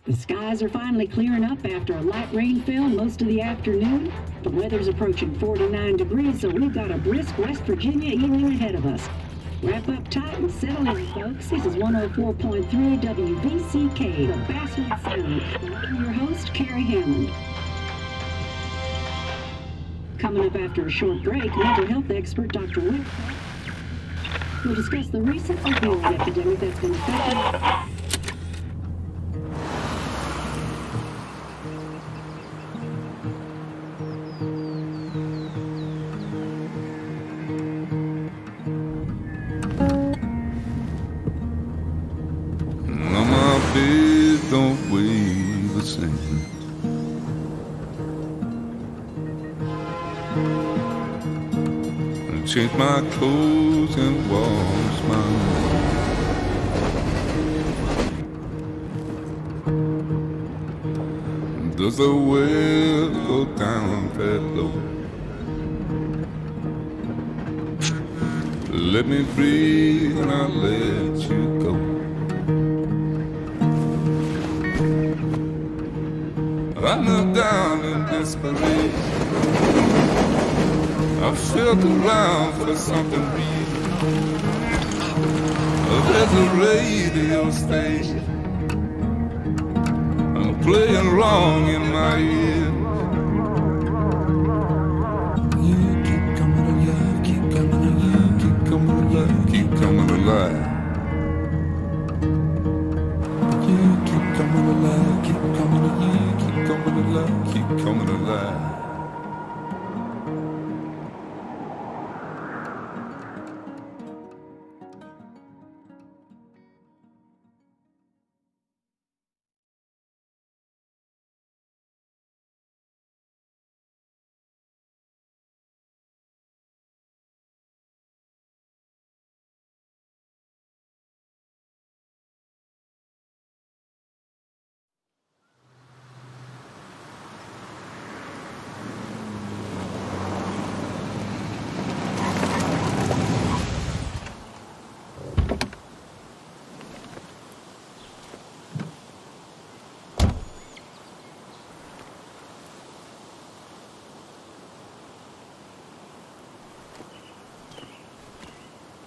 The skies are finally clearing up after a light rainfall most of the afternoon. The weather's approaching 49 degrees, so we've got a brisk West Virginia evening ahead of us. Wrap up tight and settle in, folks. This is 104.3 WVCK, the Basswood Sound. I'm your host, Carrie Hammond. Coming up after a short break, mental health expert Dr. Wick will discuss the recent opioid epidemic that's been affecting. Don't weigh the same. And change my clothes and wash my hands. Does the well go down that low? Let me breathe and I'll let you go. I knelt down in desperation. I felt around for something real. There's a radio station playing wrong in my ear. You keep coming alive, keep coming alive, keep coming alive, keep coming alive. You keep coming alive, keep coming alive, keep coming alive, keep coming alive.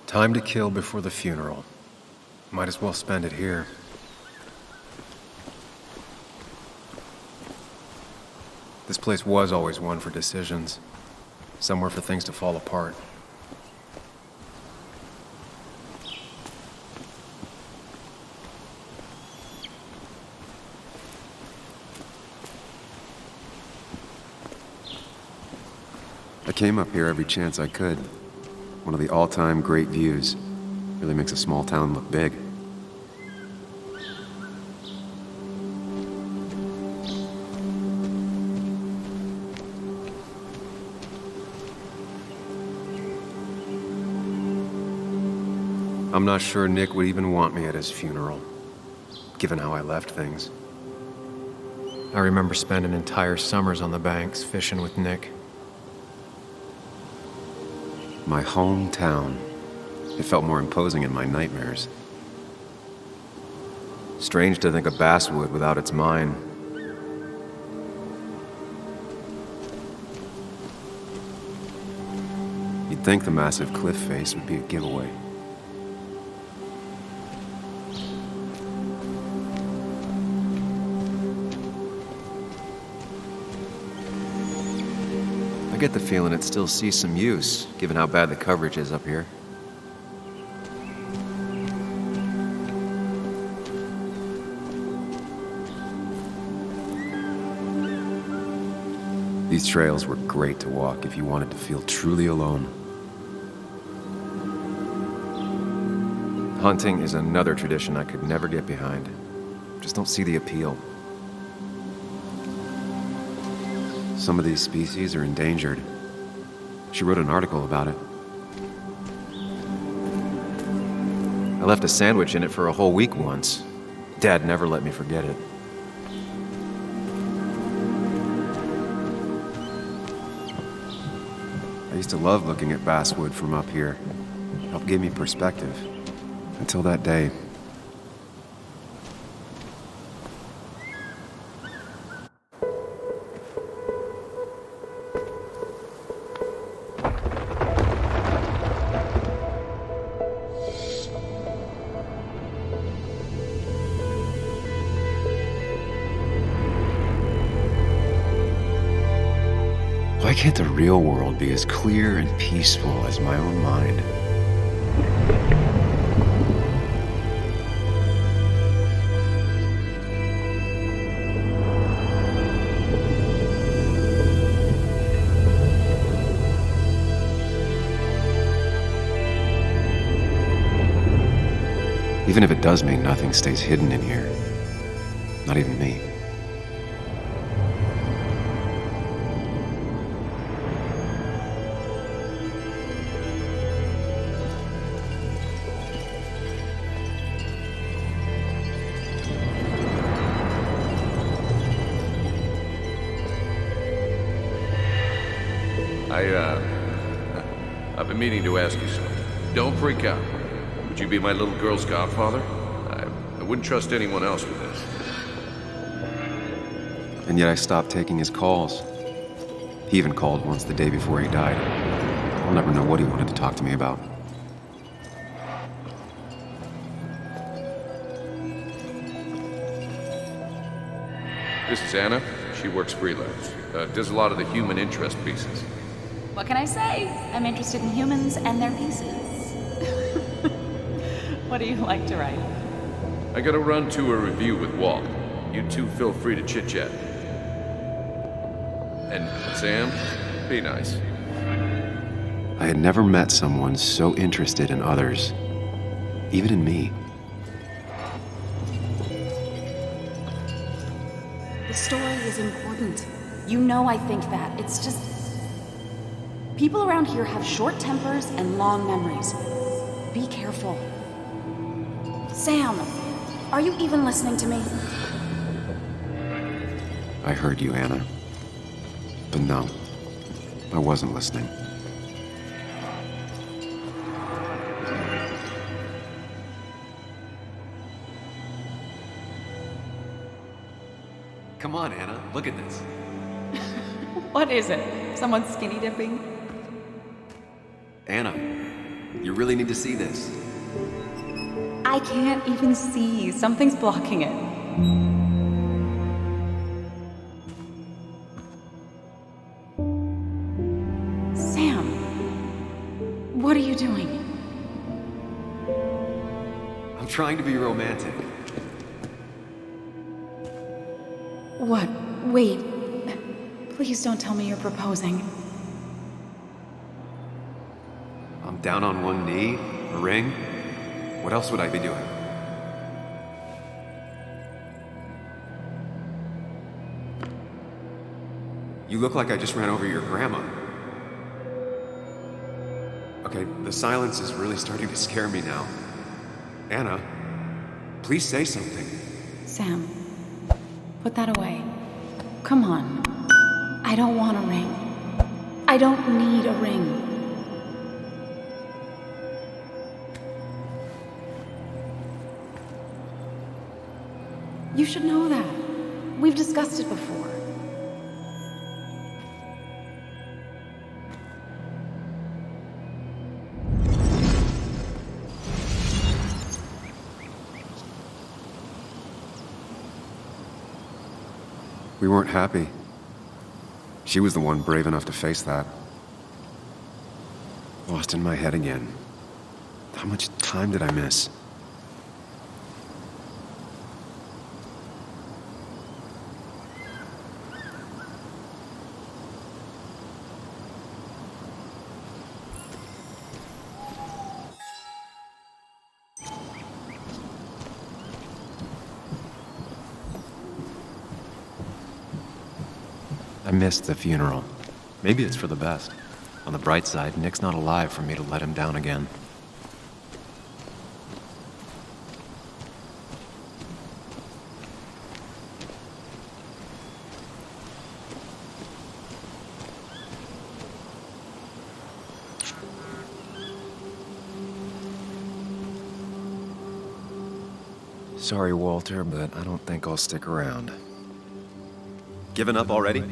Time to kill before the funeral. Might as well spend it here. This place was always one for decisions. Somewhere for things to fall apart. I came up here every chance I could. One of the all-time great views. Really makes a small town look big. I'm not sure Nick would even want me at his funeral, given how I left things. I remember spending entire summers on the banks fishing with Nick. My hometown. It felt more imposing in my nightmares. Strange to think of Basswood without its mine. You'd think the massive cliff face would be a giveaway. I get the feeling it still sees some use, given how bad the coverage is up here. These trails were great to walk if you wanted to feel truly alone. Hunting is another tradition I could never get behind. Just don't see the appeal. Some of these species are endangered. She wrote an article about it. I left a sandwich in it for a whole week once. Dad never let me forget it. I used to love looking at Basswood from up here. It helped give me perspective. Until that day. Why can't the real world be as clear and peaceful as my own mind? Even if it does mean nothing stays hidden in here. Not even me. I've been meaning to ask you something. Don't freak out. Would you be my little girl's godfather? I wouldn't trust anyone else with this. And yet I stopped taking his calls. He even called once the day before he died. I'll never know what he wanted to talk to me about. This is Anna. She works freelance. Does a lot of the human interest pieces. What can I say? I'm interested in humans and their pieces. What do you like to write? I gotta run to a review with Walt. You two feel free to chit-chat. And Sam, be nice. I had never met someone so interested in others, even in me. The story is important. You know I think that. It's just... people around here have short tempers and long memories. Be careful. Sam, are you even listening to me? I heard you, Anna. But no, I wasn't listening. Come on, Anna, look at this. What is it? Someone skinny dipping? Anna, you really need to see this. I can't even see. Something's blocking it. Sam, what are you doing? I'm trying to be romantic. What? Wait. Please don't tell me you're proposing. I'm down on one knee, a ring. What else would I be doing? You look like I just ran over your grandma. Okay, the silence is really starting to scare me now. Anna, please say something. Sam, put that away. Come on. I don't want a ring. I don't need a ring. You should know that. We've discussed it before. We weren't happy. She was the one brave enough to face that. Lost in my head again. How much time did I miss? I missed the funeral. Maybe it's for the best. On the bright side, Nick's not alive for me to let him down again. Sorry, Walter, but I don't think I'll stick around. Given up already?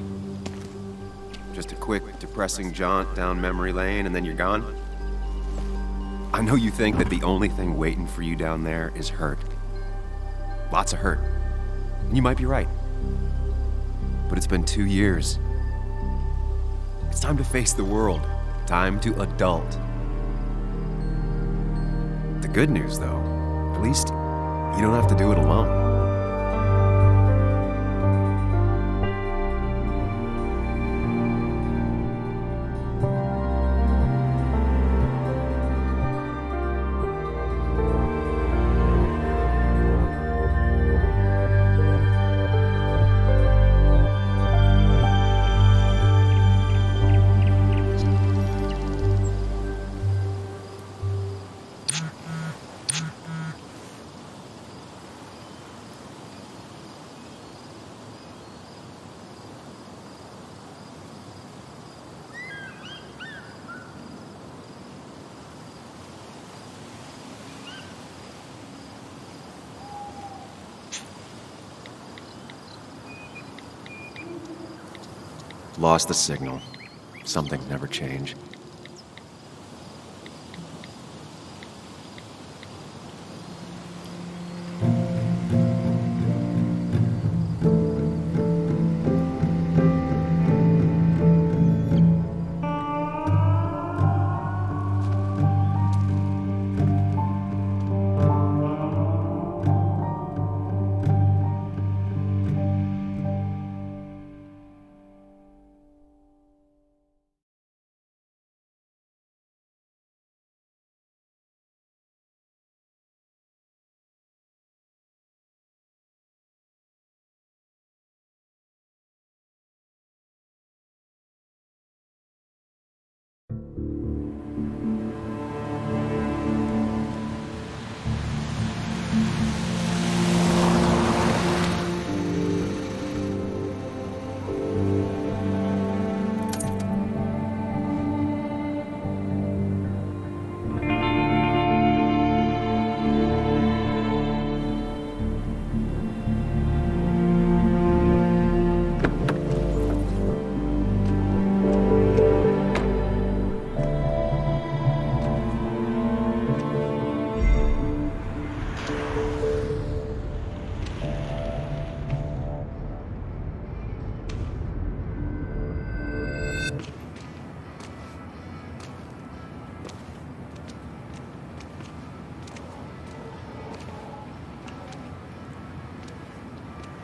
Just a quick, depressing jaunt down memory lane and then you're gone? I know you think that the only thing waiting for you down there is hurt. Lots of hurt. And you might be right. But it's been 2 years. It's time to face the world. Time to adult. The good news, though, at least you don't have to do it alone. Lost the signal. Some things never change.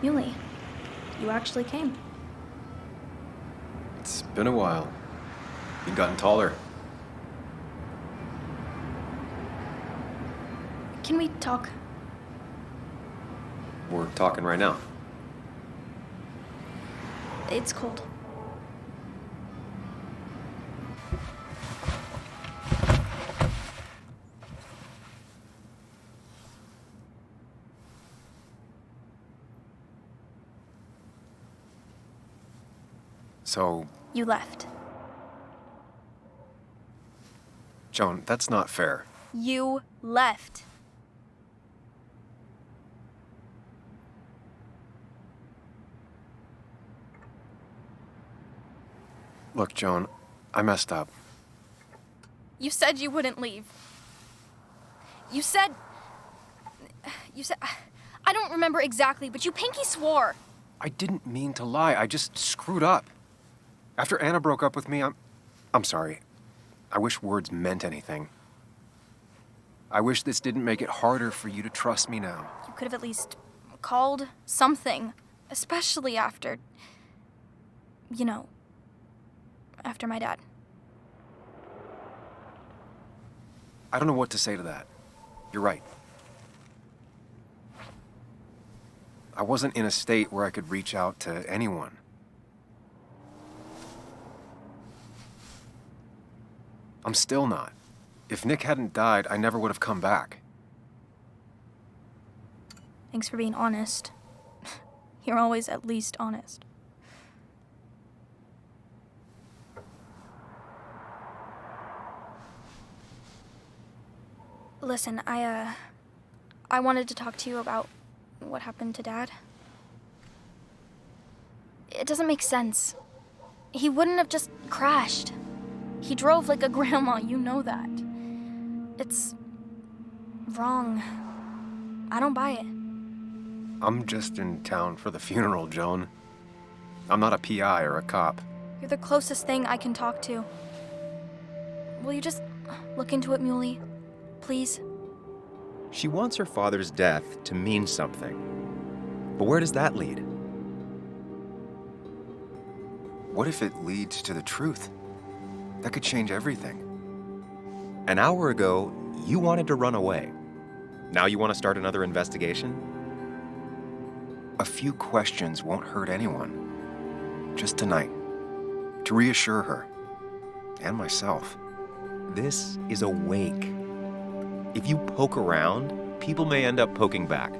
Yuli, you actually came. It's been a while. You've gotten taller. Can we talk? We're talking right now. It's cold. So, You left. Joan, that's not fair. You left. Look, Joan, I messed up. You said you wouldn't leave. You said... I don't remember exactly, but you pinky swore. I didn't mean to lie. I just screwed up. After Anna broke up with me, I'm sorry. I wish words meant anything. I wish this didn't make it harder for you to trust me now. You could have at least called something, especially after... You know, after my dad. I don't know what to say to that. You're right. I wasn't in a state where I could reach out to anyone. I'm still not. If Nick hadn't died, I never would have come back. Thanks for being honest. You're always at least honest. Listen, I wanted to talk to you about what happened to Dad. It doesn't make sense. He wouldn't have just crashed. He drove like a grandma, you know that. It's wrong. I don't buy it. I'm just in town for the funeral, Joan. I'm not a PI or a cop. You're the closest thing I can talk to. Will you just look into it, Muley? Please? She wants her father's death to mean something. But where does that lead? What if it leads to the truth? That could change everything. An hour ago, you wanted to run away. Now you want to start another investigation? A few questions won't hurt anyone. Just tonight. To reassure her. And myself. This is a wake. If you poke around, people may end up poking back.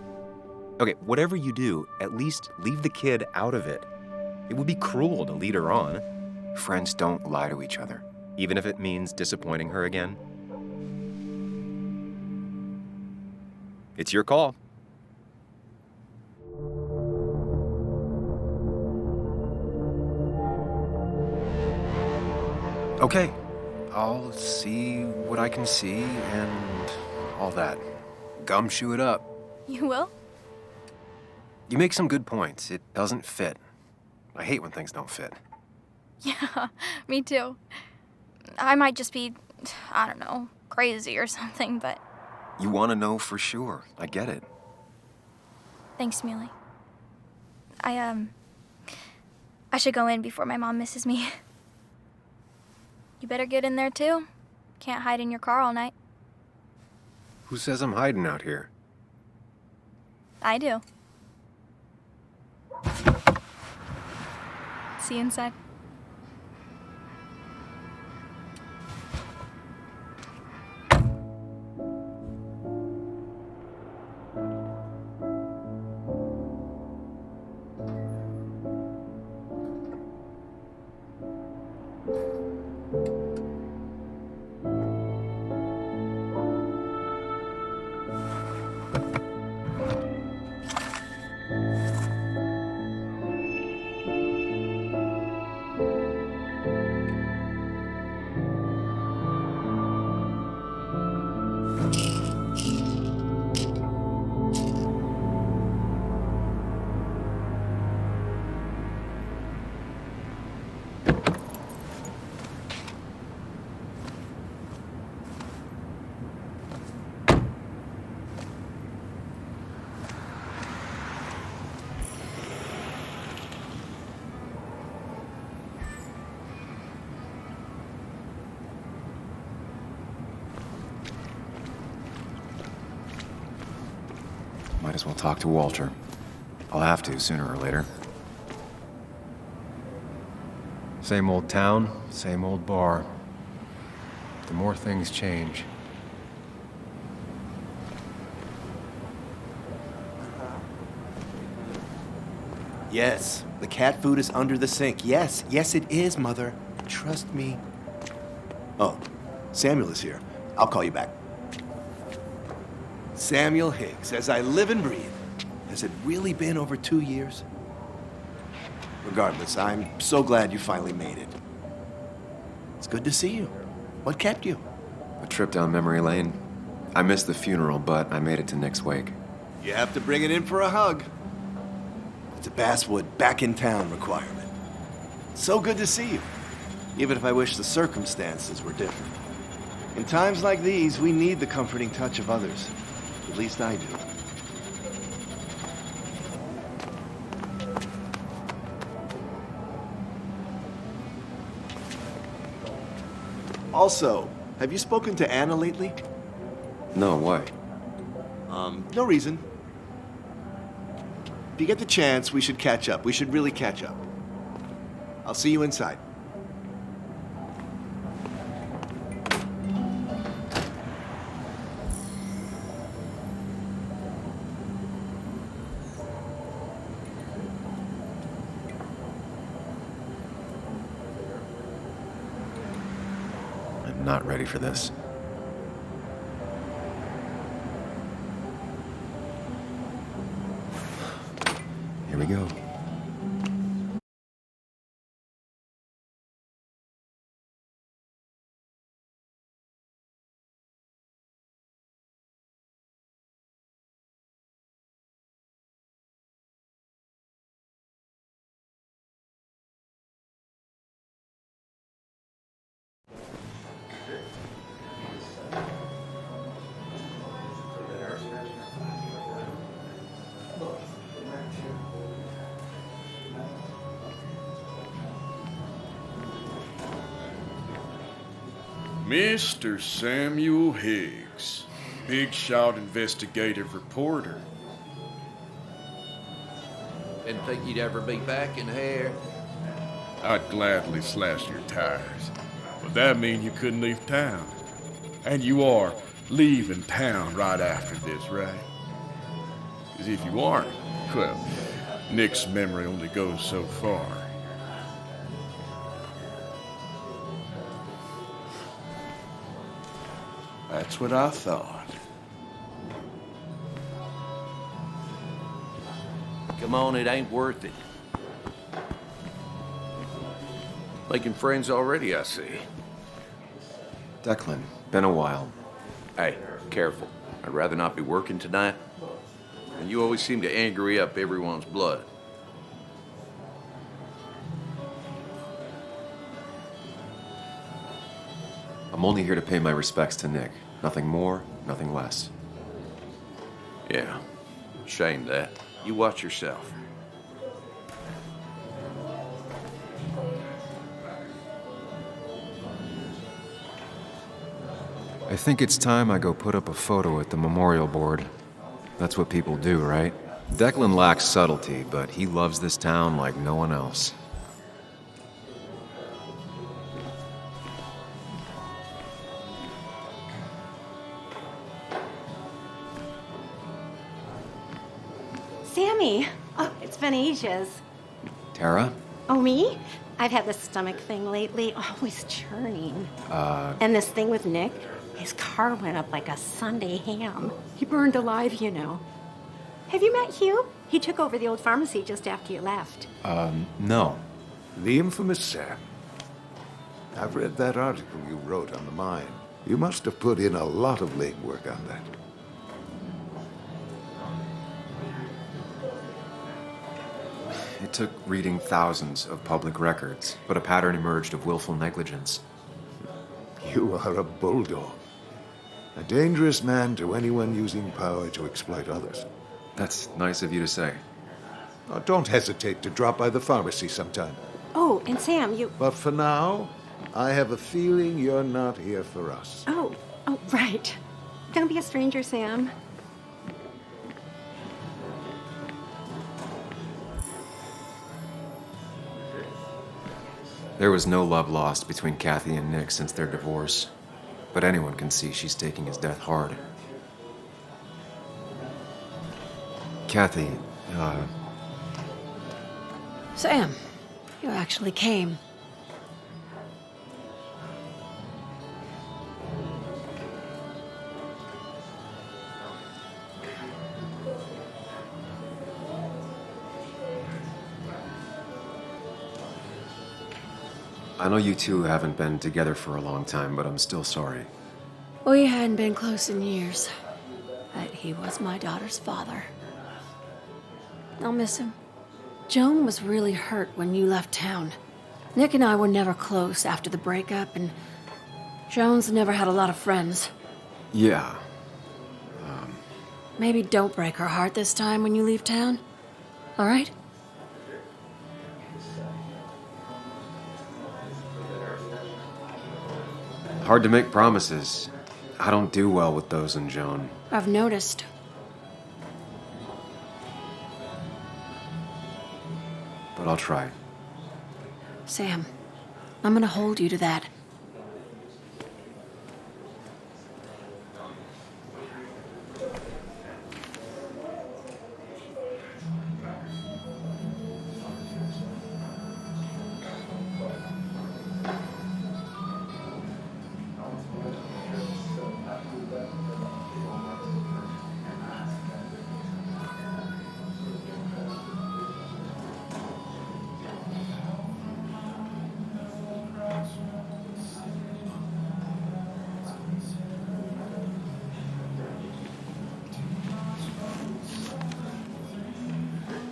Okay, whatever you do, at least leave the kid out of it. It would be cruel to lead her on, Friends don't lie to each other. even if it means disappointing her again. It's your call. Okay, I'll see what I can see and all that. Gumshoe it up. You will? You make some good points. It doesn't fit. I hate when things don't fit. Yeah, me too. I might just be, I don't know, crazy or something, but You want to know for sure. I get it. thanks, Muley. I should go in before my mom misses me. You better get in there too. Can't hide in your car all night. Who says I'm hiding out here? I do. See you inside. Might as well talk to Walter. I'll have to sooner or later. Same old town, same old bar. The more things change. Yes, the cat food is under the sink. Yes, yes it is, Mother. Trust me. Oh, Samuel is here. I'll call you back. Samuel Higgs, as I live and breathe. Has it really been over 2 years? Regardless, I'm so glad you finally made it. It's good to see you. What kept you? A trip down memory lane. I missed the funeral, but I made it to Nick's wake. You have to bring it in for a hug. It's a Basswood back in town requirement. So good to see you, even if I wish the circumstances were different. In times like these, we need the comforting touch of others. At least I do. Also, have you spoken to Anna lately? No, why? No reason. If you get the chance, we should catch up. We should really catch up. I'll see you inside. I'm not ready for this. Here we go. Mr. Samuel Higgs, big shot investigative reporter. Didn't think you'd ever be back in here. I'd gladly slash your tires, but that mean you couldn't leave town. And you are leaving town right after this, right? As if you aren't, well, Nick's memory only goes so far. That's what I thought. Come on, it ain't worth it. Making friends already, I see. Declan, been a while. Hey, careful. I'd rather not be working tonight. And you always seem to angry up everyone's blood. I'm only here to pay my respects to Nick. Nothing more, nothing less. Yeah, shame that. You watch yourself. I think it's time I go put up a photo at the memorial board. That's what people do, right? Declan lacks subtlety, but he loves this town like no one else. Sammy! Oh, it's been ages. Tara? Oh, me? I've had this stomach thing lately, always churning. And this thing with Nick, his car went up like a Sunday ham. He burned alive, you know. Have you met Hugh? He took over the old pharmacy just after you left. No. The infamous Sam. I've read that article you wrote on the mine. You must have put in a lot of legwork on that. It took reading thousands of public records, but a pattern emerged of willful negligence. You are a bulldog. A dangerous man to anyone using power to exploit others. That's nice of you to say. Oh, don't hesitate to drop by the pharmacy sometime. Oh, and Sam, you... But for now, I have a feeling you're not here for us. Oh, right. Don't be a stranger, Sam. There was no love lost between Kathy and Nick since their divorce, but anyone can see she's taking his death hard. Kathy, Sam, you actually came. I know you two haven't been together for a long time, but I'm still sorry. We hadn't been close in years, but he was my daughter's father. I'll miss him. Joan was really hurt when you left town. Nick and I were never close after the breakup, and Joan's never had a lot of friends. Yeah. Maybe don't break her heart this time when you leave town. All right? Hard to make promises. I don't do well with those in Joan. I've noticed. But I'll try. Sam, I'm gonna hold you to that.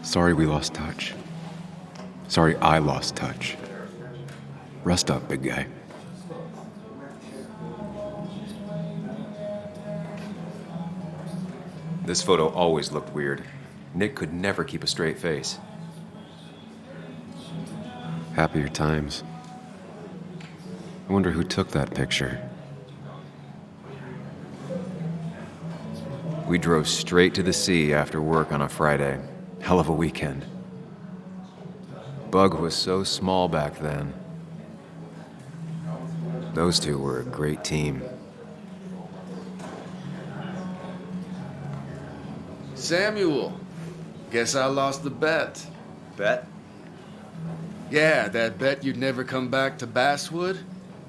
Sorry we lost touch. Sorry I lost touch. Rest up, big guy. This photo always looked weird. Nick could never keep a straight face. Happier times. I wonder who took that picture. We drove straight to the sea after work on a Friday. Hell of a weekend. Bug was so small back then. Those two were a great team. Samuel, guess I lost the bet. Bet? Yeah, that bet you'd never come back to Basswood?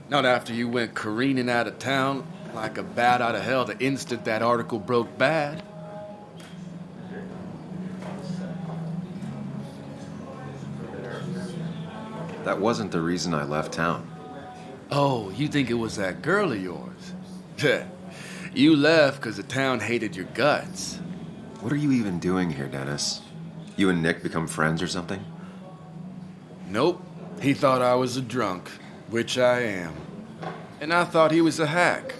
Not after you went careening out of town like a bat out of hell the instant that article broke bad. That wasn't the reason I left town. Oh, you think it was that girl of yours? You left because the town hated your guts. What are you even doing here, Dennis? You and Nick become friends or something? Nope. He thought I was a drunk, which I am. And I thought he was a hack,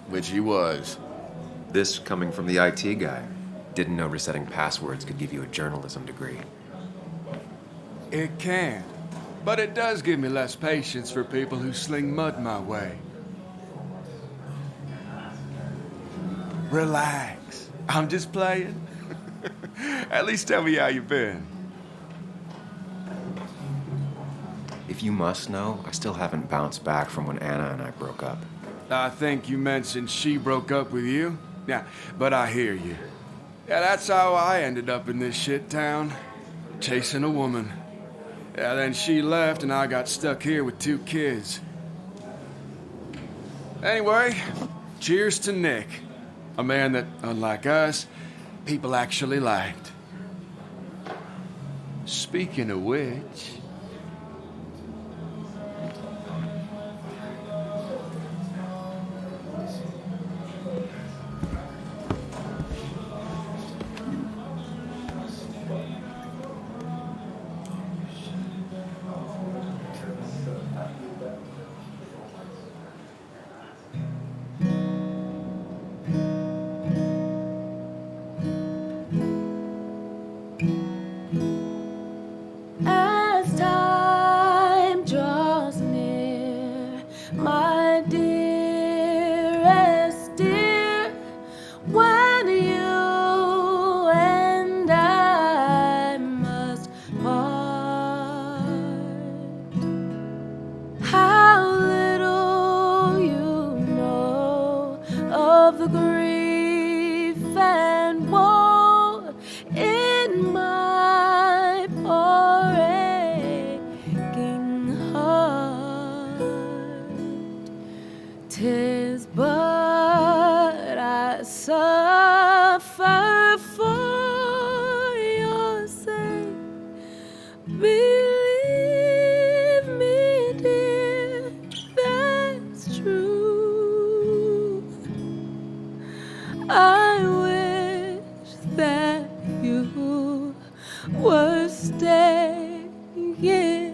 which he was. This coming from the IT guy. Didn't know resetting passwords could give you a journalism degree. It can. But it does give me less patience for people who sling mud my way. Relax. I'm just playing. At least tell me how you been. If you must know, I still haven't bounced back from when Anna and I broke up. I think you mentioned she broke up with you. Yeah, but I hear you. Yeah, that's how I ended up in this shit town. Chasing a woman. Yeah, then she left and I got stuck here with 2 kids. Anyway, cheers to Nick. A man that, unlike us, people actually liked. Speaking of which... As time draws near, my dearest dear, when you and I must part, how little you know of the grief and woe in my poor aching heart. 'Tis but I suffer for your sake. Believe me, dear, that's true. I wish that you were staying here.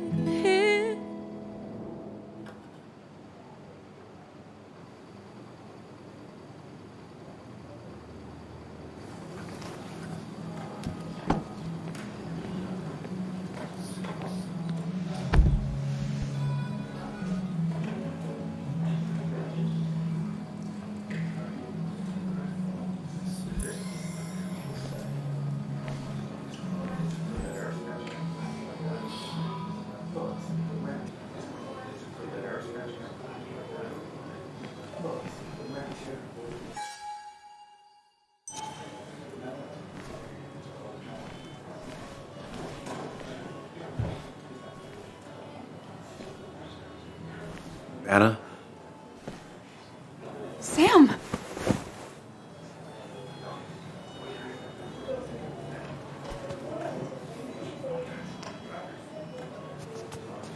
Anna? Sam!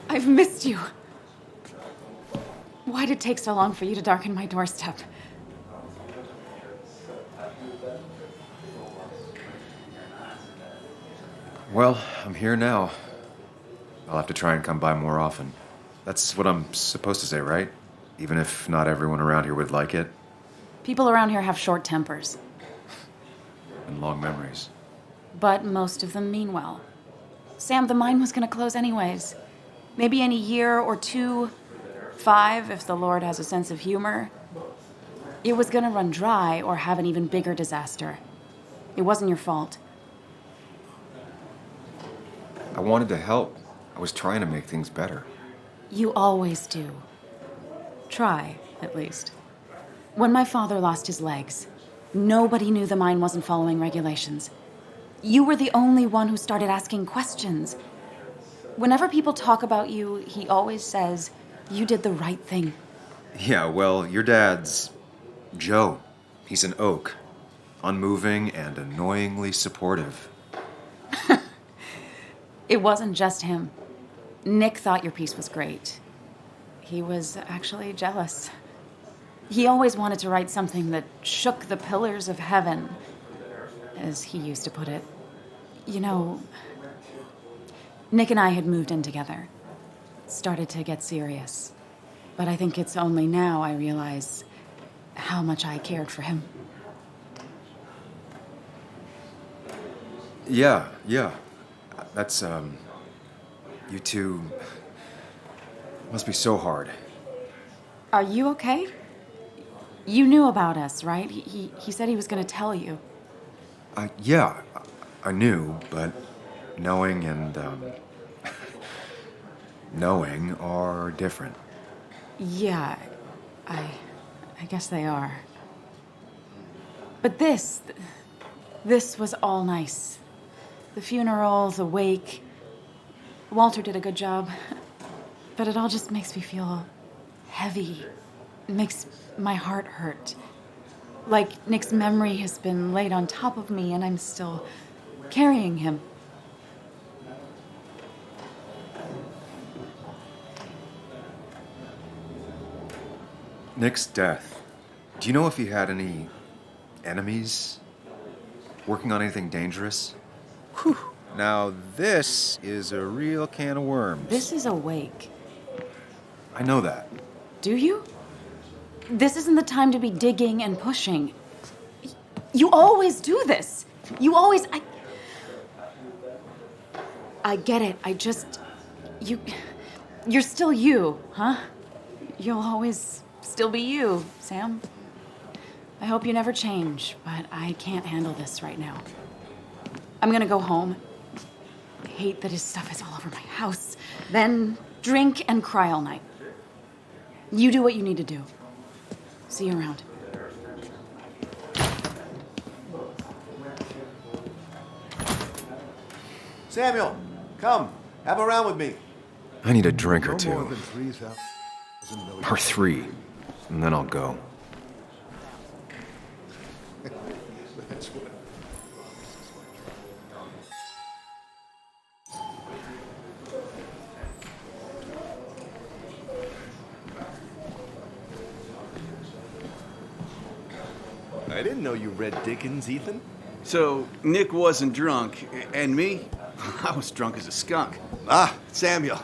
I've missed you. Why'd it take so long for you to darken my doorstep? Well, I'm here now. I'll have to try and come by more often. That's what I'm supposed to say, right? Even if not everyone around here would like it. People around here have short tempers, And long memories. but most of them mean well. Sam, the mine was gonna close anyways. Maybe in a year or 2, 5, if the Lord has a sense of humor. It was gonna run dry or have an even bigger disaster. It wasn't your fault. I wanted to help. I was trying to make things better. You always do. Try, at least. When my father lost his legs, nobody knew the mine wasn't following regulations. You were the only one who started asking questions. Whenever people talk about you, he always says, you did the right thing. Yeah, well, your dad's Joe. He's an oak. Unmoving and annoyingly supportive. It wasn't just him. Nick thought your piece was great. He was actually jealous. He always wanted to write something that shook the pillars of heaven, as he used to put it. You know, Nick and I had moved in together. Started to get serious. But I think it's only now I realize how much I cared for him. Yeah. That's, you two must be so hard. Are you okay? You knew about us, right? He said he was going to tell you. Yeah, I knew, but knowing and, knowing are different. Yeah, I guess they are. But this was all nice. The funeral, the wake. Walter did a good job. But it all just makes me feel heavy. It makes my heart hurt. Like Nick's memory has been laid on top of me and I'm still carrying him. Nick's death. Do you know if he had any enemies? Working on anything dangerous? Whew. Now this is a real can of worms. This is a wake. I know that. Do you? This isn't the time to be digging and pushing. You always do this. You always... I get it. You're still you, huh? You'll always still be you, Sam. I hope you never change, but I can't handle this right now. I'm gonna go home. I hate that his stuff is all over my house. Then drink and cry all night. You do what you need to do. See you around. Samuel, come. Have a round with me. I need a drink or No more two. than 3,000 million. Or 3. And then I'll go. That's what. I didn't know you read Dickens, Ethan. So, Nick wasn't drunk, and me? I was drunk as a skunk. Ah, Samuel.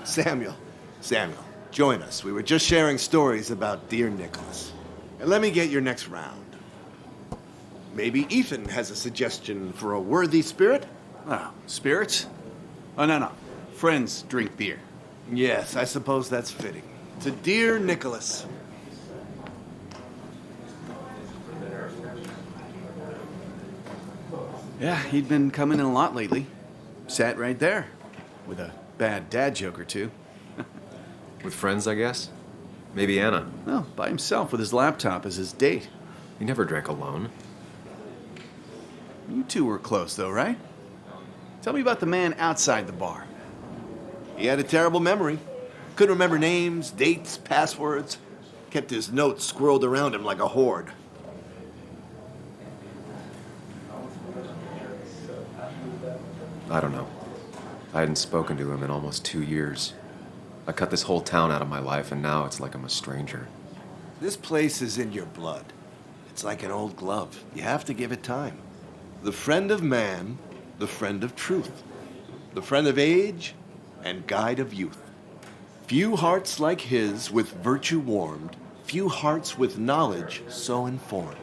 Join us. We were just sharing stories about dear Nicholas. And let me get your next round. Maybe Ethan has a suggestion for a worthy spirit? Oh, spirits? Oh, no. Friends drink beer. Yes, I suppose that's fitting. To dear Nicholas. Yeah, he'd been coming in a lot lately. Sat right there, with a bad dad joke or two. With friends, I guess? Maybe Anna. Well, by himself with his laptop as his date. He never drank alone. You two were close, though, right? Tell me about the man outside the bar. He had a terrible memory. Couldn't remember names, dates, passwords. Kept his notes squirreled around him like a hoard. I don't know. I hadn't spoken to him in almost 2 years. I cut this whole town out of my life, and now it's like I'm a stranger. This place is in your blood. It's like an old glove. You have to give it time. The friend of man, the friend of truth. The friend of age, and guide of youth. Few hearts like his with virtue warmed, few hearts with knowledge so informed.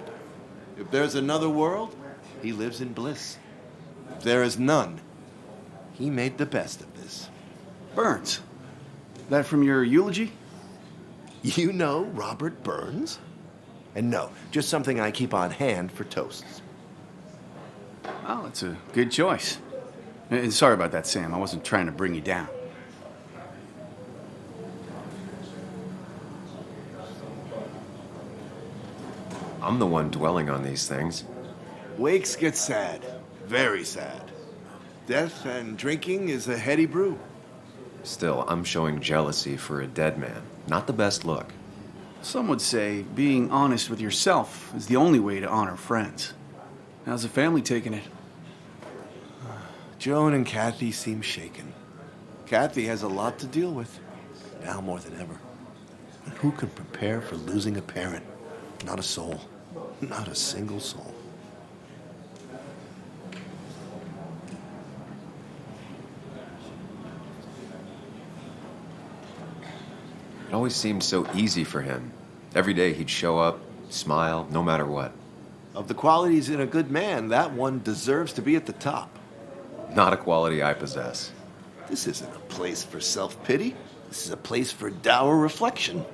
If there's another world, he lives in bliss. If there is none, he made the best of this. Burns. That from your eulogy? You know Robert Burns? And no, just something I keep on hand for toasts. Well, it's a good choice. Sorry about that, Sam. I wasn't trying to bring you down. I'm the one dwelling on these things. Wakes get sad. Very sad. Death and drinking is a heady brew. Still, I'm showing jealousy for a dead man. Not the best look. Some would say being honest with yourself is the only way to honor friends. How's the family taking it? Joan and Kathy seem shaken. Kathy has a lot to deal with, now more than ever. And who can prepare for losing a parent? Not a soul. Not a single soul. It always seemed so easy for him. Every day he'd show up, smile, no matter what. Of the qualities in a good man, that one deserves to be at the top. Not a quality I possess. This isn't a place for self-pity. This is a place for dour reflection.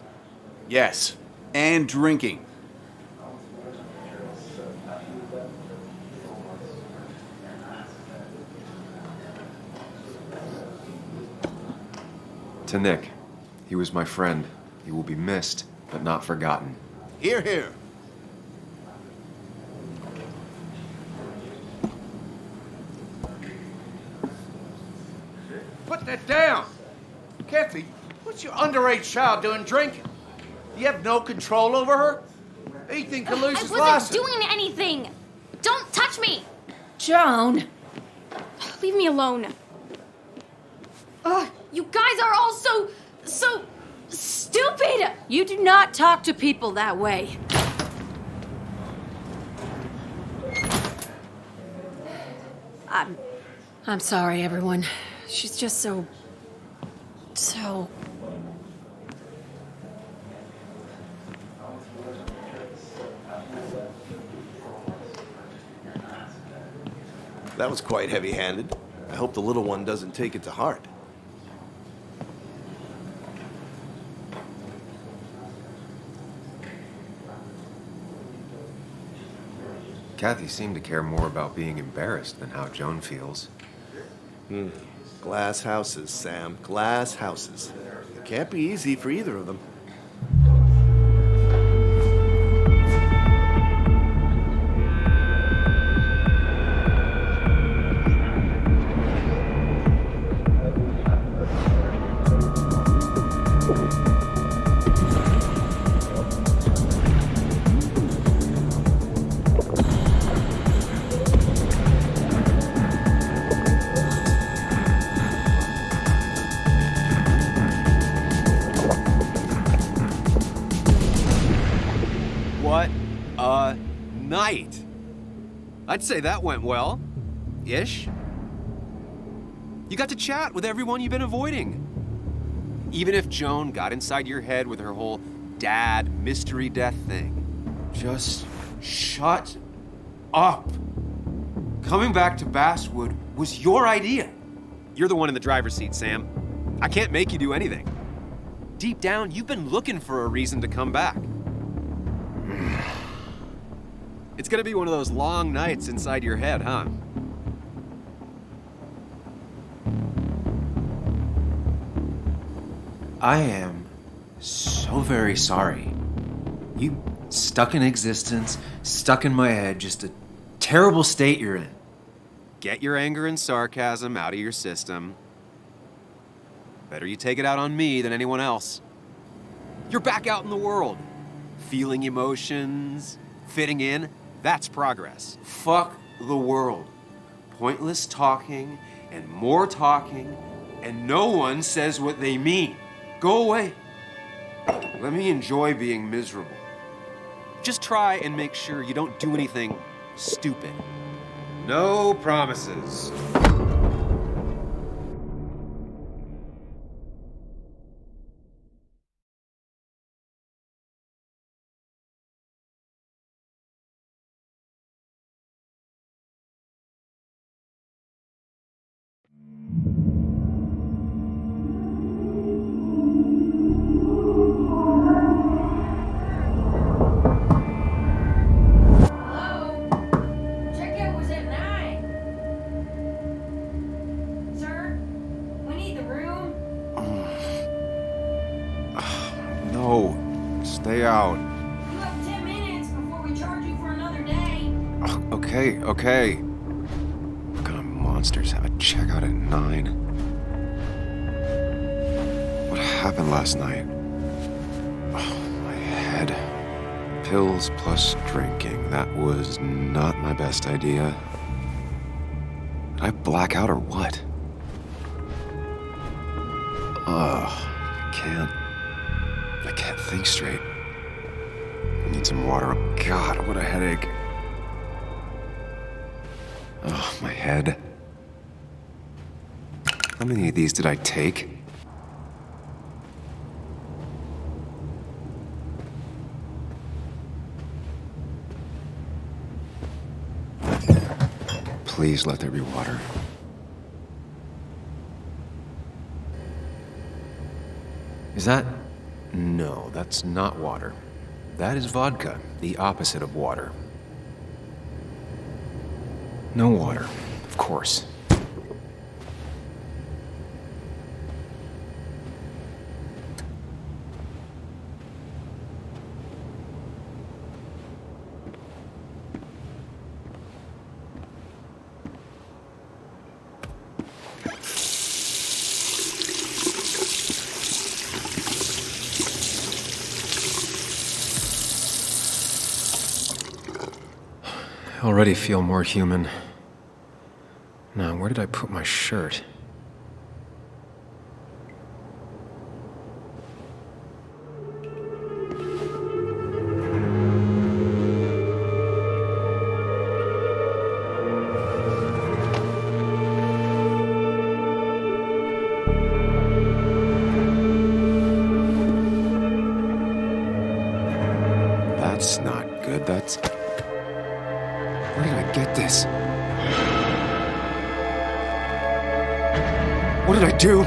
Yes, and drinking. To Nick, he was my friend. He will be missed, but not forgotten. Hear, hear. Put that down! Kathy, what's your underage child doing drinking? You have no control over her? Anything can lose his I license. wasn't doing anything! Don't touch me! Joan! Leave me alone. Ugh, you guys are all so stupid! You do not talk to people that way. I'm sorry, everyone. She's just so... That was quite heavy-handed. I hope the little one doesn't take it to heart. Kathy seemed to care more about being embarrassed than how Joan feels. Glass houses, Sam. Glass houses. It can't be easy for either of them. What a night! I'd say that went well. Ish. You got to chat with everyone you've been avoiding. Even if Joan got inside your head with her whole dad mystery death thing. Just shut up. Coming back to Basswood was your idea. You're the one in the driver's seat, Sam. I can't make you do anything. Deep down, you've been looking for a reason to come back. It's gonna be one of those long nights inside your head, huh? I am so very sorry. You stuck in existence, stuck in my head, just a terrible state you're in. Get your anger and sarcasm out of your system. Better you take it out on me than anyone else. You're back out in the world. Feeling emotions, fitting in, that's progress. Fuck the world. Pointless talking and more talking, and no one says what they mean. Go away. Let me enjoy being miserable. Just try and make sure you don't do anything stupid. No promises. stay out. You have 10 minutes before we charge you for another day. Oh, okay. What kind of monsters have a checkout at 9? What happened last night? Oh, my head. Pills plus drinking. That was not my best idea. Did I black out or what? I can't think straight. I need some water. God, what a headache. Oh, my head. How many of these did I take? Please let there be water. Is that? No, that's not water. That is vodka, the opposite of water. No water, of course. I already feel more human. Now, where did I put my shirt? That's not good. That's... Where did I get this? What did I do?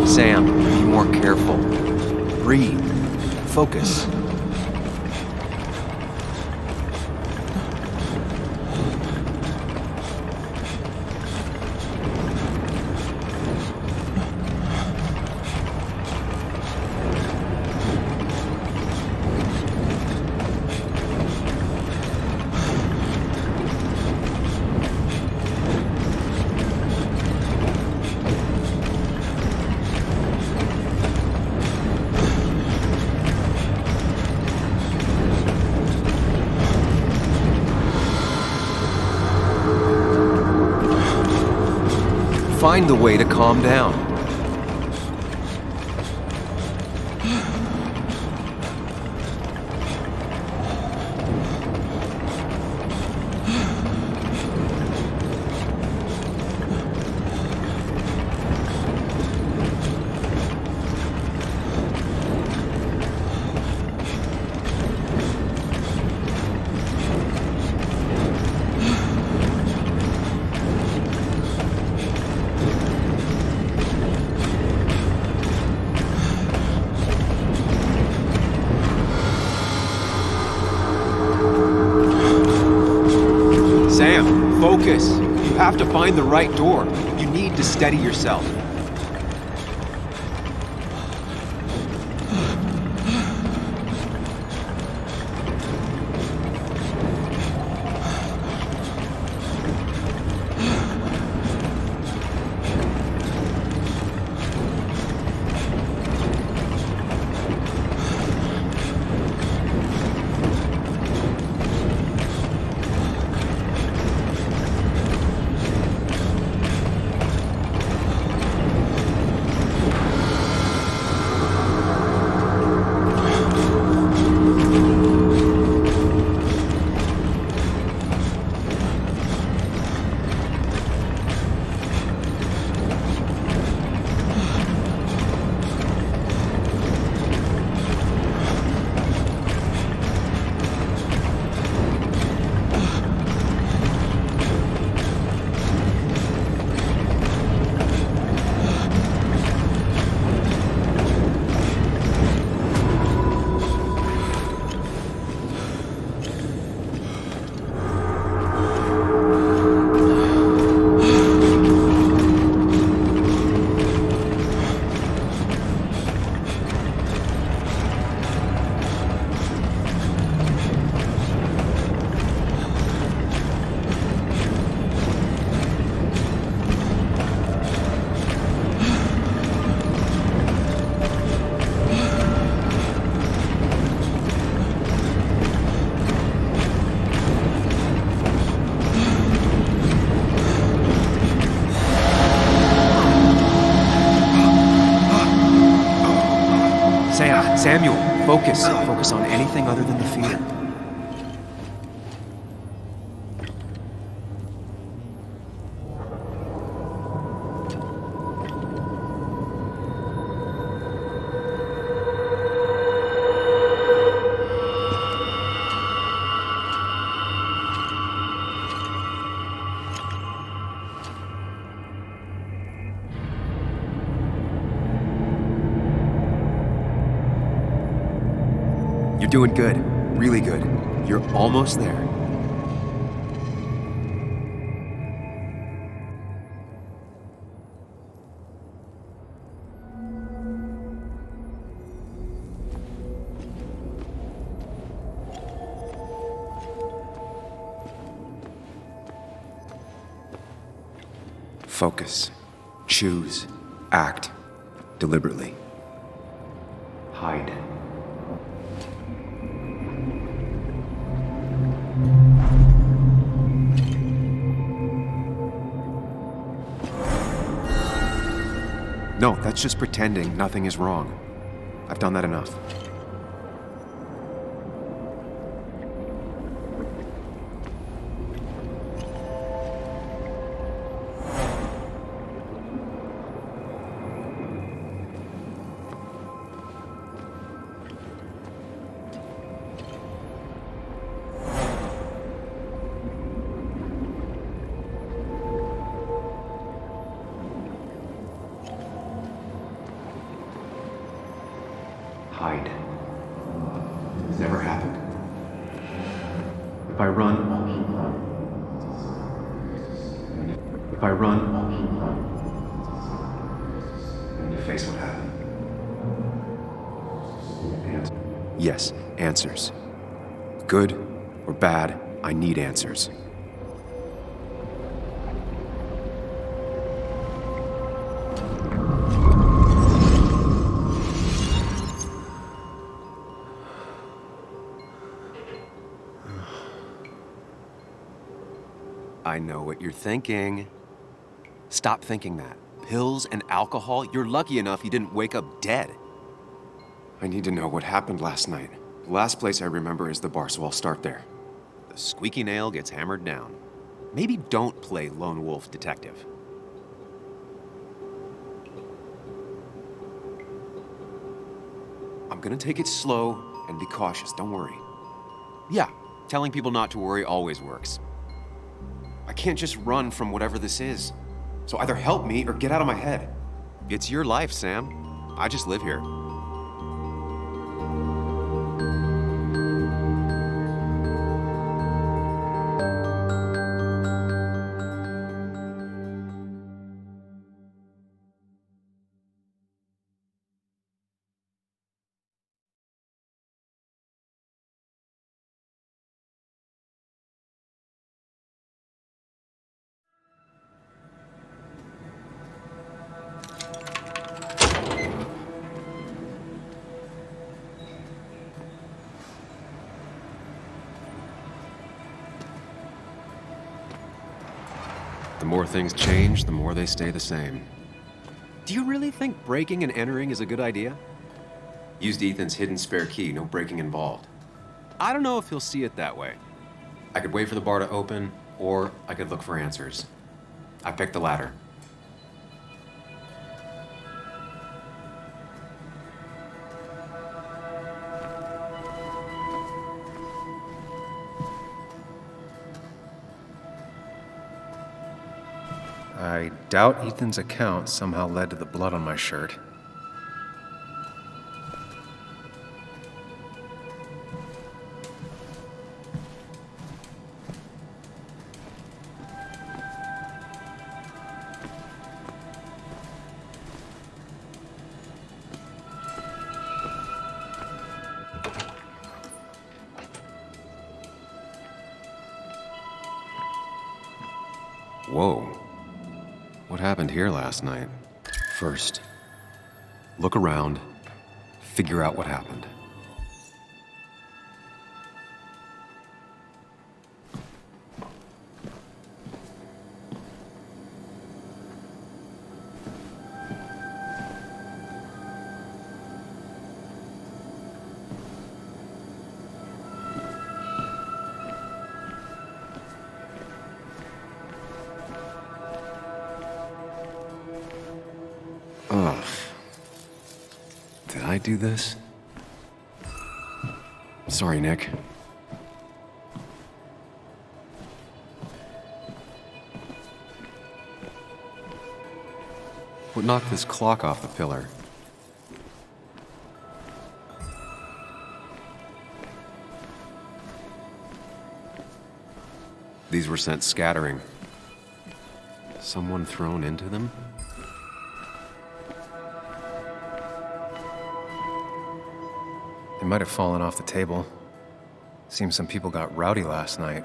Sam, be more careful. Breathe. Focus. Find the way to calm down. Sam, focus. You have to find the right door. You need to steady yourself. Samuel, focus. Focus on anything other than the fear. You're doing good. Really good. You're almost there. Focus. Choose. Act. Deliberately. Hide. No, that's just pretending nothing is wrong. I've done that enough. Hide. It's never happened. If I run, I need to face what happened. Yes, answers. Good or bad, I need answers. I know what you're thinking. Stop thinking that. Pills and alcohol, you're lucky enough you didn't wake up dead. I need to know what happened last night. The last place I remember is the bar, so I'll start there. The squeaky nail gets hammered down. Maybe don't play lone wolf detective. I'm gonna take it slow and be cautious, don't worry. Yeah, telling people not to worry always works. I can't just run from whatever this is. So either help me or get out of my head. It's your life, Sam. I just live here. The more things change, the more they stay the same. Do you really think breaking and entering is a good idea? Used Ethan's hidden spare key, no breaking involved. I don't know if he'll see it that way. I could wait for the bar to open, or I could look for answers. I picked the latter. I doubt Ethan's account somehow led to the blood on my shirt. Whoa. What happened here last night? First, look around, figure out what happened. Ugh. Did I do this? Sorry, Nick. What knocked this clock off the pillar? These were sent scattering. Someone thrown into them? They might have fallen off the table. Seems some people got rowdy last night.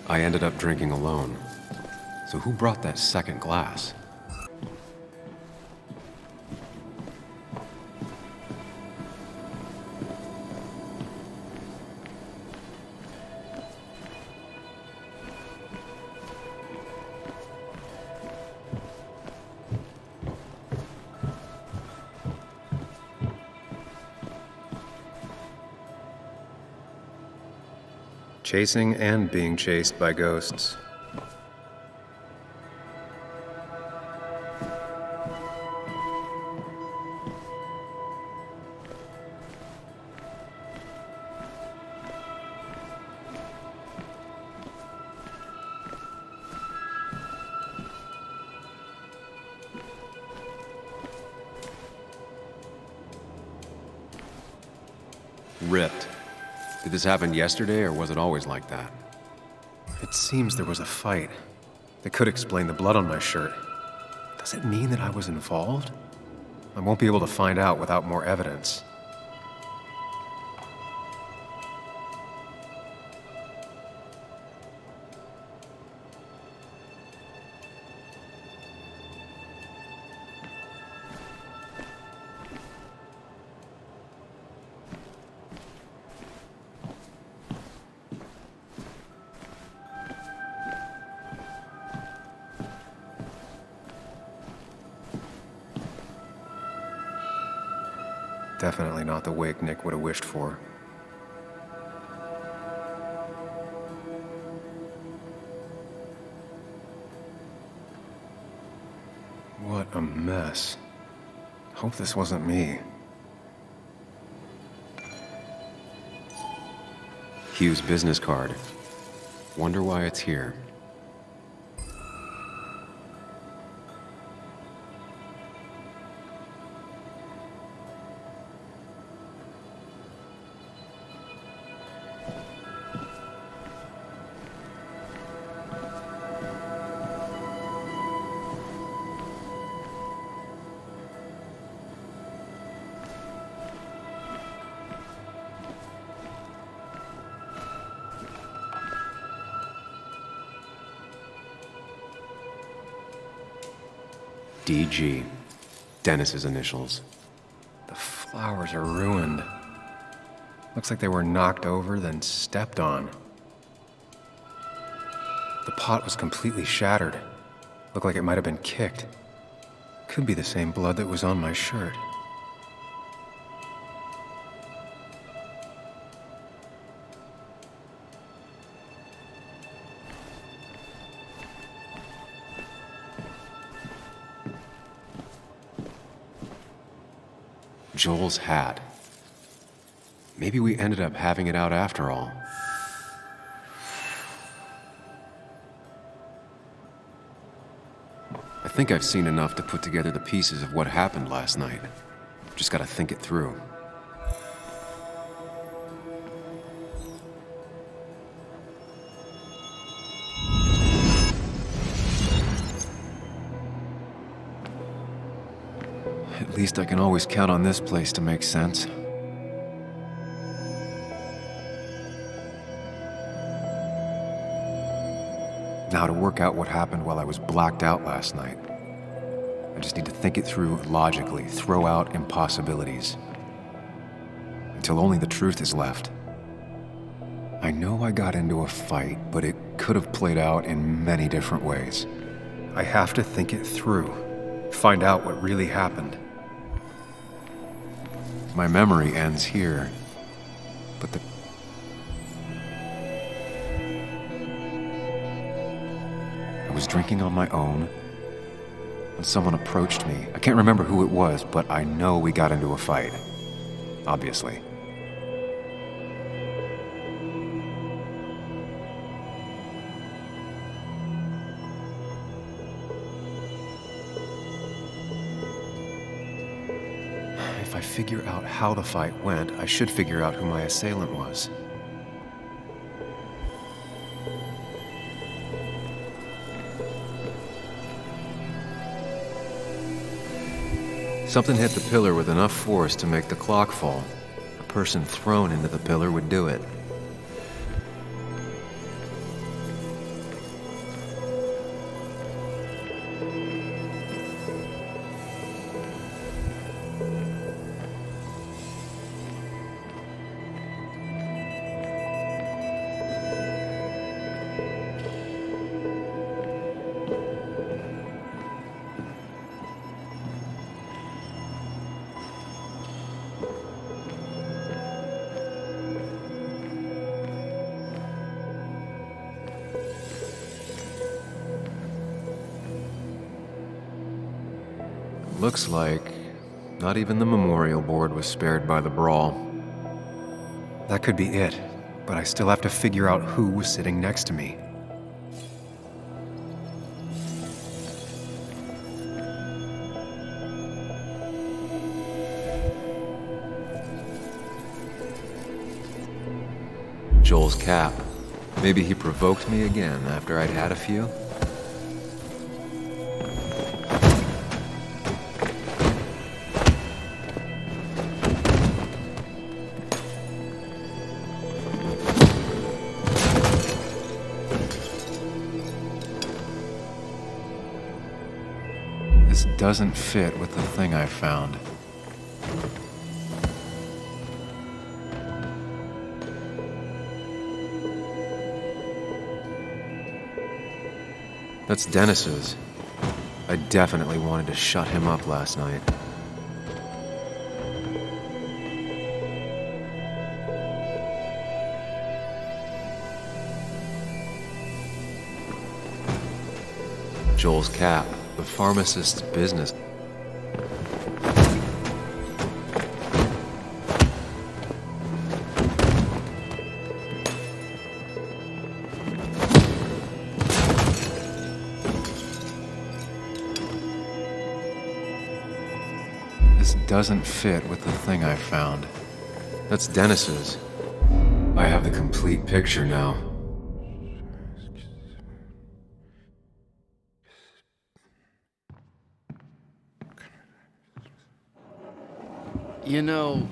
I ended up drinking alone. So who brought that second glass? Chasing and being chased by ghosts. Ripped. Did this happen yesterday, or was it always like that? It seems there was a fight. That could explain the blood on my shirt. Does it mean that I was involved? I won't be able to find out without more evidence. Definitely not the wake Nick would have wished for. What a mess. Hope this wasn't me. Hugh's business card. Wonder why it's here. DG. Dennis's initials. The flowers are ruined. Looks like they were knocked over, then stepped on. The pot was completely shattered. Looked like it might have been kicked. Could be the same blood that was on my shirt. Joel's hat. Maybe we ended up having it out after all. I think I've seen enough to put together the pieces of what happened last night. Just gotta think it through. At least I can always count on this place to make sense. Now to work out what happened while I was blacked out last night. I just need to think it through logically, throw out impossibilities. Until only the truth is left. I know I got into a fight, but it could have played out in many different ways. I have to think it through, find out what really happened. My memory ends here, but I was drinking on my own, and someone approached me. I can't remember who it was, but I know we got into a fight. Obviously. If I figure out how the fight went, I should figure out who my assailant was. Something hit the pillar with enough force to make the clock fall. A person thrown into the pillar would do it. Looks like not even the memorial board was spared by the brawl. That could be it, but I still have to figure out who was sitting next to me. Joel's cap. Maybe he provoked me again after I'd had a few? This doesn't fit with the thing I found. That's Dennis's. I definitely wanted to shut him up last night. Joel's cap, the pharmacist's business. This doesn't fit with the thing I found. That's Dennis's. I have the complete picture now. You know,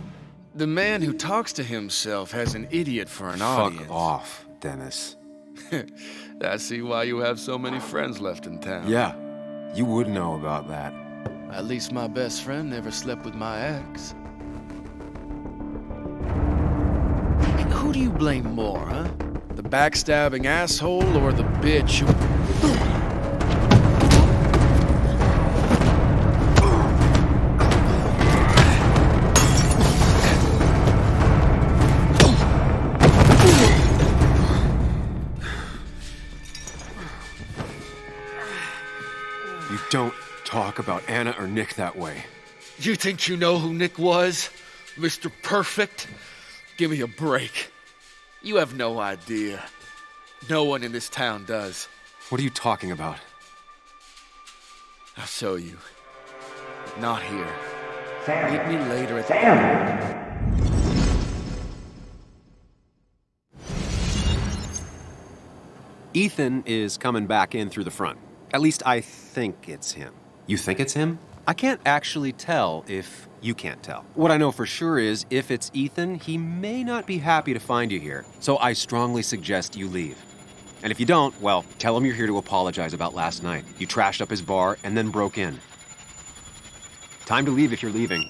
the man who talks to himself has an idiot for an audience. Fuck off, Dennis. I see why you have so many friends left in town. Yeah, you would know about that. At least my best friend never slept with my ex. Who do you blame more, huh? The backstabbing asshole or the bitch who... Don't talk about Anna or Nick that way. You think you know who Nick was? Mr. Perfect? Give me a break. You have no idea. No one in this town does. What are you talking about? I'll show you. But not here. Sam. Meet me later at Ethan is coming back in through the front. At least I think it's him. You think it's him? I can't actually tell if you can't tell. What I know for sure is if it's Ethan, he may not be happy to find you here. So I strongly suggest you leave. And if you don't, well, tell him you're here to apologize about last night. You trashed up his bar and then broke in. Time to leave if you're leaving.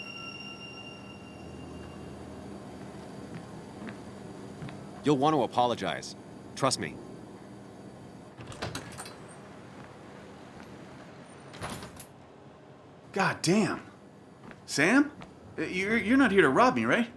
You'll want to apologize. Trust me. God damn. Sam? You're not here to rob me, right?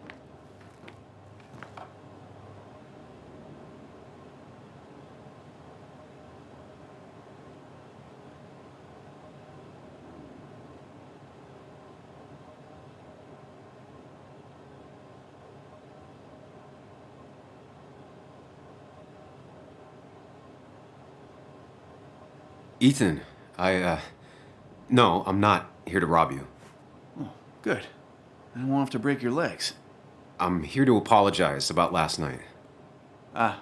Ethan, no, I'm not here to rob you. Oh, good. I won't have to break your legs. I'm here to apologize about last night. I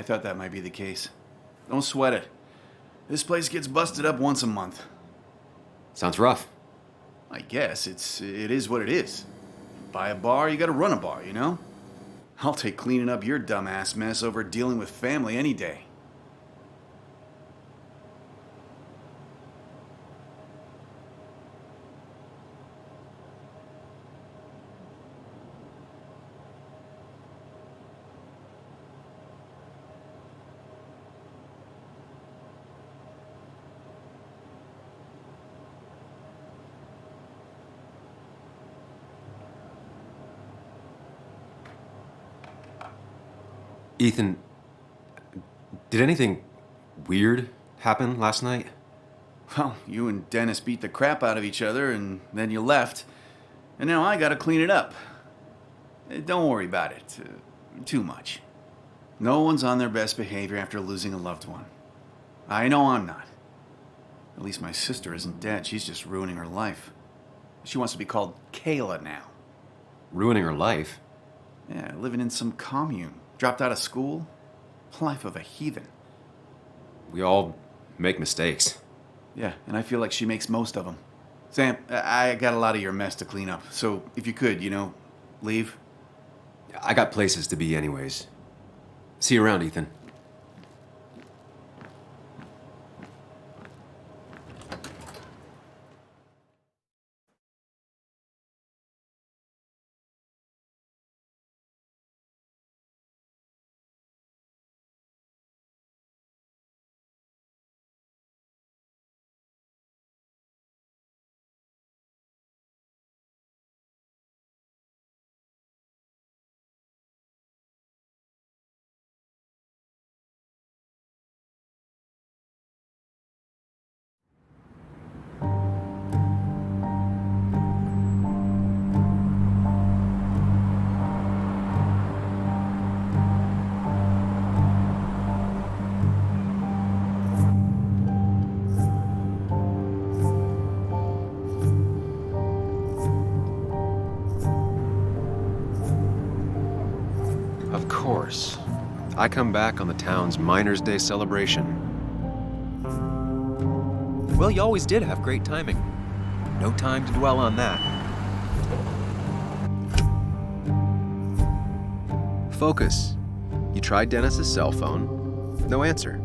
thought that might be the case. Don't sweat it. This place gets busted up once a month. Sounds rough. I guess it is what it is. Buy a bar, you gotta run a bar, you know? I'll take cleaning up your dumbass mess over dealing with family any day. Ethan, did anything weird happen last night? Well, you and Dennis beat the crap out of each other, and then you left. And now I gotta clean it up. Don't worry about it too much. No one's on their best behavior after losing a loved one. I know I'm not. At least my sister isn't dead. She's just ruining her life. She wants to be called Kayla now. Ruining her life? Yeah, living in some commune. Dropped out of school. Life of a heathen. We all make mistakes. Yeah, and I feel like she makes most of them. Sam, I got a lot of your mess to clean up. So if you could, leave. I got places to be anyways. See you around, Ethan. Of course. I come back on the town's Miners' Day celebration. Well, you always did have great timing. No time to dwell on that. Focus. You tried Dennis's cell phone. No answer.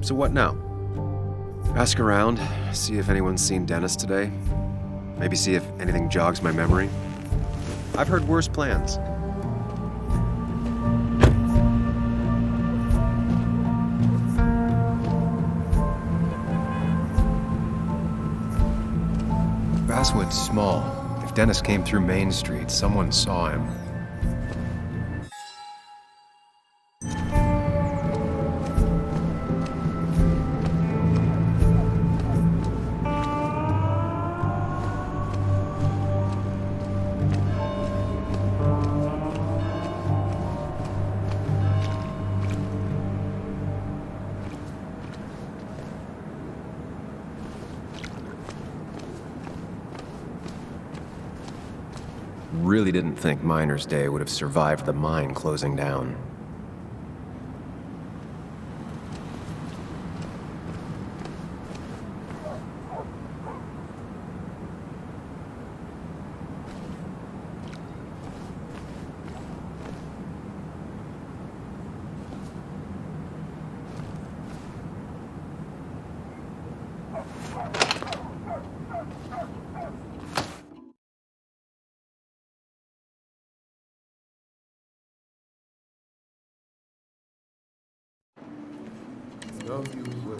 So what now? Ask around, see if anyone's seen Dennis today. Maybe see if anything jogs my memory. I've heard worse plans. Basswood's small. If Dennis came through Main Street, someone saw him. Really didn't think Miners' Day would have survived the mine closing down. Love you well.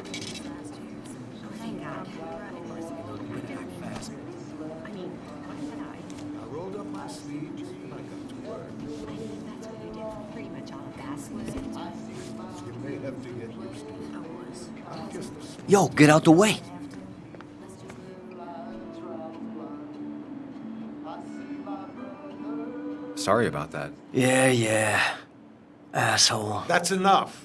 Thank God. I rolled up my sleeves and I got to work. That's what you did for pretty much all of Basswood. You may have to get used to it. I'm just a Yo, get out the way. Sorry about that. Yeah. Asshole. That's enough.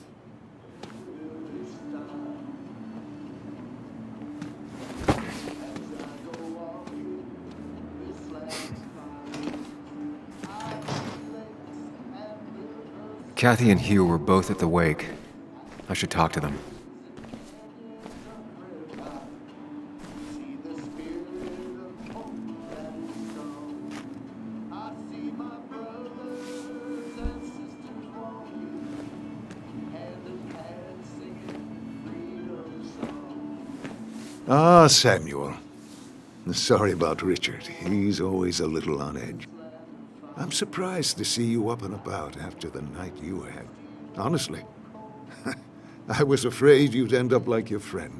Kathy and Hugh were both at the wake. I should talk to them. Ah, Samuel. Sorry about Richard. He's always a little on edge. I'm surprised to see you up and about after the night you had. Honestly. I was afraid you'd end up like your friend.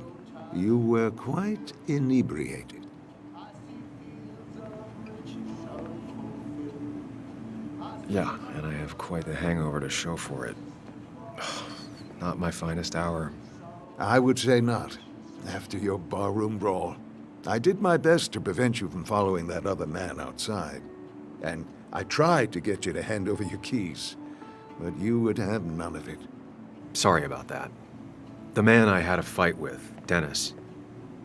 You were quite inebriated. Yeah, and I have quite the hangover to show for it. Not my finest hour. I would say not. After your barroom brawl. I did my best to prevent you from following that other man outside. And I tried to get you to hand over your keys. But you would have none of it. Sorry about that. The man I had a fight with, Dennis.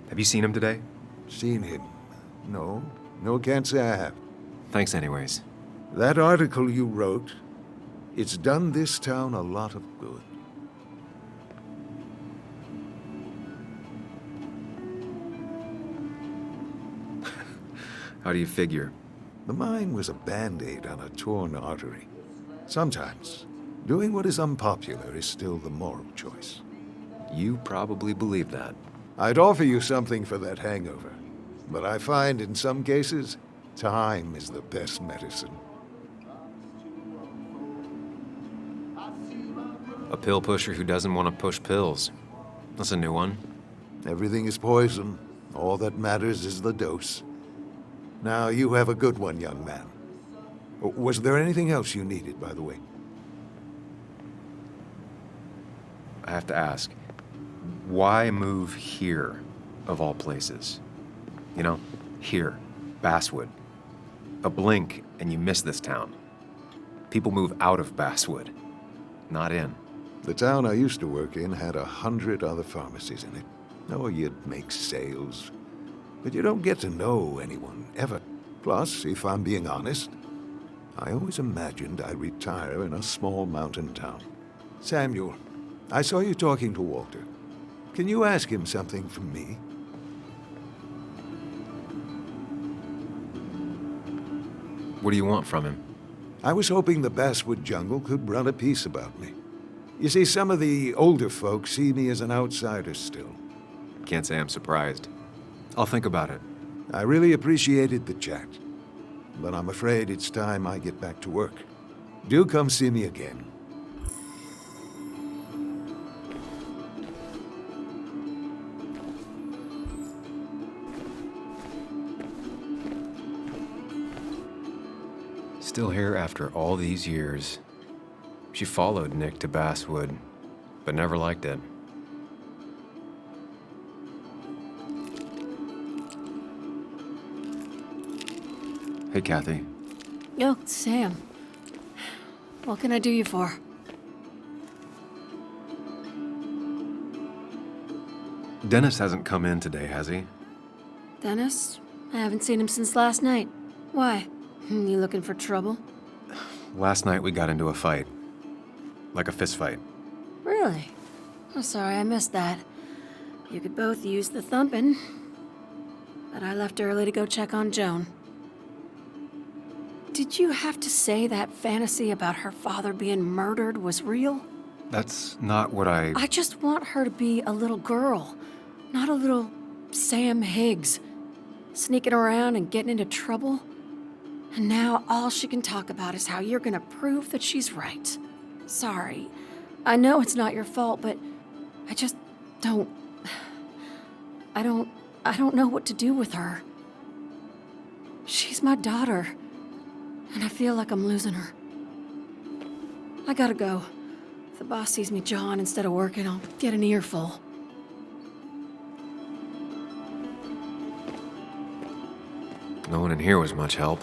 Have you seen him today? Seen him? No. No, can't say I have. Thanks anyways. That article you wrote, it's done this town a lot of good. How do you figure? The mine was a band-aid on a torn artery. Sometimes, doing what is unpopular is still the moral choice. You probably believe that. I'd offer you something for that hangover, but I find in some cases, time is the best medicine. A pill pusher who doesn't want to push pills. That's a new one. Everything is poison. All that matters is the dose. Now, you have a good one, young man. Was there anything else you needed, by the way? I have to ask, why move here, of all places? You know, here, Basswood. A blink and you miss this town. People move out of Basswood, not in. The town I used to work in had 100 other pharmacies in it. Oh, you'd make sales. But you don't get to know anyone, ever. Plus, if I'm being honest, I always imagined I'd retire in a small mountain town. Samuel, I saw you talking to Walter. Can you ask him something from me? What do you want from him? I was hoping the Basswood jungle could run a piece about me. You see, some of the older folks see me as an outsider still. Can't say I'm surprised. I'll think about it. I really appreciated the chat, but I'm afraid it's time I get back to work. Do come see me again. Still here after all these years. She followed Nick to Basswood, but never liked it. Hey, Kathy. Yo, Sam. What can I do you for? Dennis hasn't come in today, has he? Dennis? I haven't seen him since last night. Why? You looking for trouble? Last night we got into a fight. Like a fist fight. Really? Oh, sorry, I missed that. You could both use the thumping. But I left early to go check on Joan. Did you have to say that fantasy about her father being murdered was real? That's not what I just want her to be a little girl, not a little Sam Higgs, sneaking around and getting into trouble. And now all she can talk about is how you're gonna prove that she's right. Sorry. I know it's not your fault, but I don't know what to do with her. She's my daughter, and I feel like I'm losing her. I gotta go. If the boss sees me jawing instead of working, I'll get an earful. No one in here was much help.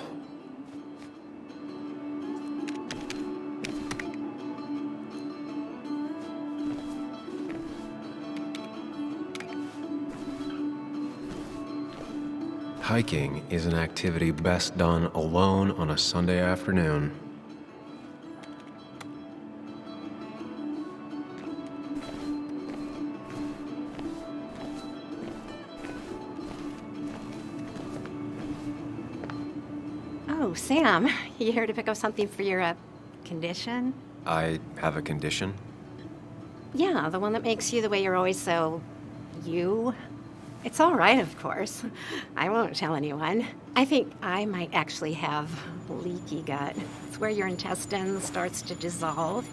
Hiking is an activity best done alone on a Sunday afternoon. Oh, Sam, you here to pick up something for your, condition? I have a condition. Yeah, the one that makes you the way you're always so... you? It's all right, of course. I won't tell anyone. I think I might actually have leaky gut. It's where your intestine starts to dissolve,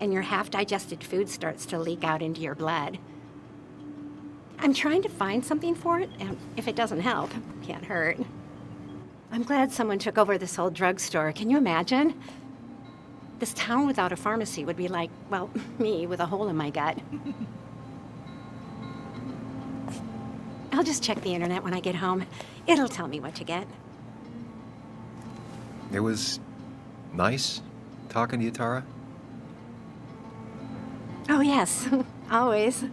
and your half-digested food starts to leak out into your blood. I'm trying to find something for it, and if it doesn't help, can't hurt. I'm glad someone took over this old drugstore. Can you imagine? This town without a pharmacy would be like, well, me with a hole in my gut. I'll just check the internet when I get home. It'll tell me what to get. It was nice talking to you, Tara. Oh, yes. Always.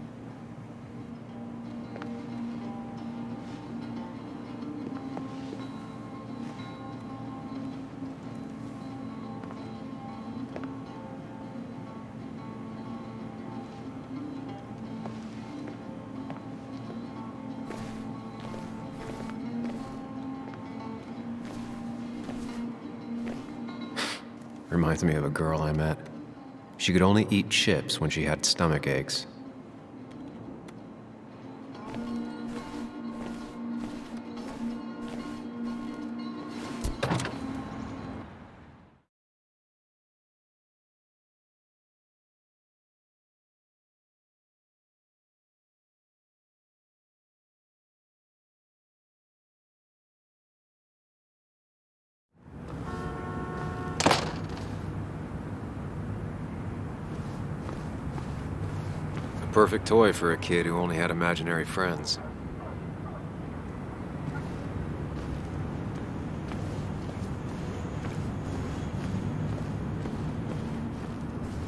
Reminds me of a girl I met. She could only eat chips when she had stomach aches. Perfect toy for a kid who only had imaginary friends.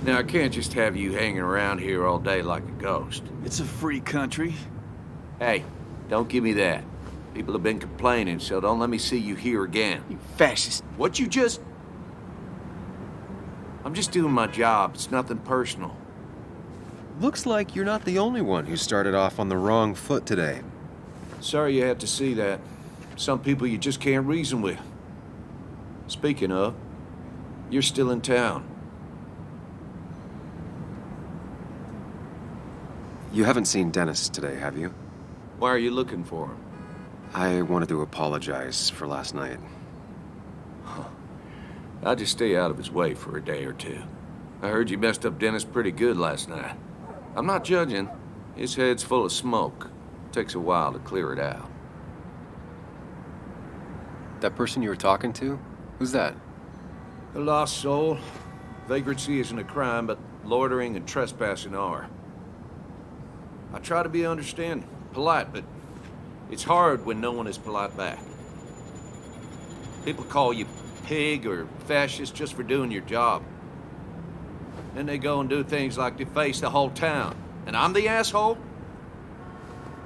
Now, I can't just have you hanging around here all day like a ghost. It's a free country. Hey, don't give me that. People have been complaining, so don't let me see you here again. You fascist. What you just... I'm just doing my job. It's nothing personal. Looks like you're not the only one who started off on the wrong foot today. Sorry you had to see that. Some people you just can't reason with. Speaking of, you're still in town. You haven't seen Dennis today, have you? Why are you looking for him? I wanted to apologize for last night. I'll just stay out of his way for a day or two. I heard you messed up Dennis pretty good last night. I'm not judging. His head's full of smoke. Takes a while to clear it out. That person you were talking to? Who's that? A lost soul. Vagrancy isn't a crime, but loitering and trespassing are. I try to be understanding, polite, but it's hard when no one is polite back. People call you pig or fascist just for doing your job. Then they go and do things like deface the whole town. And I'm the asshole?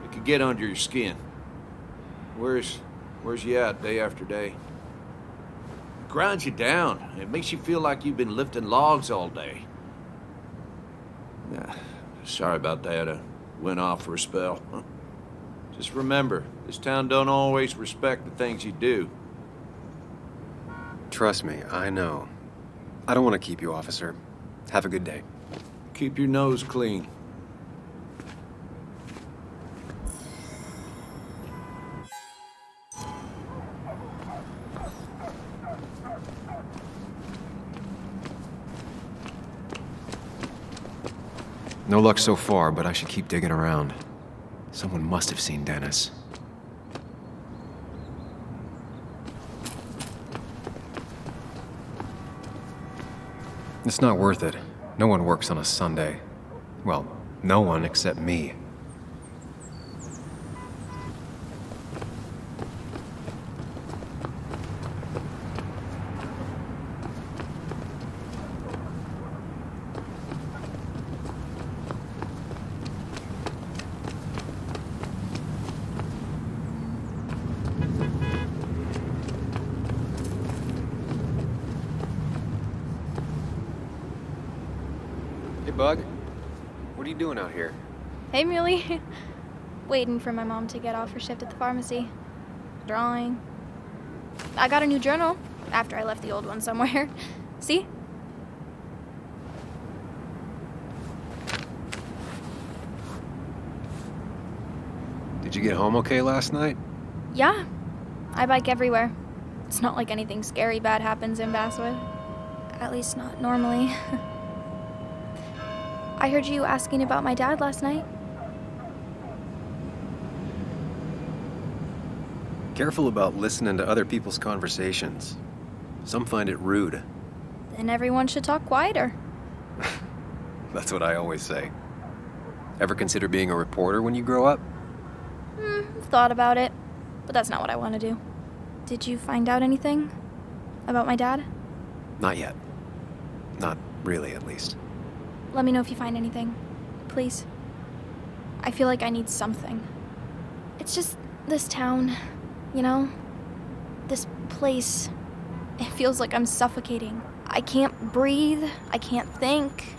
It could get under your skin. Where's you at day after day? It grinds you down. It makes you feel like you've been lifting logs all day. Sorry about that. I went off for a spell. Just remember, this town don't always respect the things you do. Trust me, I know. I don't want to keep you, officer. Have a good day. Keep your nose clean. No luck so far, but I should keep digging around. Someone must have seen Dennis. It's not worth it. No one works on a Sunday. Well, no one except me. Hey, Bug. What are you doing out here? Hey, Muley. Waiting for my mom to get off her shift at the pharmacy. Drawing. I got a new journal after I left the old one somewhere. See? Did you get home okay last night? Yeah. I bike everywhere. It's not like anything scary bad happens in Basswood. At least not normally. I heard you asking about my dad last night. Careful about listening to other people's conversations. Some find it rude. Then everyone should talk quieter. That's what I always say. Ever consider being a reporter when you grow up? I've thought about it, but that's not what I want to do. Did you find out anything about my dad? Not yet. Not really, at least. Let me know if you find anything, please. I feel like I need something. It's just this town, you know? This place. It feels like I'm suffocating. I can't breathe. I can't think.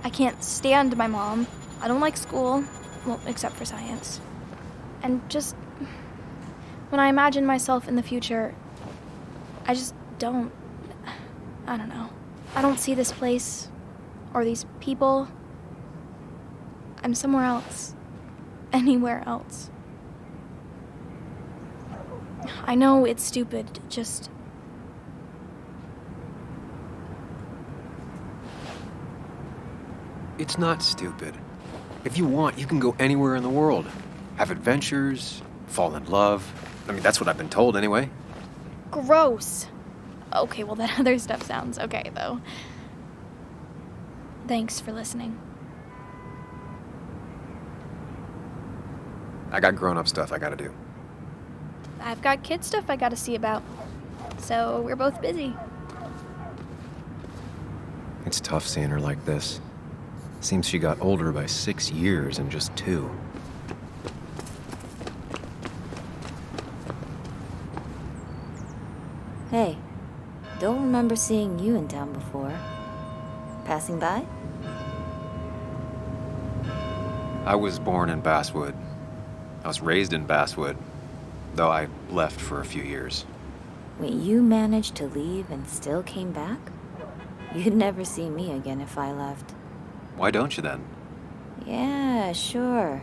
I can't stand my mom. I don't like school. Well, except for science. And just when I imagine myself in the future, I just don't. I don't know. I don't see this place or these people. I'm somewhere else. Anywhere else. I know it's stupid, just... It's not stupid. If you want, you can go anywhere in the world. Have adventures, fall in love. I mean, that's what I've been told anyway. Gross. Okay, well, that other stuff sounds okay, though. Thanks for listening. I got grown-up stuff I gotta do. I've got kid stuff I gotta see about. So we're both busy. It's tough seeing her like this. Seems she got older by 6 years in just 2. Hey, don't remember seeing you in town before. Passing by? I was born in Basswood. I was raised in Basswood, though I left for a few years. Wait, you managed to leave and still came back? You'd never see me again if I left. Why don't you then? Yeah, sure.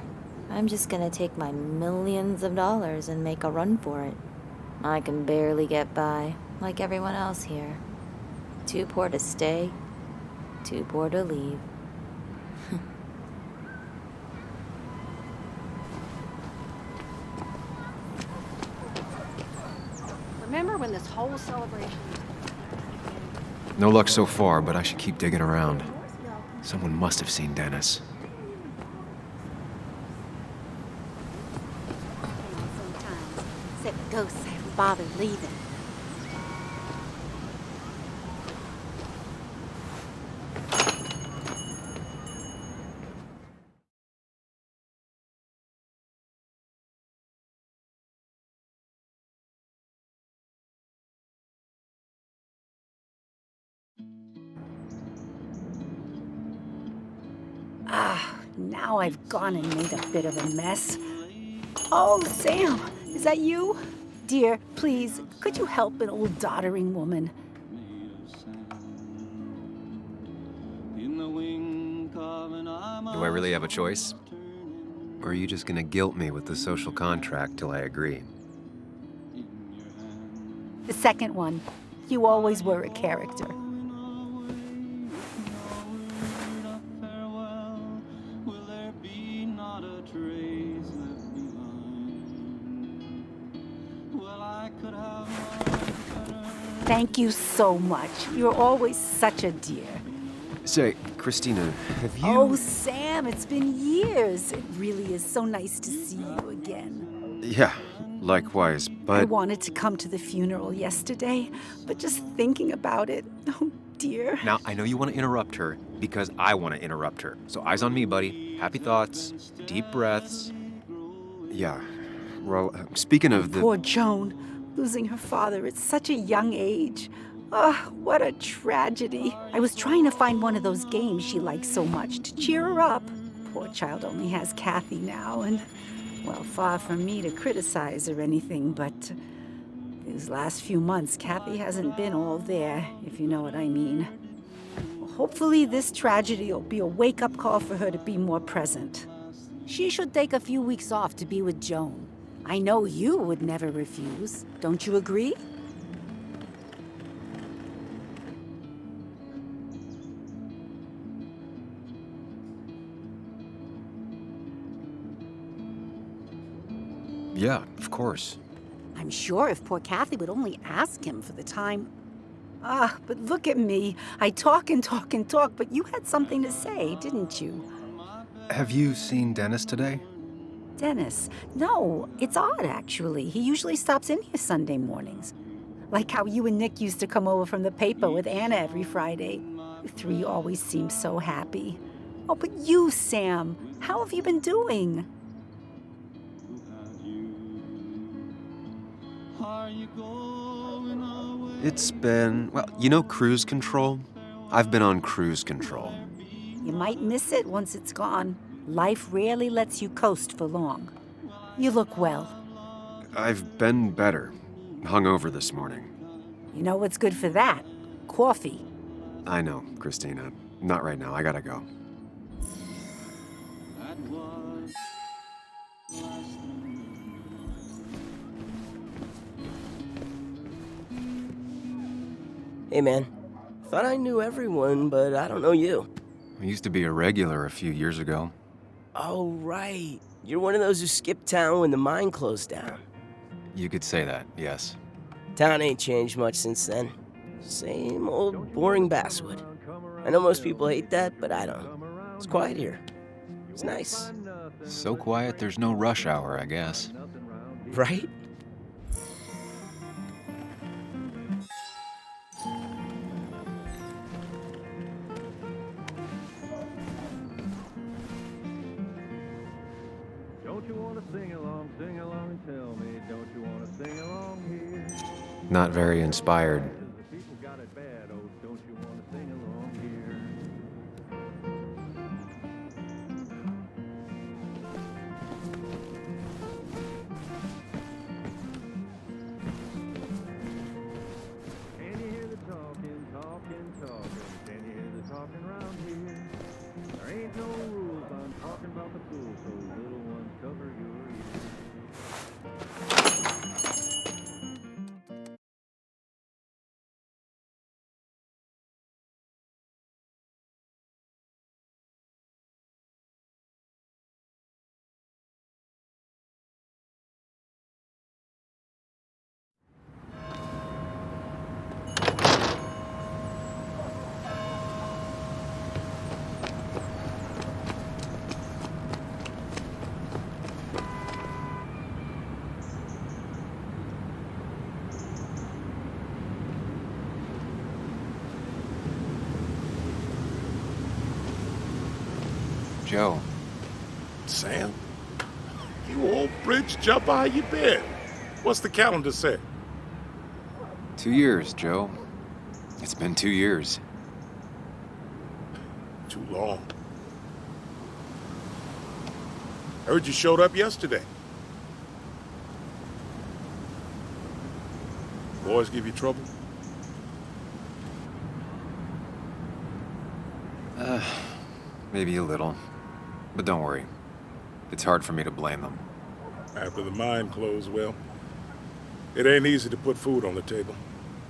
I'm just gonna take my millions of dollars and make a run for it. I can barely get by, like everyone else here. Too poor to stay, too poor to leave. Remember when this whole celebration... No luck so far, but I should keep digging around. Someone must have seen Dennis. Said the ghosts haven't bothered leaving. Now I've gone and made a bit of a mess. Oh, Sam, is that you? Dear, please, could you help an old doddering woman? Do I really have a choice? Or are you just gonna guilt me with the social contract till I agree? The second one. You always were a character. Thank you so much. You're always such a dear. Say, Christina, have you... Oh, Sam, it's been years. It really is so nice to see you again. Yeah, likewise, but... I wanted to come to the funeral yesterday, but just thinking about it, oh dear. Now, I know you want to interrupt her because I want to interrupt her. So eyes on me, buddy. Happy thoughts, deep breaths. Yeah, well, speaking of the... Poor Joan, losing her father at such a young age. Oh, what a tragedy. I was trying to find one of those games she likes so much to cheer her up. Poor child only has Kathy now, and, well, far from me to criticize or anything, but these last few months, Kathy hasn't been all there, if you know what I mean. Well, hopefully this tragedy will be a wake-up call for her to be more present. She should take a few weeks off to be with Joan. I know you would never refuse. Don't you agree? Yeah, of course. I'm sure if poor Kathy would only ask him for the time. Ah, but look at me. I talk and talk and talk, but you had something to say, didn't you? Have you seen Dennis today? Dennis? No, it's odd, actually. He usually stops in here Sunday mornings. Like how you and Nick used to come over from the paper with Anna every Friday. You three always seem so happy. Oh, but you, Sam, how have you been doing? It's been, well, you know cruise control? I've been on cruise control. You might miss it once it's gone. Life rarely lets you coast for long. You look well. I've been better. Hungover this morning. You know what's good for that? Coffee. I know, Christina. Not right now. I gotta go. Hey, man. Thought I knew everyone, but I don't know you. I used to be a regular a few years ago. Oh, right. You're one of those who skipped town when the mine closed down. You could say that, yes. Town ain't changed much since then. Same old boring Basswood. I know most people hate that, but I don't. It's quiet here. It's nice. So quiet there's no rush hour, I guess. Right? Not very inspired. Joe. Sam? You old bridge jumper, how you been? What's the calendar say? 2 years, Joe. It's been 2 years. Too long. Heard you showed up yesterday. Boys give you trouble? Maybe a little. But don't worry. It's hard for me to blame them. After the mine closed, well, it ain't easy to put food on the table.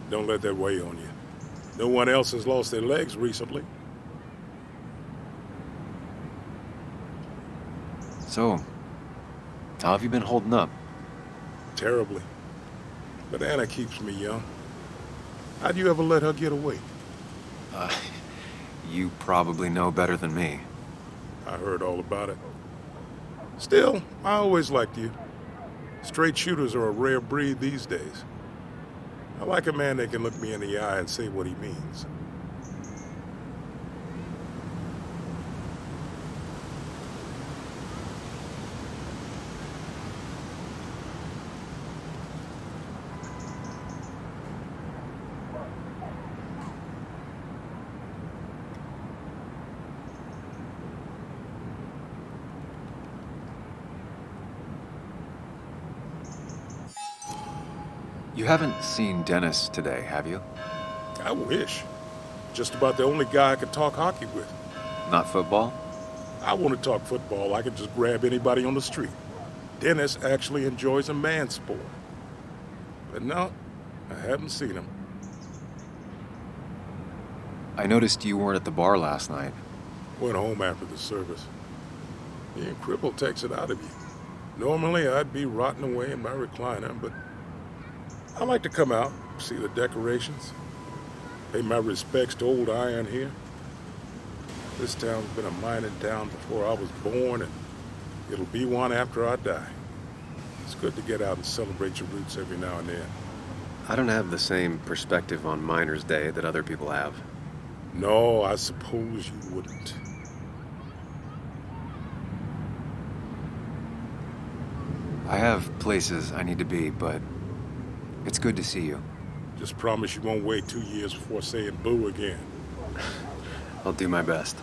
Don't let that weigh on you. No one else has lost their legs recently. So, how have you been holding up? Terribly. But Anna keeps me young. How'd you ever let her get away? You probably know better than me. I heard all about it. Still, I always liked you. Straight shooters are a rare breed these days. I like a man that can look me in the eye and say what he means. You haven't seen Dennis today, have you? I wish. Just about the only guy I could talk hockey with. Not football? I want to talk football. I can just grab anybody on the street. Dennis actually enjoys a man's sport. But no, I haven't seen him. I noticed you weren't at the bar last night. Went home after the service. Being crippled takes it out of you. Normally, I'd be rotting away in my recliner, but I like to come out, see the decorations, pay my respects to old Iron here. This town's been a mining town before I was born, and it'll be one after I die. It's good to get out and celebrate your roots every now and then. I don't have the same perspective on Miners' Day that other people have. No, I suppose you wouldn't. I have places I need to be, but it's good to see you. Just promise you won't wait 2 years before saying boo again. I'll do my best.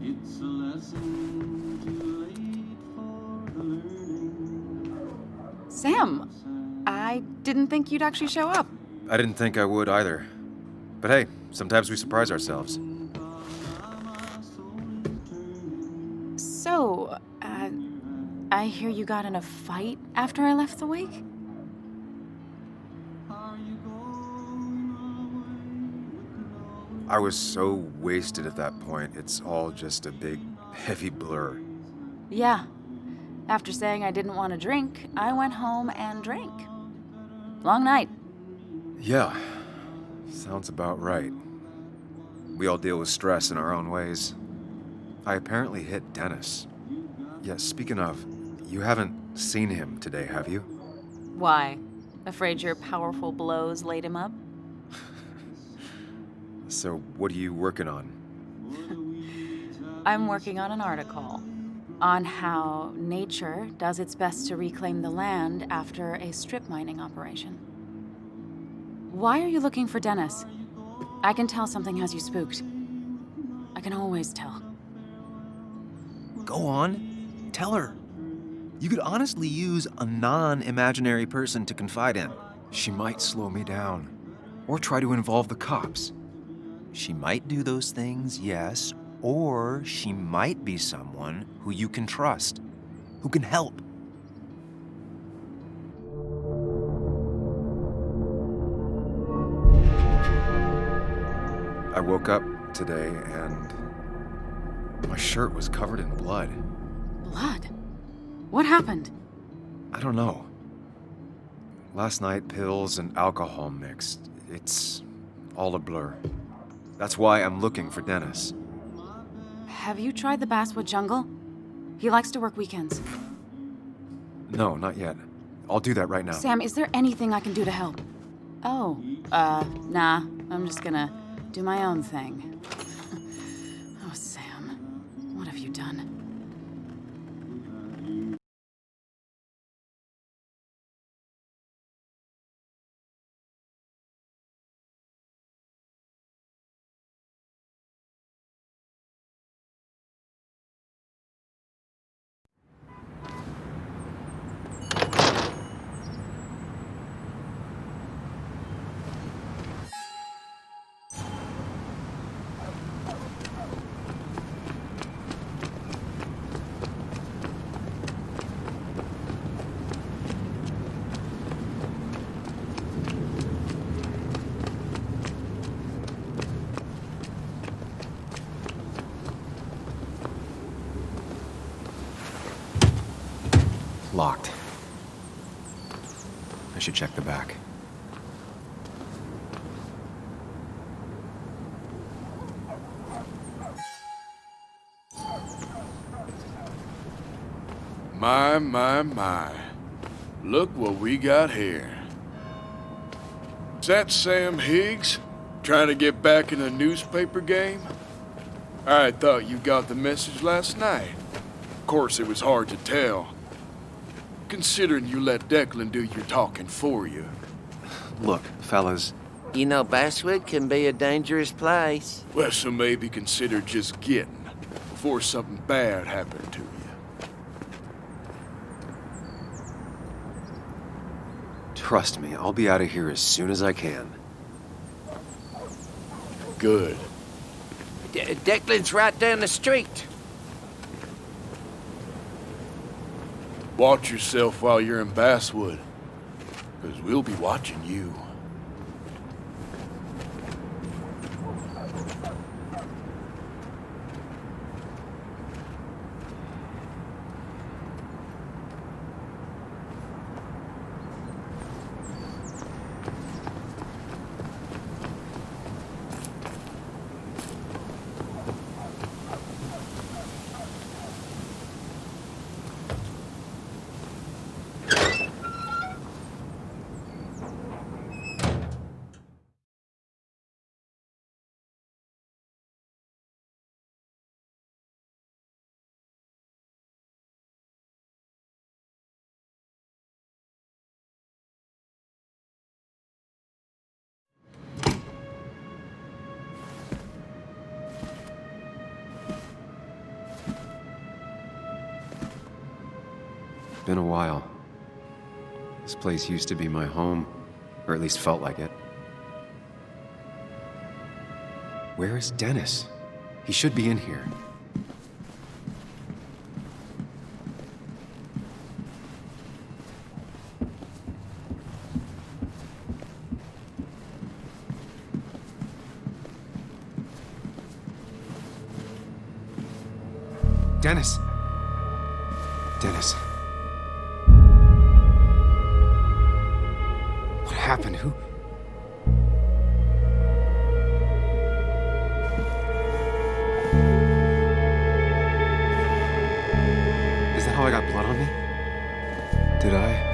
It's a lesson too late for the learning. Sam, I didn't think you'd actually show up. I didn't think I would either. But hey, sometimes we surprise ourselves. So, I hear you got in a fight after I left the wake? I was so wasted at that point, it's all just a big, heavy blur. Yeah. After saying I didn't want to drink, I went home and drank. Long night. Yeah, sounds about right. We all deal with stress in our own ways. I apparently hit Dennis. Yeah, speaking of, you haven't seen him today, have you? Why? Afraid your powerful blows laid him up? So, what are you working on? I'm working on an article on how nature does its best to reclaim the land after a strip mining operation. Why are you looking for Dennis? I can tell something has you spooked. I can always tell. Go on. Tell her. You could honestly use a non-imaginary person to confide in. She might slow me down, or try to involve the cops. She might do those things, yes, or she might be someone who you can trust, who can help. I woke up today and my shirt was covered in blood. Blood? What happened? I don't know. Last night, pills and alcohol mixed. It's all a blur. That's why I'm looking for Dennis. Have you tried the Basswood jungle? He likes to work weekends. No, not yet. I'll do that right now. Sam, is there anything I can do to help? Oh, nah. I'm just gonna do my own thing. Oh, Sam, what have you done? Locked. I should check the back. My. Look what we got here. Is that Sam Higgs? Trying to get back in the newspaper game? I thought you got the message last night. Of course, it was hard to tell, considering you let Declan do your talking for you. Look, fellas. You know, Basswood can be a dangerous place. Well, so maybe consider just getting before something bad happened to you. Trust me, I'll be out of here as soon as I can. Good. Declan's right down the street. Watch yourself while you're in Basswood, because we'll be watching you. Been a while. This place used to be my home, or at least felt like it. Where is Dennis? He should be in here. Dennis! Dennis. What happened? Who? Is that how I got blood on me? Did I?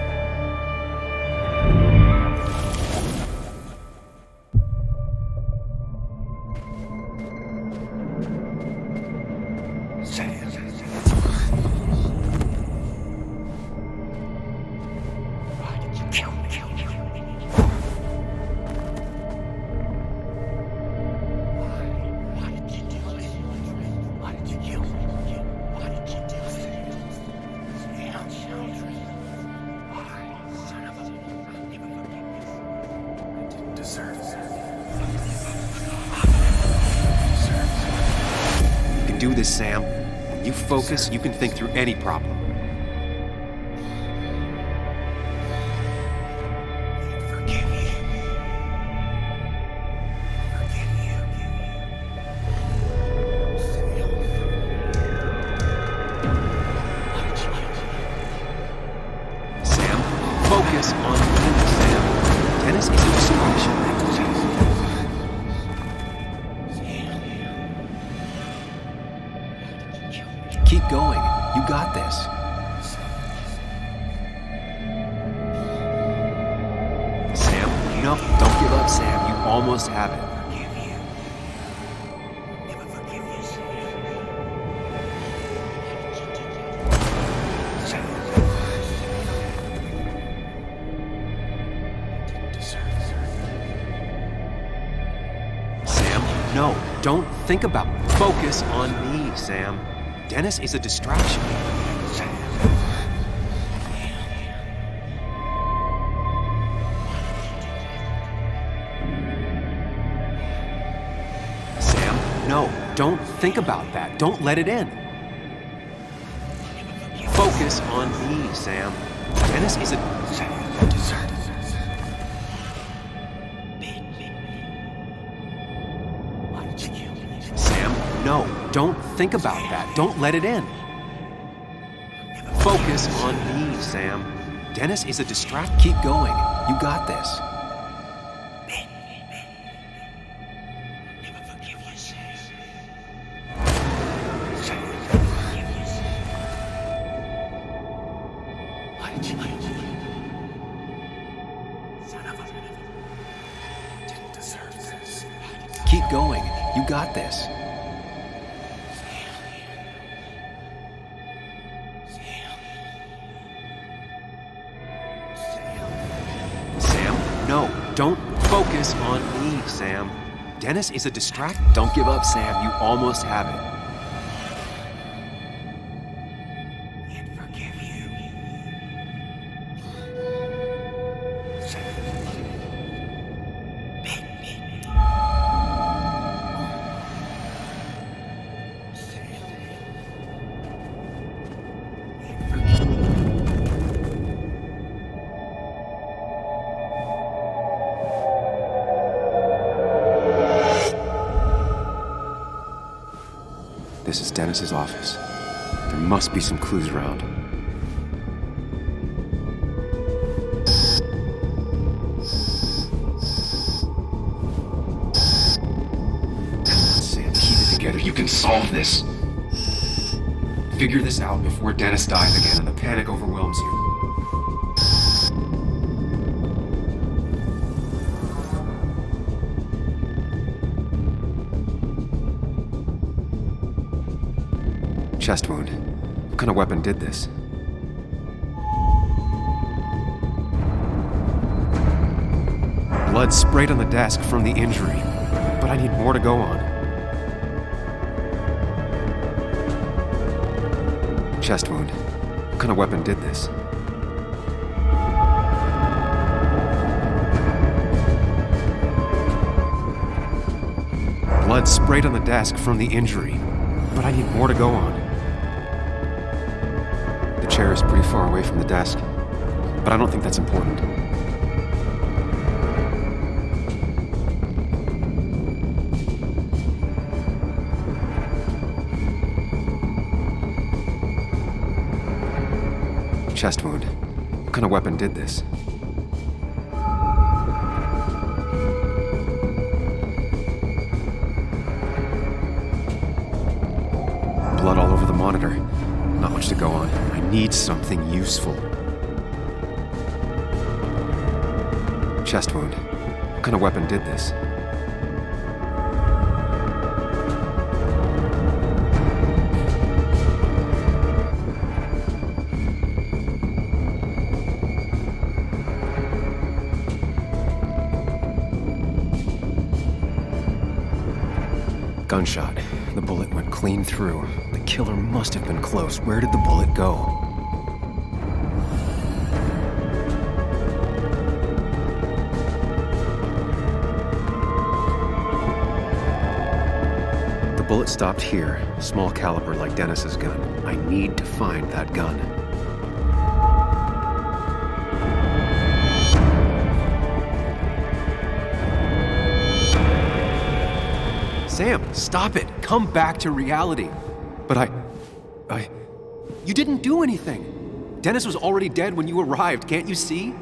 Do this, Sam. When you focus, you can think through any problem. Sam, focus on Dennis, Sam. Dennis is a distraction. Keep going. You got this. Sam, no, don't give up, Sam. You almost have it. Sam, no, don't think about it. Focus on me, Sam. Dennis is a distraction. Sam, no, don't think about that. Don't let it in. Focus on me, Sam. Dennis is a... Sam, no, don't think about that. Don't let it in. Focus focus on me, Sam. Dennis is a distract. Keep going. You got this. Keep going. You got this. Sam, no. Don't focus on me, Sam. Dennis is a distract. Don't give up, Sam. You almost have it. This is Dennis's office. There must be some clues around. Sam, keep it together. You can solve this. Figure this out before Dennis dies again and the panic overwhelms you. Chest wound. What kind of weapon did this? Blood sprayed on the desk from the injury, but I need more to go on. Chest wound. What kind of weapon did this? Blood sprayed on the desk from the injury, but I need more to go on. The chair is pretty far away from the desk, but I don't think that's important. Chest wound. What kind of weapon did this? Blood all over the monitor. Not much to go on. I need something useful. Chest wound. What kind of weapon did this? Gunshot. The bullet went clean through. The killer must have been close. Where did the bullet go? The bullet stopped here. Small caliber like Dennis's gun. I need to find that gun. Sam, stop it. Come back to reality. But you didn't do anything. Dennis was already dead when you arrived, can't you see?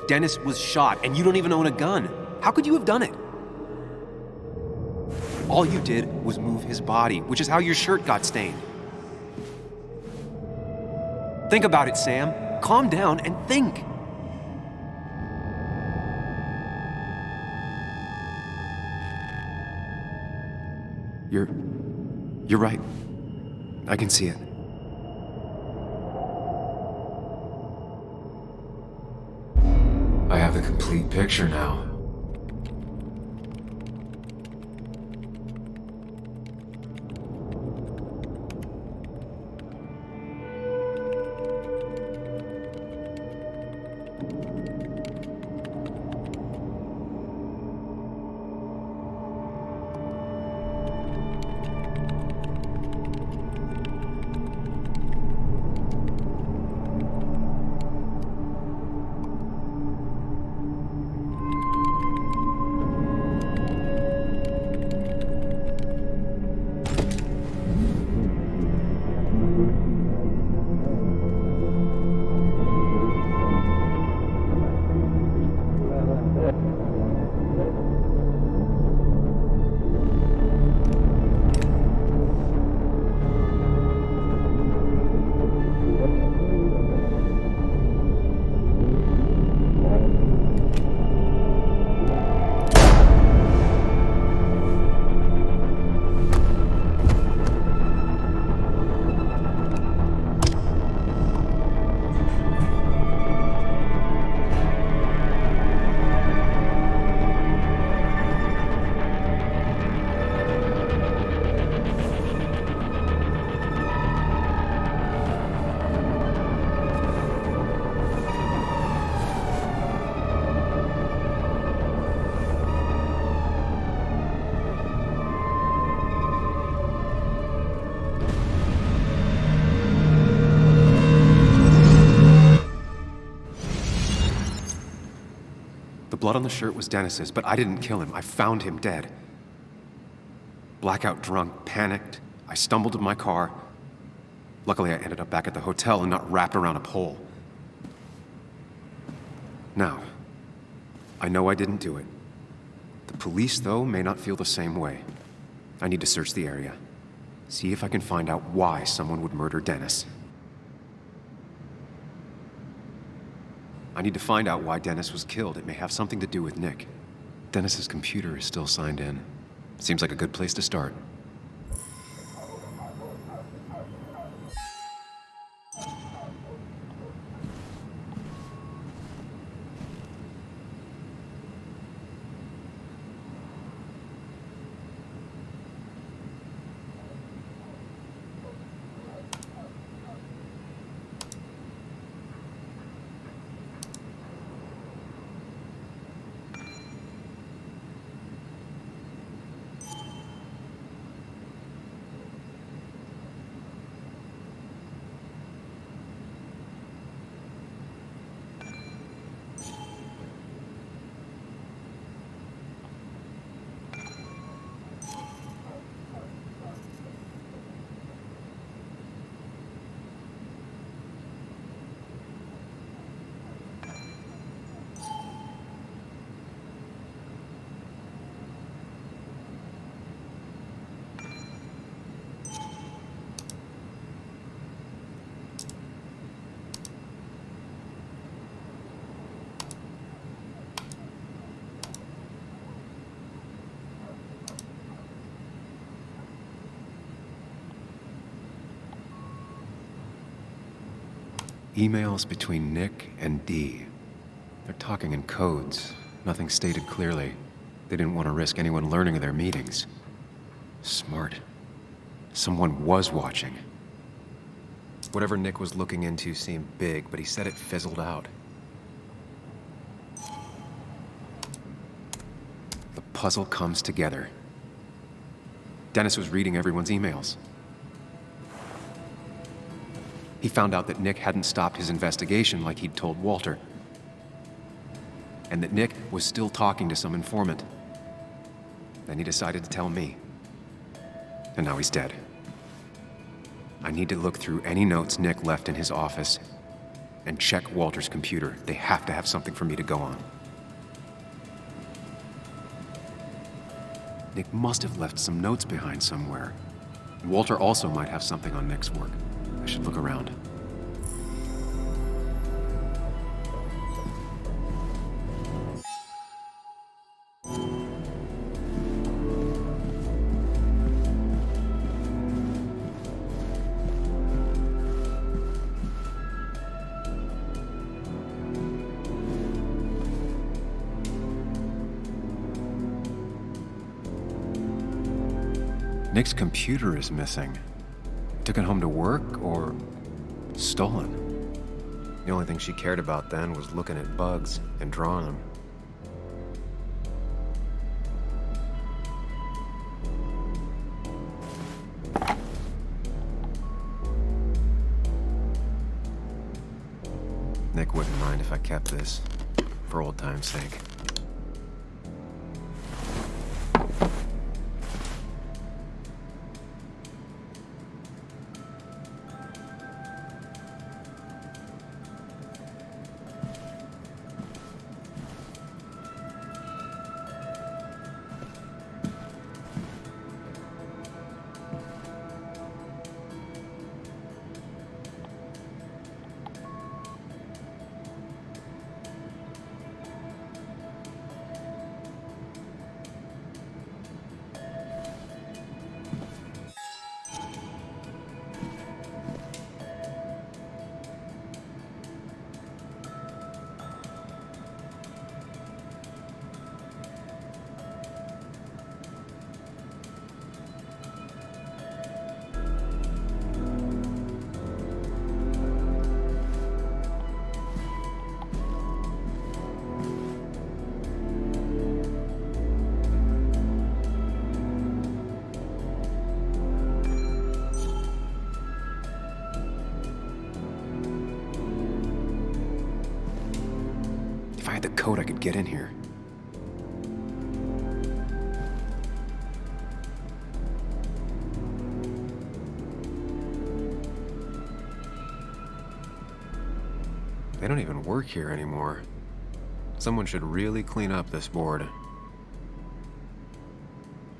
Dennis was shot, and you don't even own a gun. How could you have done it? All you did was move his body, which is how your shirt got stained. Think about it, Sam. Calm down and think. You're right. I can see it. I have the complete picture now. The blood on the shirt was Dennis's, but I didn't kill him. I found him dead. Blackout drunk, panicked. I stumbled to my car. Luckily, I ended up back at the hotel and not wrapped around a pole. Now, I know I didn't do it. The police, though, may not feel the same way. I need to search the area. See if I can find out why someone would murder Dennis. I need to find out why Dennis was killed. It may have something to do with Nick. Dennis's computer is still signed in. Seems like a good place to start. Emails between Nick and Dee. They're talking in codes. Nothing stated clearly. They didn't want to risk anyone learning of their meetings. Smart. Someone was watching. Whatever Nick was looking into seemed big, but he said it fizzled out. The puzzle comes together. Dennis was reading everyone's emails. He found out that Nick hadn't stopped his investigation like he'd told Walter. And that Nick was still talking to some informant. Then he decided to tell me. And now he's dead. I need to look through any notes Nick left in his office and check Walter's computer. They have to have something for me to go on. Nick must have left some notes behind somewhere. Walter also might have something on Nick's work. I should look around. Nick's computer is missing. Took it home to work or stolen. The only thing she cared about then was looking at bugs and drawing them. Nick wouldn't mind if I kept this, for old time's sake. code I could get in here. They don't even work here anymore. Someone should really clean up this board.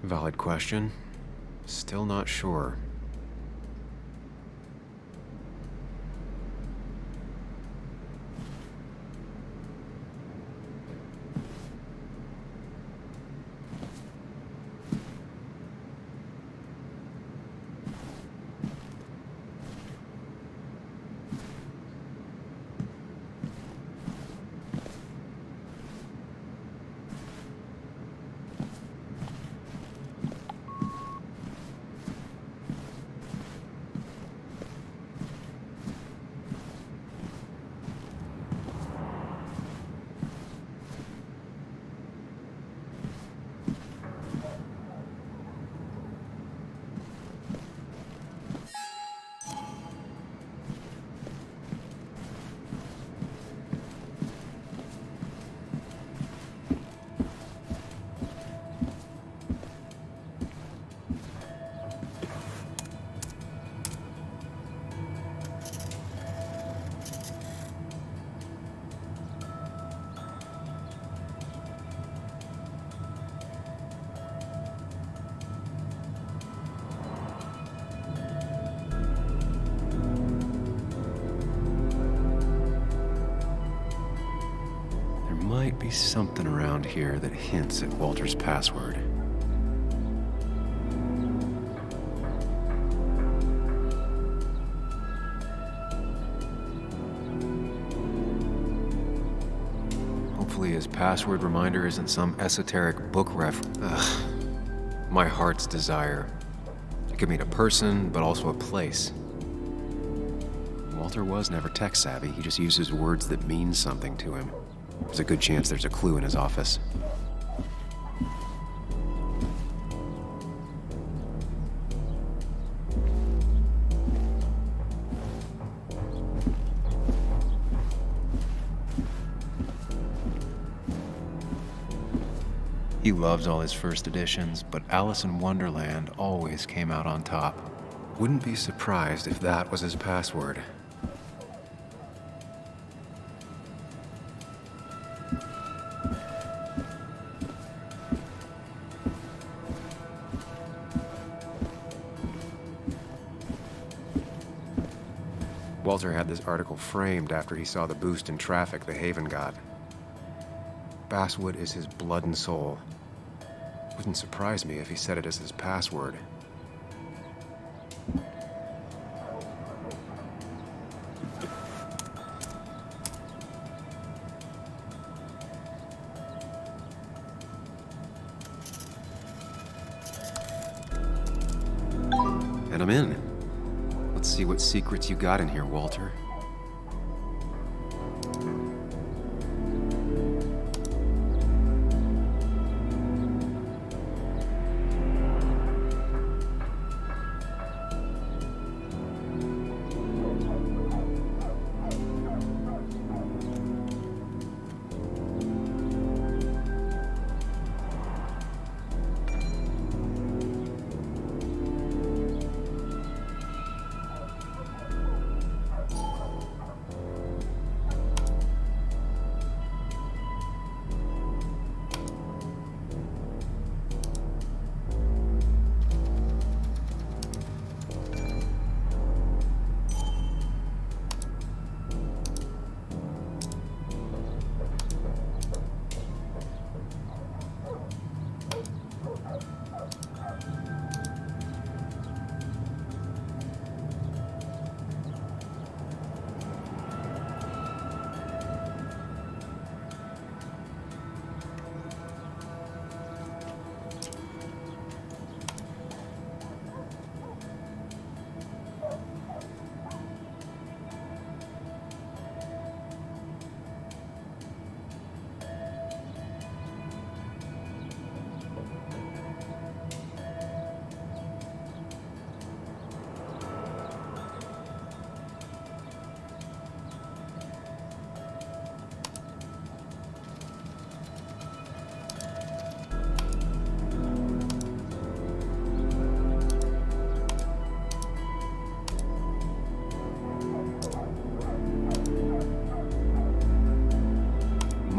Valid question. Still not sure. Might be something around here that hints at Walter's password. Hopefully his password reminder isn't some esoteric book ref. Ugh. My heart's desire. It could mean a person, but also a place. Walter was never tech savvy. He just uses words that mean something to him. There's a good chance there's a clue in his office. He loves all his first editions, but Alice in Wonderland always came out on top. Wouldn't be surprised if that was his password. Walter had this article framed after he saw the boost in traffic the Haven got. Basswood is his blood and soul. Wouldn't surprise me if he set it as his password. And I'm in. Let's see what secrets you got in here, Walter.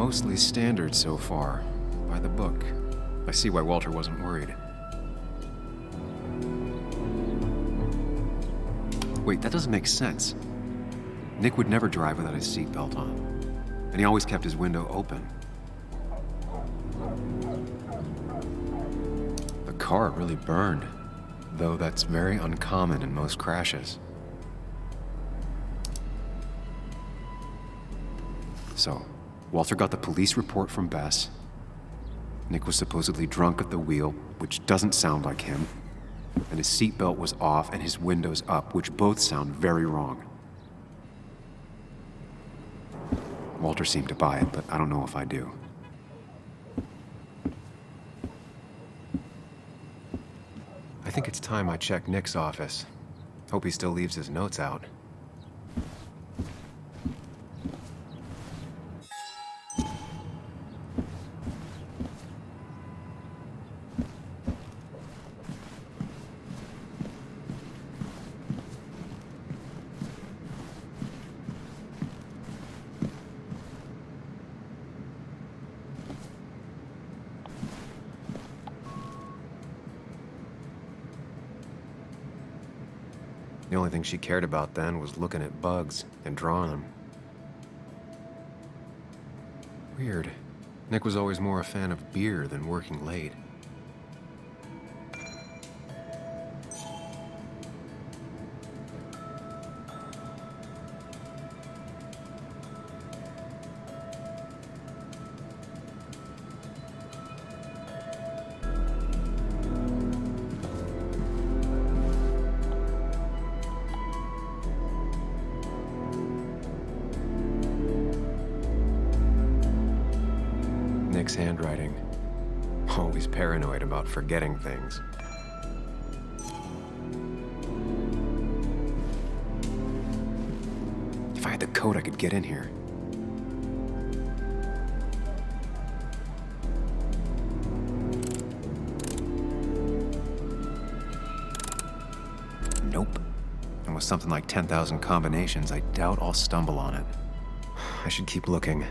mostly standard so far, by the book. I see why Walter wasn't worried. Wait, that doesn't make sense. Nick would never drive without his seatbelt on, and he always kept his window open. The car really burned, though that's very uncommon in most crashes. So, Walter got the police report from Bess. Nick was supposedly drunk at the wheel, which doesn't sound like him, and his seatbelt was off and his windows up, which both sound very wrong. Walter seemed to buy it, but I don't know if I do. I think it's time I check Nick's office. Hope he still leaves his notes out. The only thing she cared about then was looking at bugs and drawing them. Weird. Nick was always more a fan of beer than working late. Nick's handwriting. Always paranoid about forgetting things. If I had the code, I could get in here. Nope. And with something like 10,000 combinations, I doubt I'll stumble on it. I should keep looking.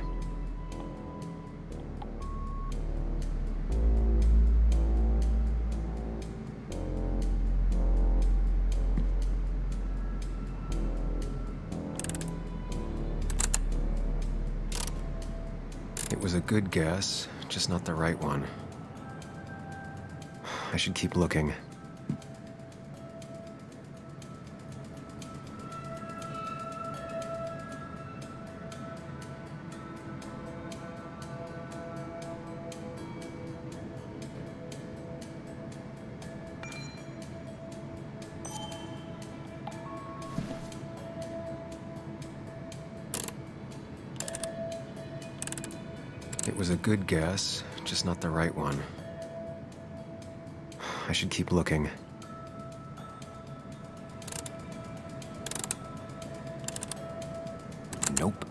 It was a good guess, just not the right one. I should keep looking. It was a good guess, just not the right one. I should keep looking. Nope.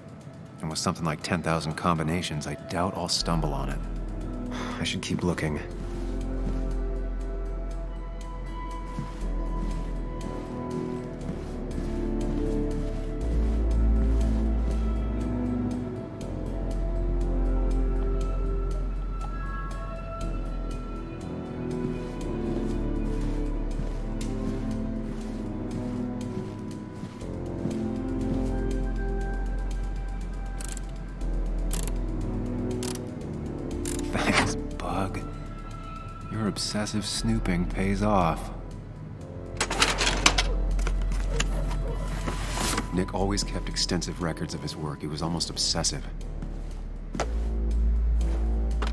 And with something like 10,000 combinations, I doubt I'll stumble on it. I should keep looking. Thanks, Bug. Your obsessive snooping pays off. Nick always kept extensive records of his work. He was almost obsessive.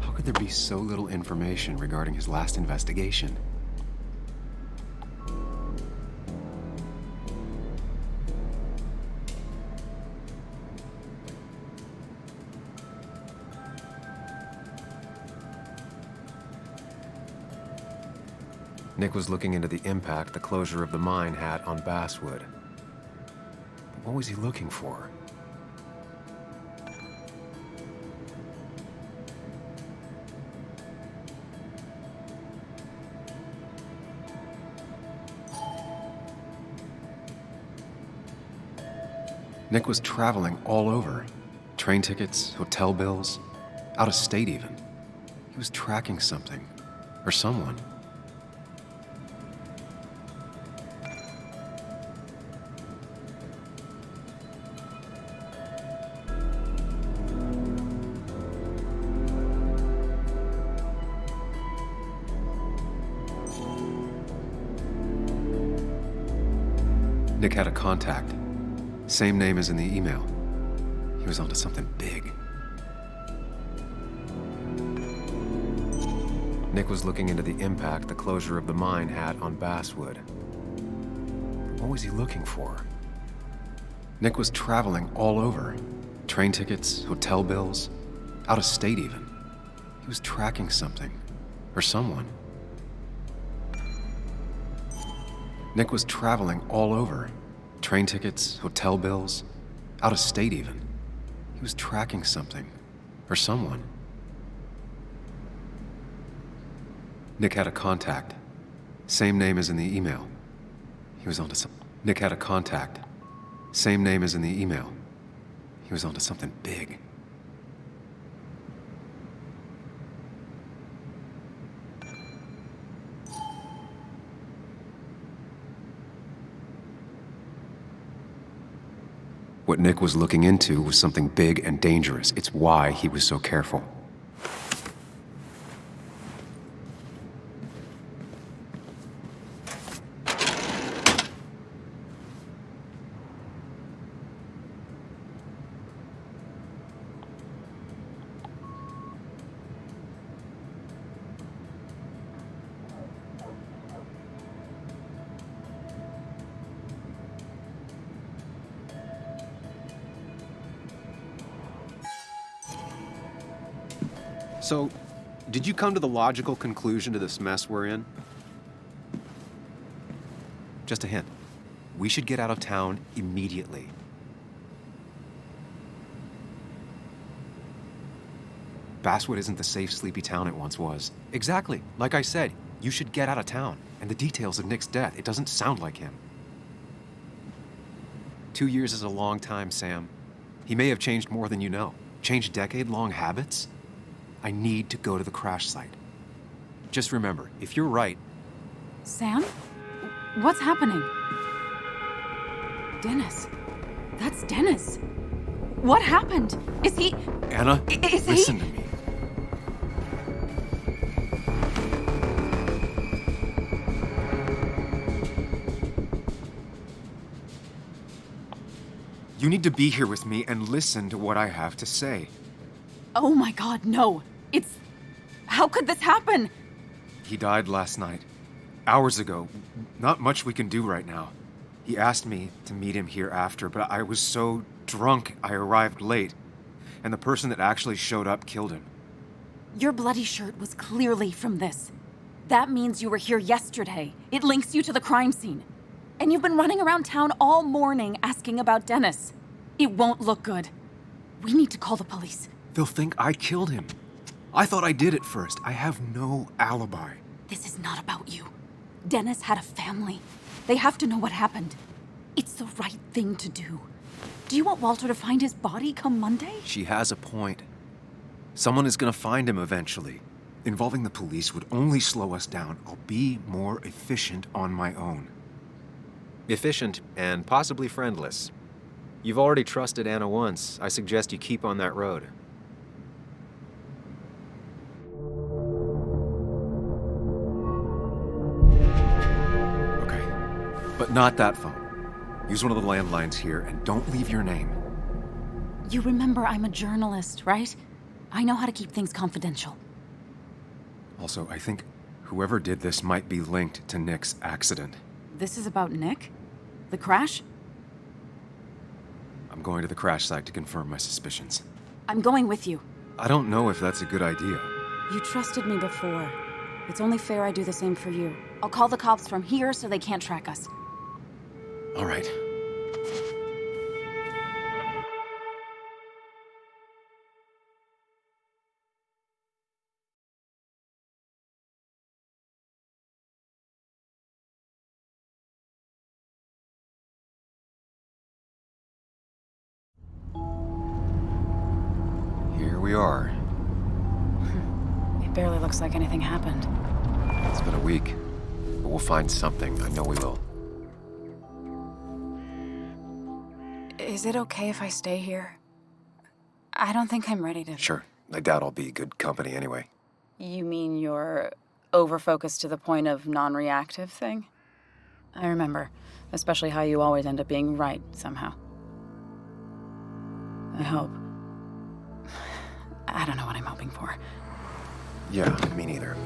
How could there be so little information regarding his last investigation? Nick was looking into the impact the closure of the mine had on Basswood. But what was he looking for? Nick was traveling all over. Train tickets, hotel bills, Out of state, even. He was tracking something. Or someone. Nick had a contact. Same name as in the email. He was onto something big. Nick was looking into the impact the closure of the mine had on Basswood. What was he looking for? Nick was traveling all over. Train tickets, hotel bills, out of state even. He was tracking something, or someone. Nick was traveling all over. Train tickets, hotel bills, out of state even. He was tracking something, or someone. Nick had a contact. Same name as in the email. He was onto something. Nick had a contact. Same name as in the email. He was onto something big. What Nick was looking into was something big and dangerous. It's why he was so careful. So, did you come to the logical conclusion to this mess we're in? Just a hint. We should get out of town immediately. Basswood isn't the safe, sleepy town it once was. Exactly. Like I said, you should get out of town. And the details of Nick's death, it doesn't sound like him. 2 years is a long time, Sam. He may have changed more than you know. Changed decade-long habits? I need to go to the crash site. Just remember, if you're right... Sam? What's happening? Dennis. That's Dennis. What happened? Is he... Anna, listen to me. You need to be here with me and listen to what I have to say. Oh my God, no. It's... How could this happen? He died last night. Hours ago. Not much we can do right now. He asked me to meet him here after, but I was so drunk I arrived late. And the person that actually showed up killed him. Your bloody shirt was clearly from this. That means you were here yesterday. It links you to the crime scene. And you've been running around town all morning asking about Dennis. It won't look good. We need to call the police. They'll think I killed him. I thought I did at first. I have no alibi. This is not about you. Dennis had a family. They have to know what happened. It's the right thing to do. Do you want Walter to find his body come Monday? She has a point. Someone is gonna find him eventually. Involving the police would only slow us down. I'll be more efficient on my own. Efficient and possibly friendless. You've already trusted Anna once. I suggest you keep on that road. But not that phone. Use one of the landlines here and don't leave your name. You remember I'm a journalist, right? I know how to keep things confidential. Also, I think whoever did this might be linked to Nick's accident. This is about Nick? The crash? I'm going to the crash site to confirm my suspicions. I'm going with you. I don't know if that's a good idea. You trusted me before. It's only fair I do the same for you. I'll call the cops from here so they can't track us. All right. Here we are. Barely looks like anything happened. It's been a week, but we'll find something. I know we will. Is it okay if I stay here? I don't think I'm ready to... Sure. I doubt I'll be good company anyway. You mean you're over-focused to the point of non-reactive thing? I remember, especially how you always end up being right, somehow. I hope. I don't know what I'm hoping for. Yeah, me neither.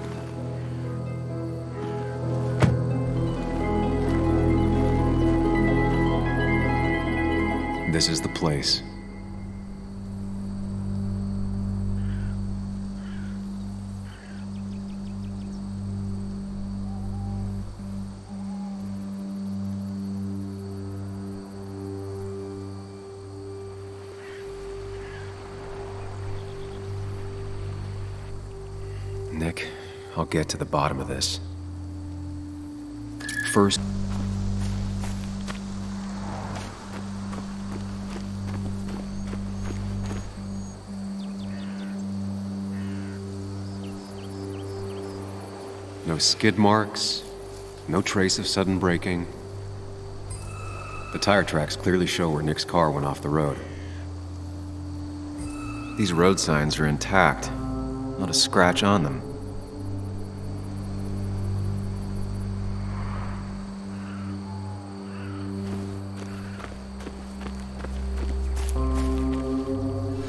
This is the place. Nick, I'll get to the bottom of this. First... No skid marks, no trace of sudden braking. The tire tracks clearly show where Nick's car went off the road. These road signs are intact, not a scratch on them.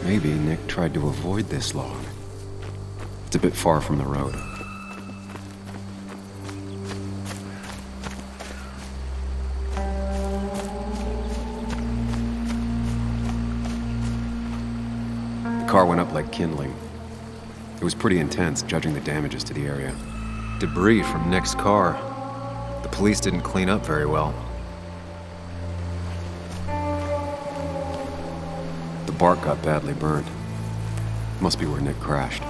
Maybe Nick tried to avoid this log. It's a bit far from the road. The car went up like kindling. It was pretty intense, judging the damages to the area. Debris from Nick's car. The police didn't clean up very well. The bark got badly burned. Must be where Nick crashed.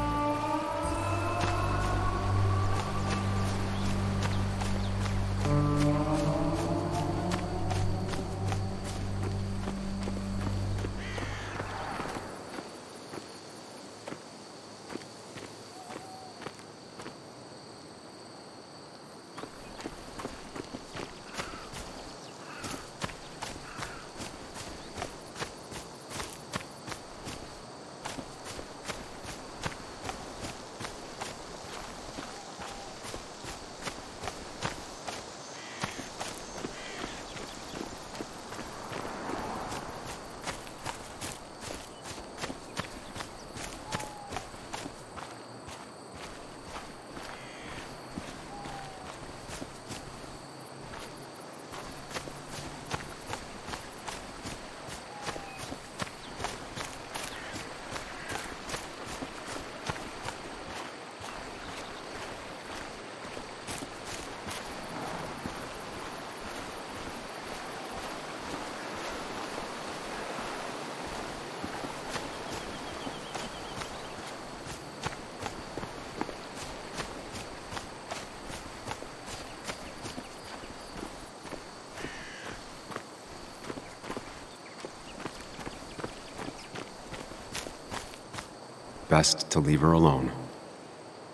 Best to leave her alone.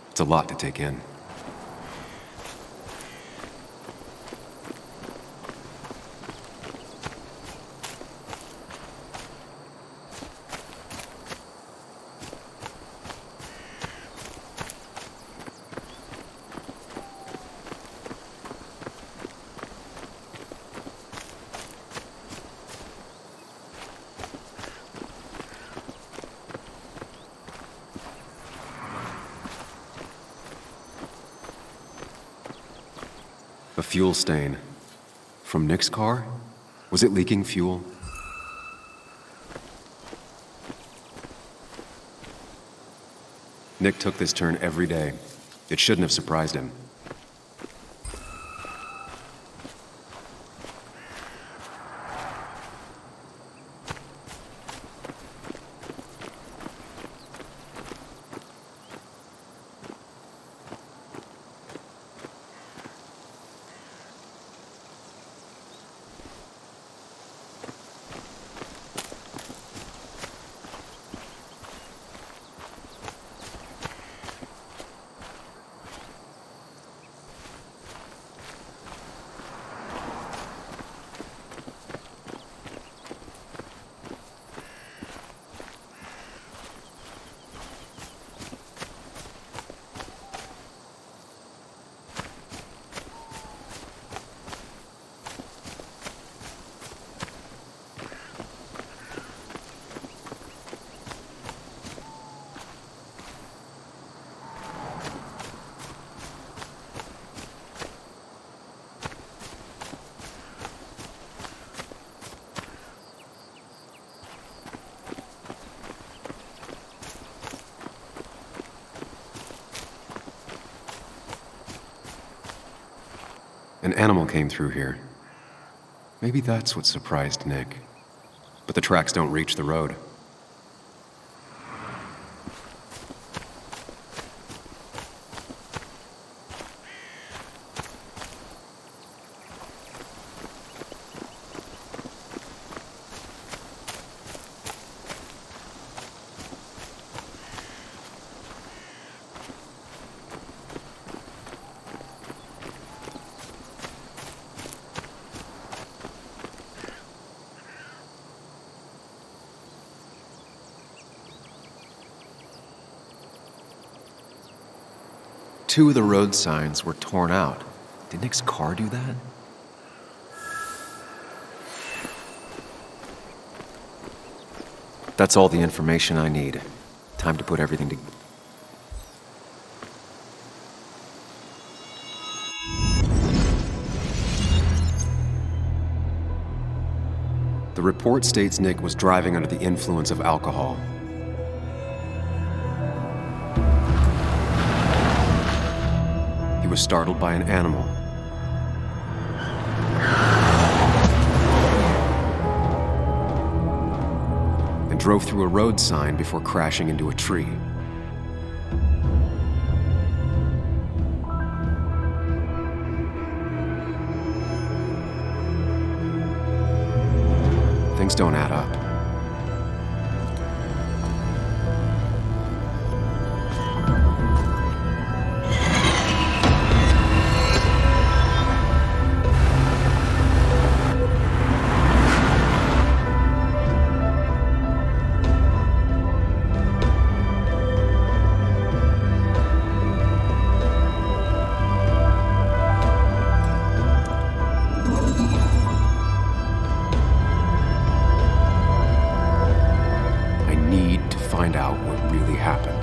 It's a lot to take in. A fuel stain. From Nick's car? Was it leaking fuel? Nick took this turn every day. It shouldn't have surprised him. An animal came through here. Maybe that's what surprised Nick. But the tracks don't reach the road. Two of the road signs were torn out. Did Nick's car do that? That's all the information I need. Time to put everything together. The report states Nick was driving under the influence of alcohol. He was startled by an animal. And drove through a road sign before crashing into a tree. Things don't add up. Find out what really happened.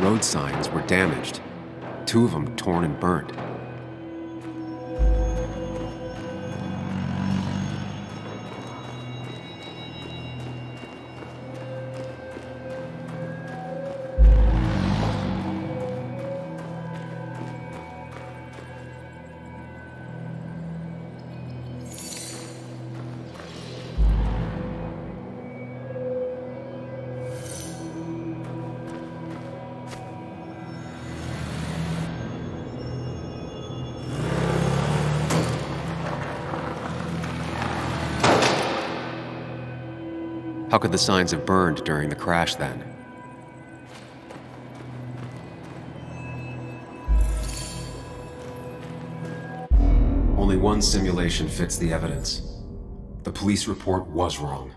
Road signs were damaged, 2 of them torn and burnt. How could the signs have burned during the crash then? Only one simulation fits the evidence. The police report was wrong.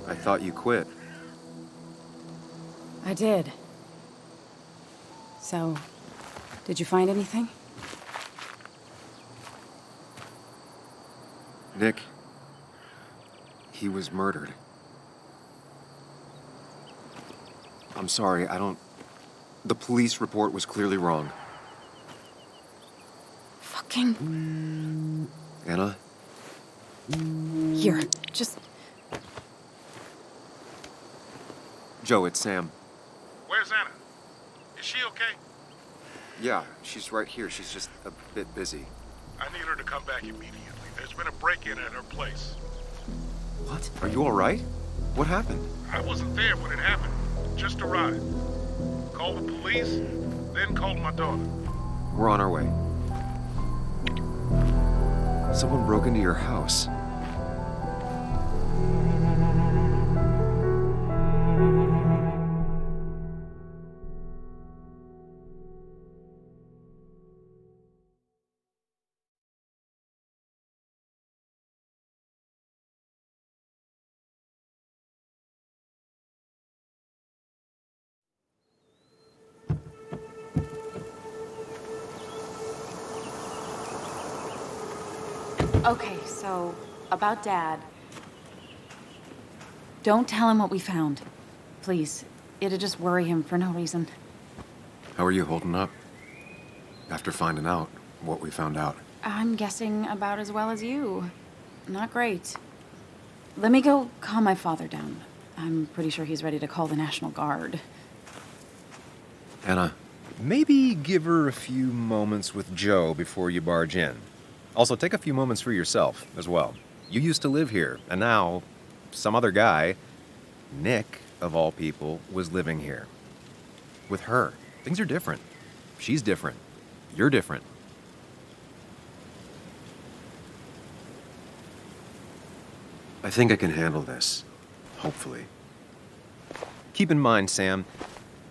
I thought you quit. I did. So, did you find anything? Nick, he was murdered. I'm sorry, the police report was clearly wrong. Fucking... Anna? Here, just... Joe, it's Sam. Where's Anna? Is she okay? Yeah, she's right here. She's just a bit busy. I need her to come back immediately. There's been a break-in at her place. What? Are you all right? What happened? I wasn't there when it happened. Just arrived. Called the police, then called my daughter. We're on our way. Someone broke into your house. Okay, so, about Dad. Don't tell him what we found. Please. It'd just worry him for no reason. How are you holding up? After finding out what we found out. I'm guessing about as well as you. Not great. Let me go calm my father down. I'm pretty sure he's ready to call the National Guard. Anna, maybe give her a few moments with Joe before you barge in. Also, take a few moments for yourself as well. You used to live here, and now some other guy, Nick, of all people, was living here. With her. Things are different. She's different. You're different. I think I can handle this. Hopefully. Keep in mind, Sam,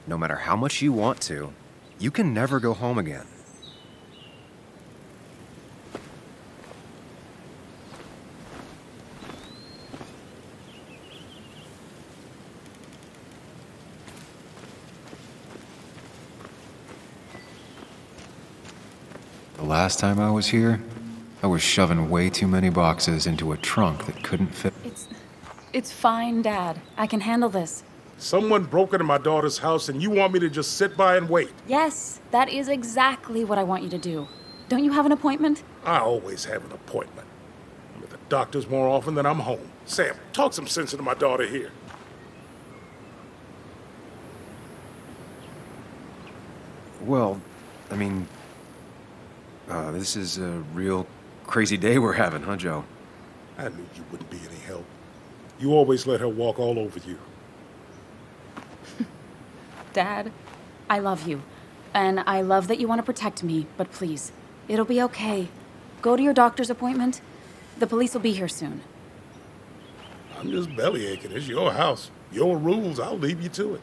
no matter how much you want to, you can never go home again. The last time I was here, I was shoving way too many boxes into a trunk that couldn't fit. It's fine, Dad. I can handle this. Someone broke into my daughter's house and you want me to just sit by and wait? Yes, that is exactly what I want you to do. Don't you have an appointment? I always have an appointment. I'm at the doctor's more often than I'm home. Sam, talk some sense into my daughter here. Well, I mean, this is a real crazy day we're having, huh, Joe? I knew you wouldn't be any help. You always let her walk all over you. Dad, I love you. And I love that you want to protect me, but please, it'll be okay. Go to your doctor's appointment. The police will be here soon. I'm just bellyaching. It's your house. Your rules. I'll leave you to it.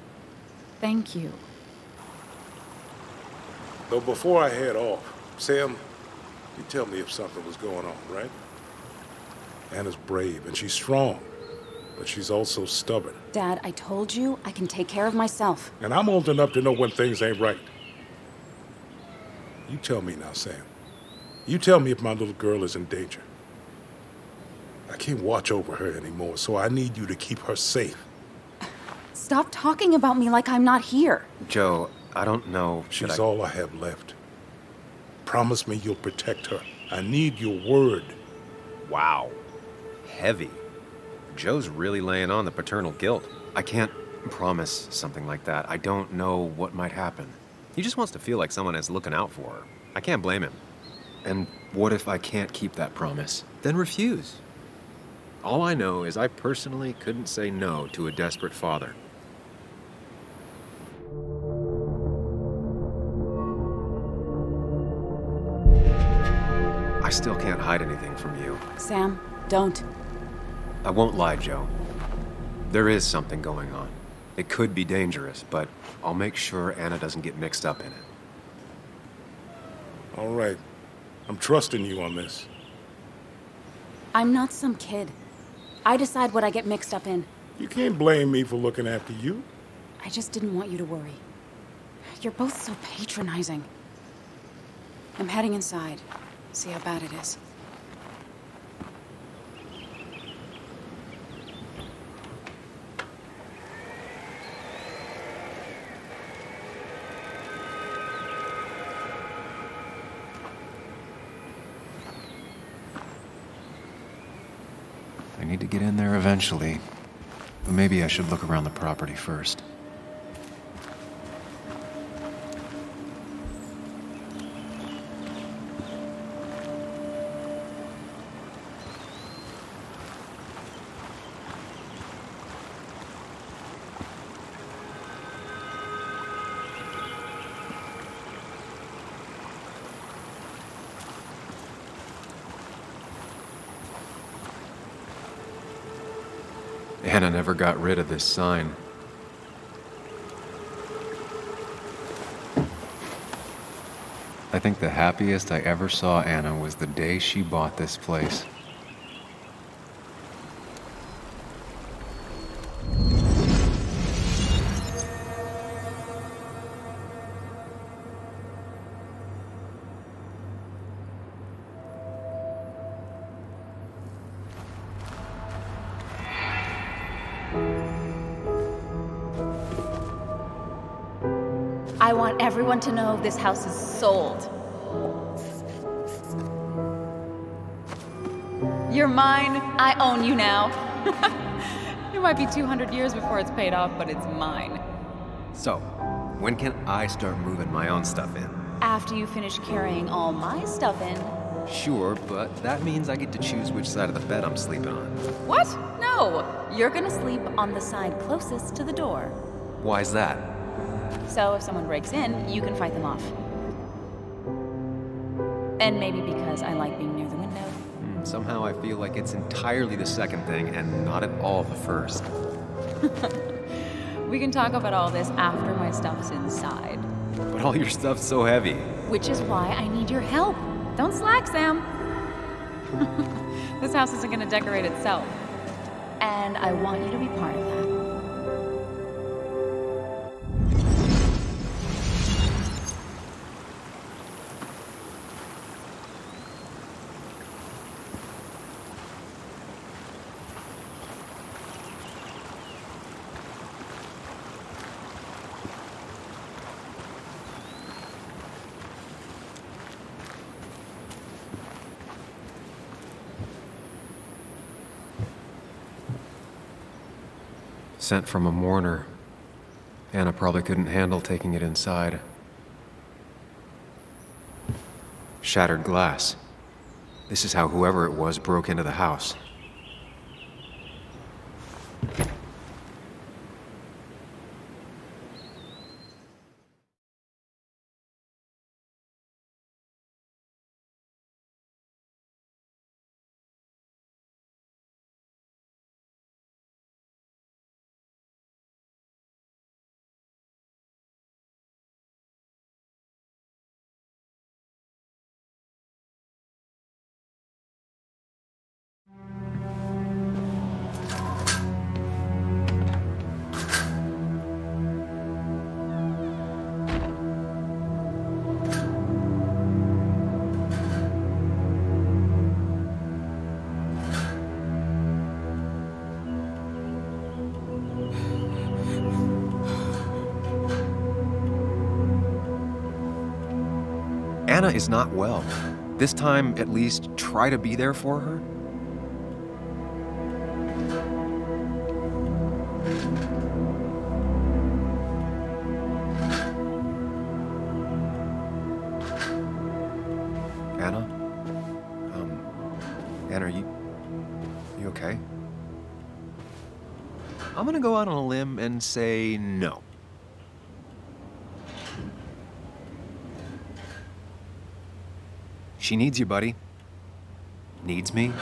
Thank you. Though before I head off, Sam, you tell me if something was going on, right? Anna's brave and she's strong, but she's also stubborn. Dad, I told you I can take care of myself. And I'm old enough to know when things ain't right. You tell me now, Sam. You tell me if my little girl is in danger. I can't watch over her anymore, so I need you to keep her safe. Stop talking about me like I'm not here. Joe, I don't know. She's all I have left. Promise me you'll protect her. I need your word. Wow. Heavy. Joe's really laying on the paternal guilt. I can't promise something like that. I don't know what might happen. He just wants to feel like someone is looking out for her. I can't blame him. And what if I can't keep that promise? Then refuse. All I know is I personally couldn't say no to a desperate father. I still can't hide anything from you. Sam, don't. I won't lie, Joe. There is something going on. It could be dangerous, but I'll make sure Anna doesn't get mixed up in it. All right. I'm trusting you on this. I'm not some kid. I decide what I get mixed up in. You can't blame me for looking after you. I just didn't want you to worry. You're both so patronizing. I'm heading inside. See how bad it is. I need to get in there eventually, but maybe I should look around the property first. Anna never got rid of this sign. I think the happiest I ever saw Anna was the day she bought this place. I want everyone to know this house is sold. You're mine. I own you now. It might be 200 years before it's paid off, but it's mine. So, when can I start moving my own stuff in? After you finish carrying all my stuff in. Sure, but that means I get to choose which side of the bed I'm sleeping on. What? No. You're gonna sleep on the side closest to the door. Why's that? So if someone breaks in, you can fight them off. And maybe because I like being near the window. Somehow I feel like it's entirely the second thing and not at all the first. We can talk about all this after my stuff's inside. But all your stuff's so heavy. Which is why I need your help. Don't slack, Sam. This house isn't gonna decorate itself. And I want you to be part of that. Sent from a mourner. Anna probably couldn't handle taking it inside. Shattered glass. This is how whoever it was broke into the house. Anna is not well. This time, at least, try to be there for her. Anna? Anna, are you okay? I'm gonna go out on a limb and say no. She needs you, buddy. Needs me?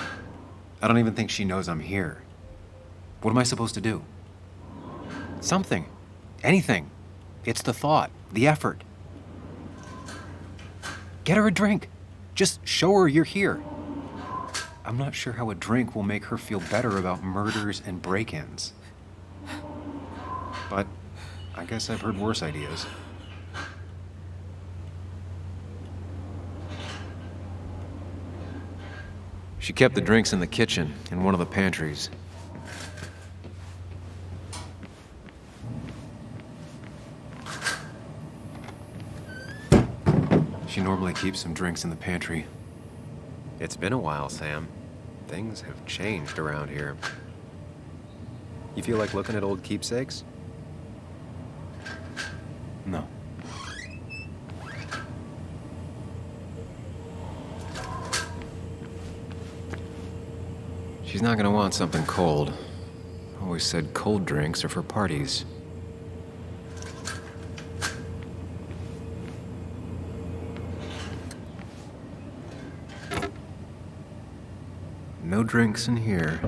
I don't even think she knows I'm here. What am I supposed to do? Something. Anything. It's the thought, the effort. Get her a drink. Just show her you're here. I'm not sure how a drink will make her feel better about murders and break-ins. But I guess I've heard worse ideas. She kept the drinks in the kitchen, in one of the pantries. She normally keeps some drinks in the pantry. It's been a while, Sam. Things have changed around here. You feel like looking at old keepsakes? No. She's not gonna want something cold. Always said cold drinks are for parties. No drinks in here.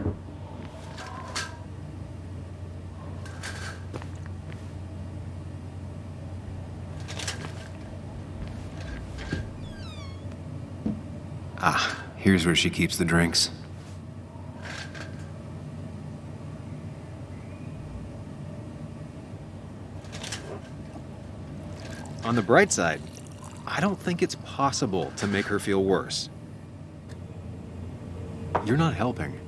Ah, here's where she keeps the drinks. On the bright side, I don't think it's possible to make her feel worse. You're not helping.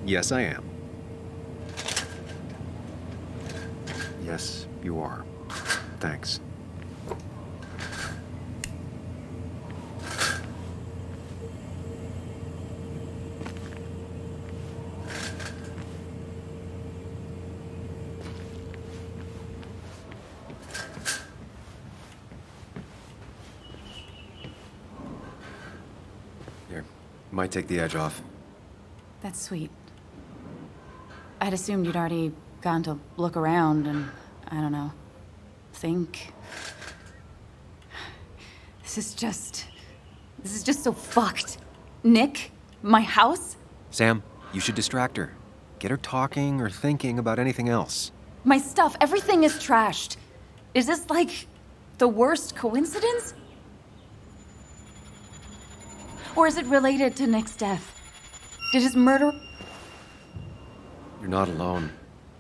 Yes, I am. Yes, you are. Thanks. Here, might take the edge off. That's sweet. I'd assumed you'd already gone to look around and, I don't know, think. This is just so fucked. Nick? My house? Sam, you should distract her. Get her talking or thinking about anything else. My stuff, everything is trashed. Is this like the worst coincidence? Or is it related to Nick's death? Did his murder... You're not alone.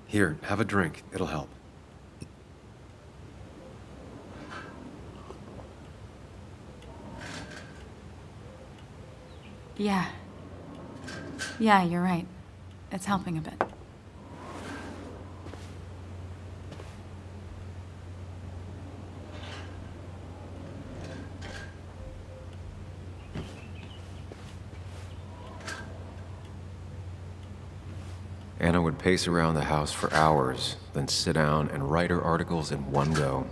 Here, have a drink. It'll help. Yeah. Yeah, you're right. It's helping a bit. Anna would pace around the house for hours, then sit down and write her articles in one go.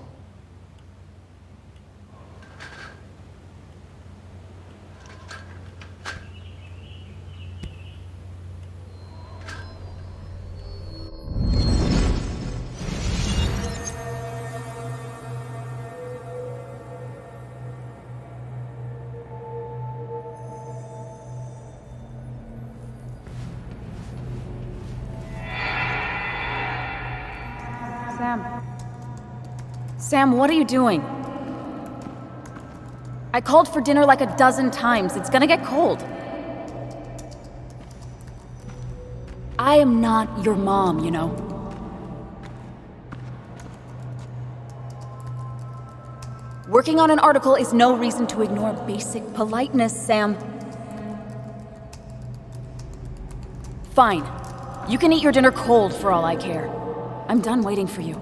Sam, what are you doing? I called for dinner like a dozen times. It's gonna get cold. I am not your mom, you know. Working on an article is no reason to ignore basic politeness, Sam. Fine. You can eat your dinner cold for all I care. I'm done waiting for you.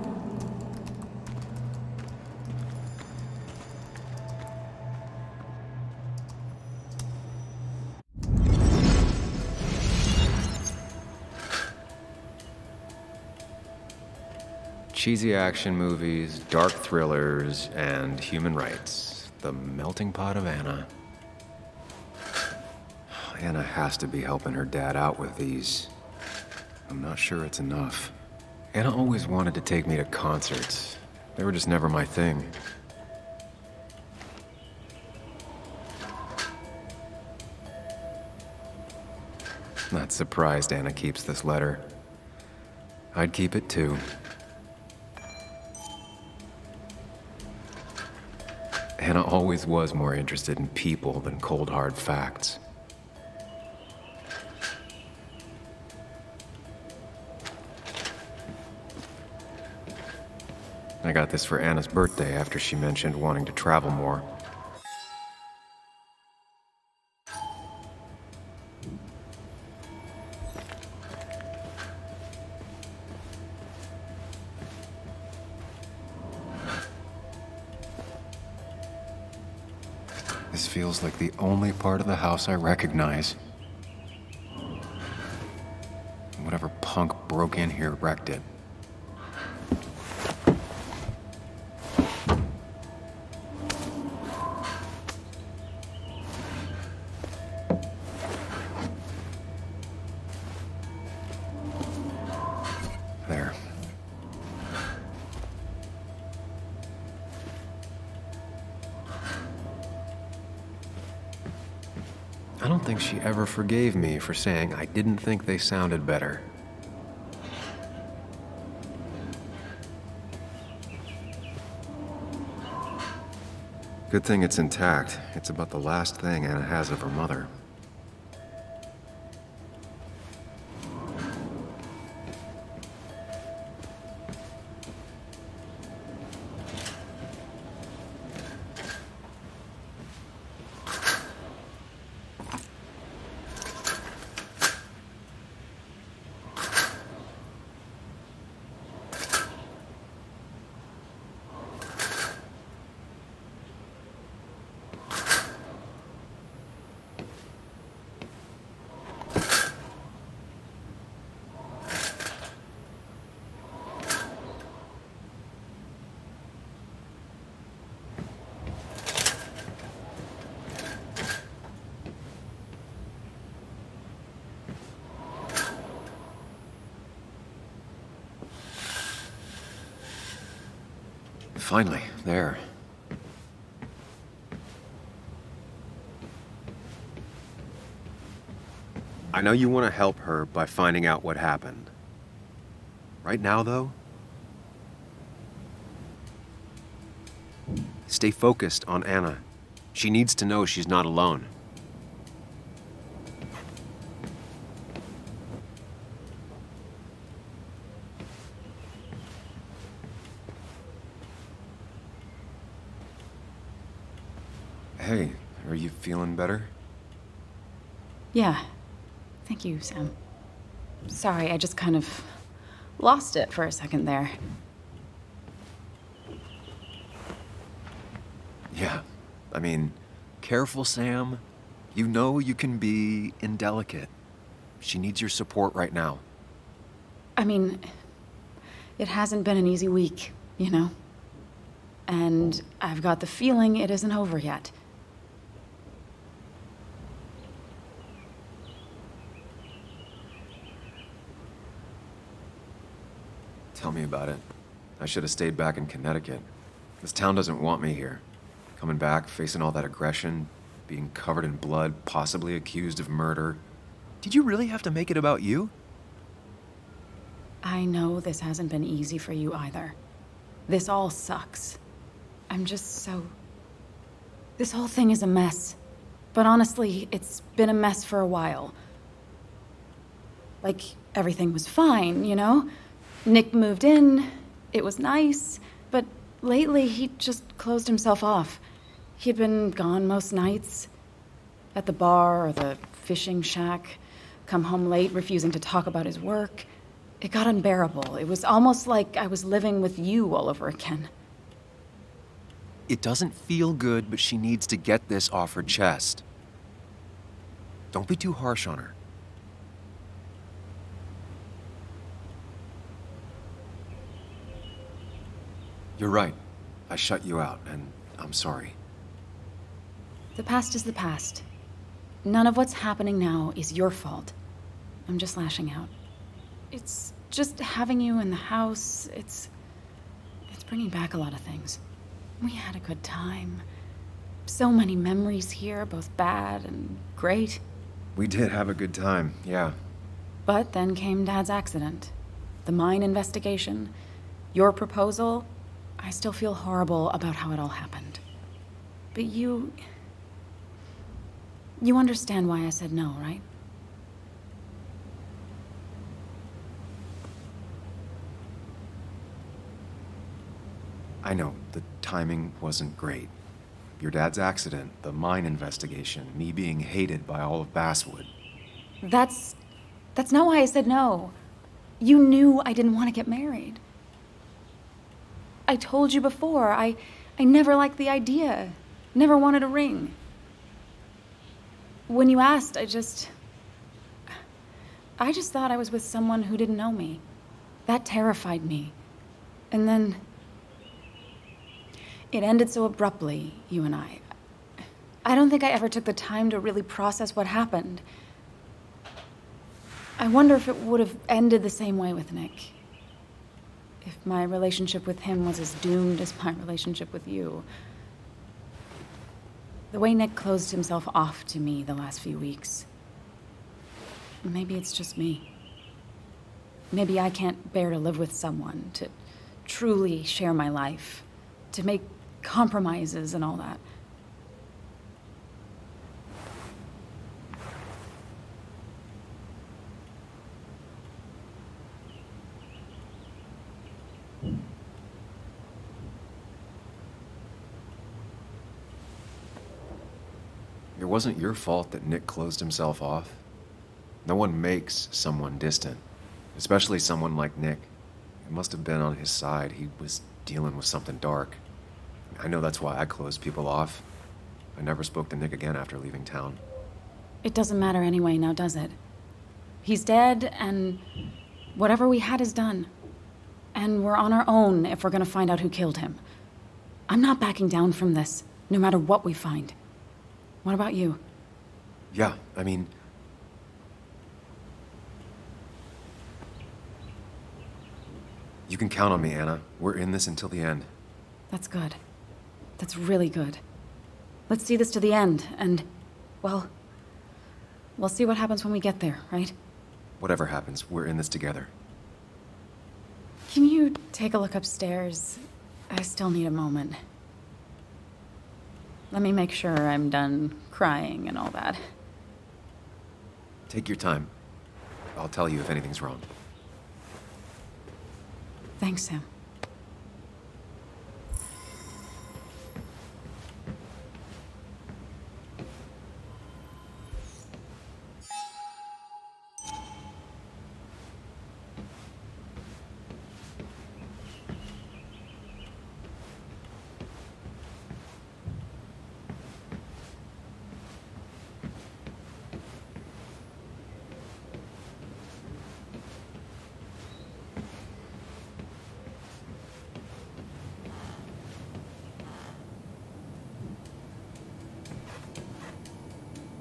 Cheesy action movies, dark thrillers, and human rights. The melting pot of Anna. Anna has to be helping her dad out with these. I'm not sure it's enough. Anna always wanted to take me to concerts. They were just never my thing. Not surprised Anna keeps this letter. I'd keep it too. Anna always was more interested in people than cold, hard facts. I got this for Anna's birthday after she mentioned wanting to travel more. This feels like the only part of the house I recognize. Whatever punk broke in here wrecked it. There. I don't think she ever forgave me for saying I didn't think they sounded better. Good thing it's intact. It's about the last thing Anna has of her mother. Finally, there. I know you want to help her by finding out what happened. Right now, though, stay focused on Anna. She needs to know she's not alone. Hey, are you feeling better? Yeah. Thank you, Sam. Sorry, I just kind of lost it for a second there. Yeah. I mean, careful, Sam. You know you can be indelicate. She needs your support right now. I mean, it hasn't been an easy week, you know? And I've got the feeling it isn't over yet. Tell me about it. I should have stayed back in Connecticut. This town doesn't want me here. Coming back, facing all that aggression, being covered in blood, possibly accused of murder. Did you really have to make it about you? I know this hasn't been easy for you either. This all sucks. I'm just so... This whole thing is a mess. But honestly, it's been a mess for a while. Like, everything was fine, you know? Nick moved in, it was nice, but lately he just closed himself off. He'd been gone most nights. At the bar or the fishing shack, come home late, refusing to talk about his work. It got unbearable. It was almost like I was living with you all over again. It doesn't feel good, but she needs to get this off her chest. Don't be too harsh on her. You're right. I shut you out, and I'm sorry. The past is the past. None of what's happening now is your fault. I'm just lashing out. It's just having you in the house, it's bringing back a lot of things. We had a good time. So many memories here, both bad and great. We did have a good time, yeah. But then came Dad's accident. The mine investigation. Your proposal. I still feel horrible about how it all happened. But you understand why I said no, right? I know, the timing wasn't great. Your dad's accident, the mine investigation, me being hated by all of Basswood. That's not why I said no. You knew I didn't want to get married. I told you before, I never liked the idea. Never wanted a ring. When you asked, I just thought I was with someone who didn't know me. That terrified me. And then it ended so abruptly, you and I. I don't think I ever took the time to really process what happened. I wonder if it would have ended the same way with Nick. If my relationship with him was as doomed as my relationship with you. The way Nick closed himself off to me the last few weeks. Maybe it's just me. Maybe I can't bear to live with someone, to truly share my life, to make compromises and all that. It wasn't your fault that Nick closed himself off. No one makes someone distant, especially someone like Nick. It must have been on his side. He was dealing with something dark. I know that's why I closed people off. I never spoke to Nick again after leaving town. It doesn't matter anyway, now does it? He's dead, and whatever we had is done. And we're on our own if we're gonna find out who killed him. I'm not backing down from this, no matter what we find. What about you? Yeah, I mean... You can count on me, Anna. We're in this until the end. That's good. That's really good. Let's see this to the end, and, well, we'll see what happens when we get there, right? Whatever happens, we're in this together. Can you take a look upstairs? I still need a moment. Let me make sure I'm done crying and all that. Take your time. I'll tell you if anything's wrong. Thanks, Sam.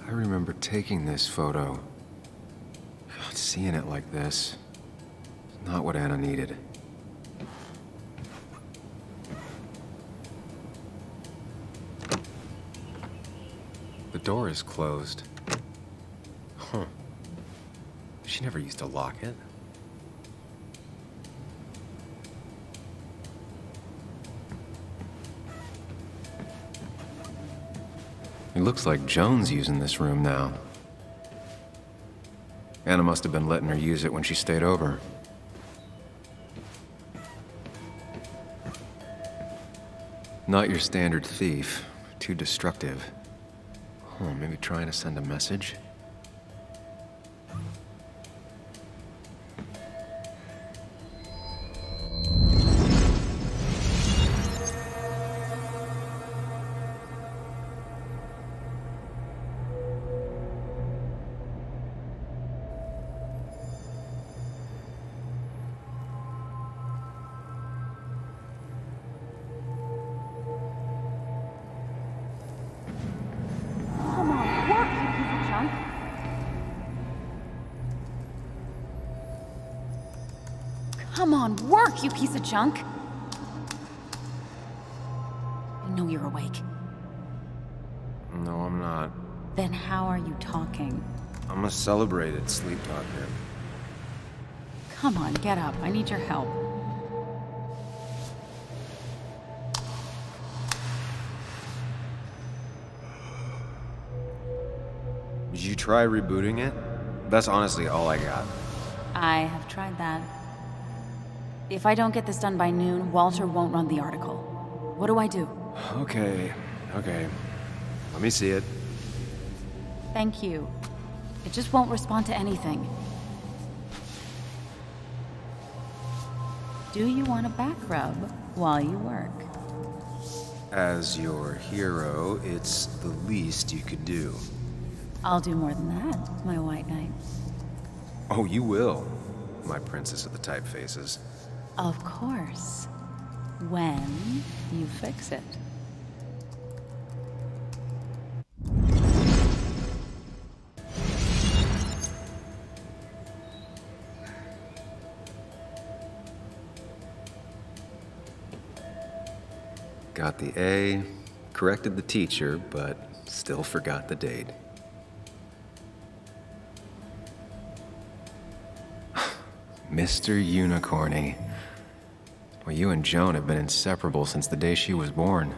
I remember taking this photo. God, seeing it like this. It's not what Anna needed. The door is closed. Huh. She never used to lock it. It looks like Joan's using this room now. Anna must have been letting her use it when she stayed over. Not your standard thief. Too destructive. Oh, maybe trying to send a message? Come on, work, you piece of junk! I know you're awake. No, I'm not. Then how are you talking? I'm a celebrated sleep talker. Come on, get up. I need your help. Did you try rebooting it? That's honestly all I got. I have tried that. If I don't get this done by noon, Walter won't run the article. What do I do? Okay. Let me see it. Thank you. It just won't respond to anything. Do you want a back rub while you work? As your hero, it's the least you could do. I'll do more than that, my white knight. Oh, you will, my princess of the typefaces. Of course. When you fix it. Got the A, corrected the teacher, but still forgot the date. Mr. Unicorny. Well, you and Joan have been inseparable since the day she was born.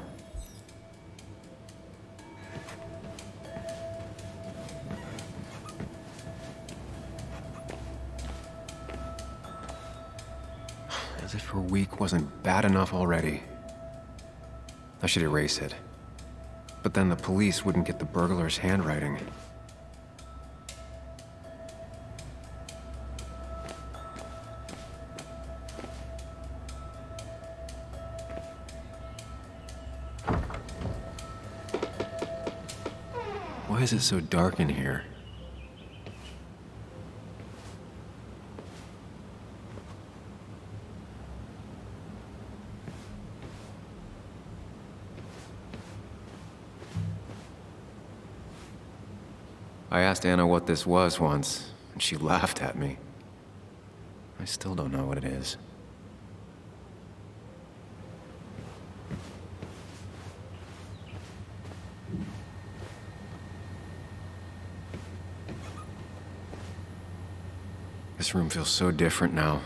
As if her week wasn't bad enough already. I should erase it. But then the police wouldn't get the burglar's handwriting. Why is it so dark in here? I asked Anna what this was once, and she laughed at me. I still don't know what it is. This room feels so different now.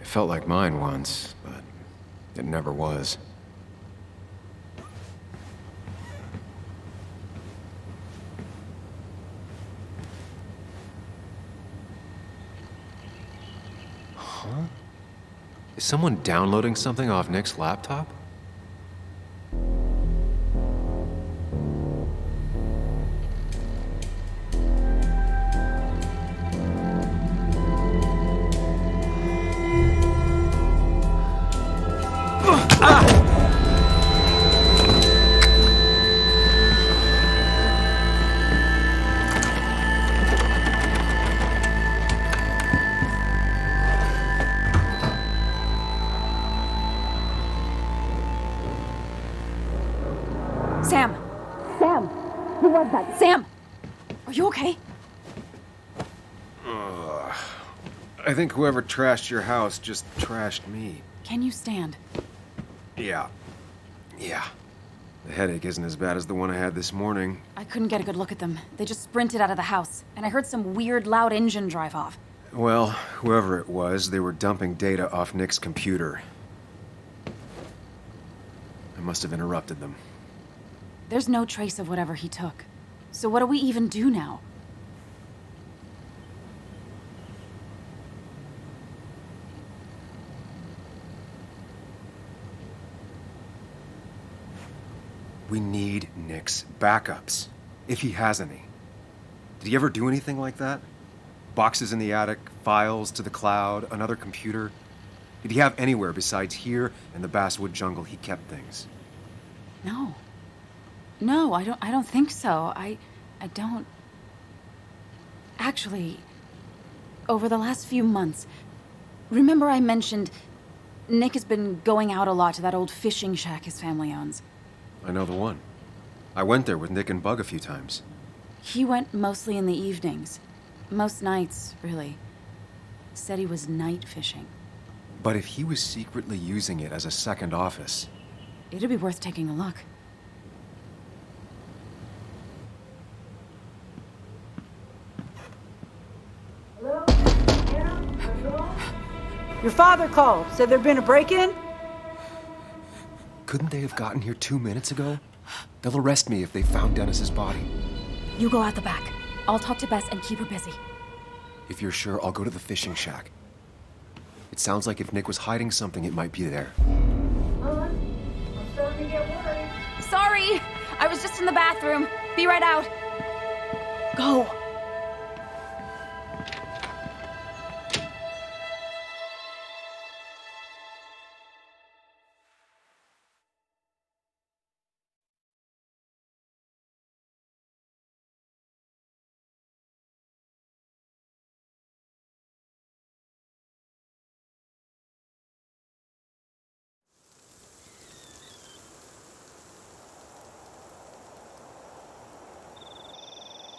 It felt like mine once, but it never was. Huh? Is someone downloading something off Nick's laptop? Sam! Sam! Who was that? Sam! Are you okay? I think whoever trashed your house just trashed me. Can you stand? Yeah. The headache isn't as bad as the one I had this morning. I couldn't get a good look at them. They just sprinted out of the house, and I heard some weird, loud engine drive off. Well, whoever it was, they were dumping data off Nick's computer. I must have interrupted them. There's no trace of whatever he took. So what do we even do now? We need Nick's backups, if he has any. Did he ever do anything like that? Boxes in the attic, files to the cloud, another computer? Did he have anywhere besides here and the Basswood jungle he kept things? No. No, I don't think so. I don't... Actually, over the last few months, remember I mentioned Nick has been going out a lot to that old fishing shack his family owns. I know the one. I went there with Nick and Bug a few times. He went mostly in the evenings. Most nights, really. Said he was night fishing. But if he was secretly using it as a second office... It'd be worth taking a look. Your father called. Said there'd been a break-in? Couldn't they have gotten here 2 minutes ago? They'll arrest me if they found Dennis's body. You go out the back. I'll talk to Bess and keep her busy. If you're sure, I'll go to the fishing shack. It sounds like if Nick was hiding something, it might be there. Sorry! I was just in the bathroom. Be right out. Go.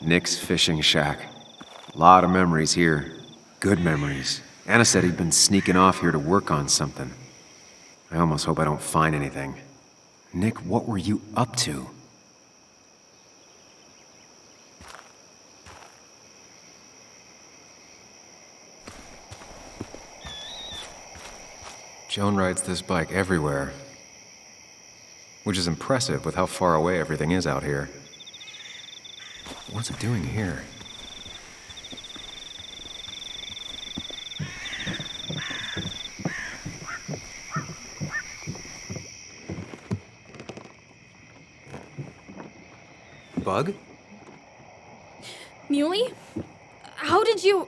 Nick's fishing shack. A lot of memories here. Good memories. Anna said he'd been sneaking off here to work on something. I almost hope I don't find anything. Nick, what were you up to? Joan rides this bike everywhere. Which is impressive with how far away everything is out here. What's it doing here? Bug? Muley? How did you...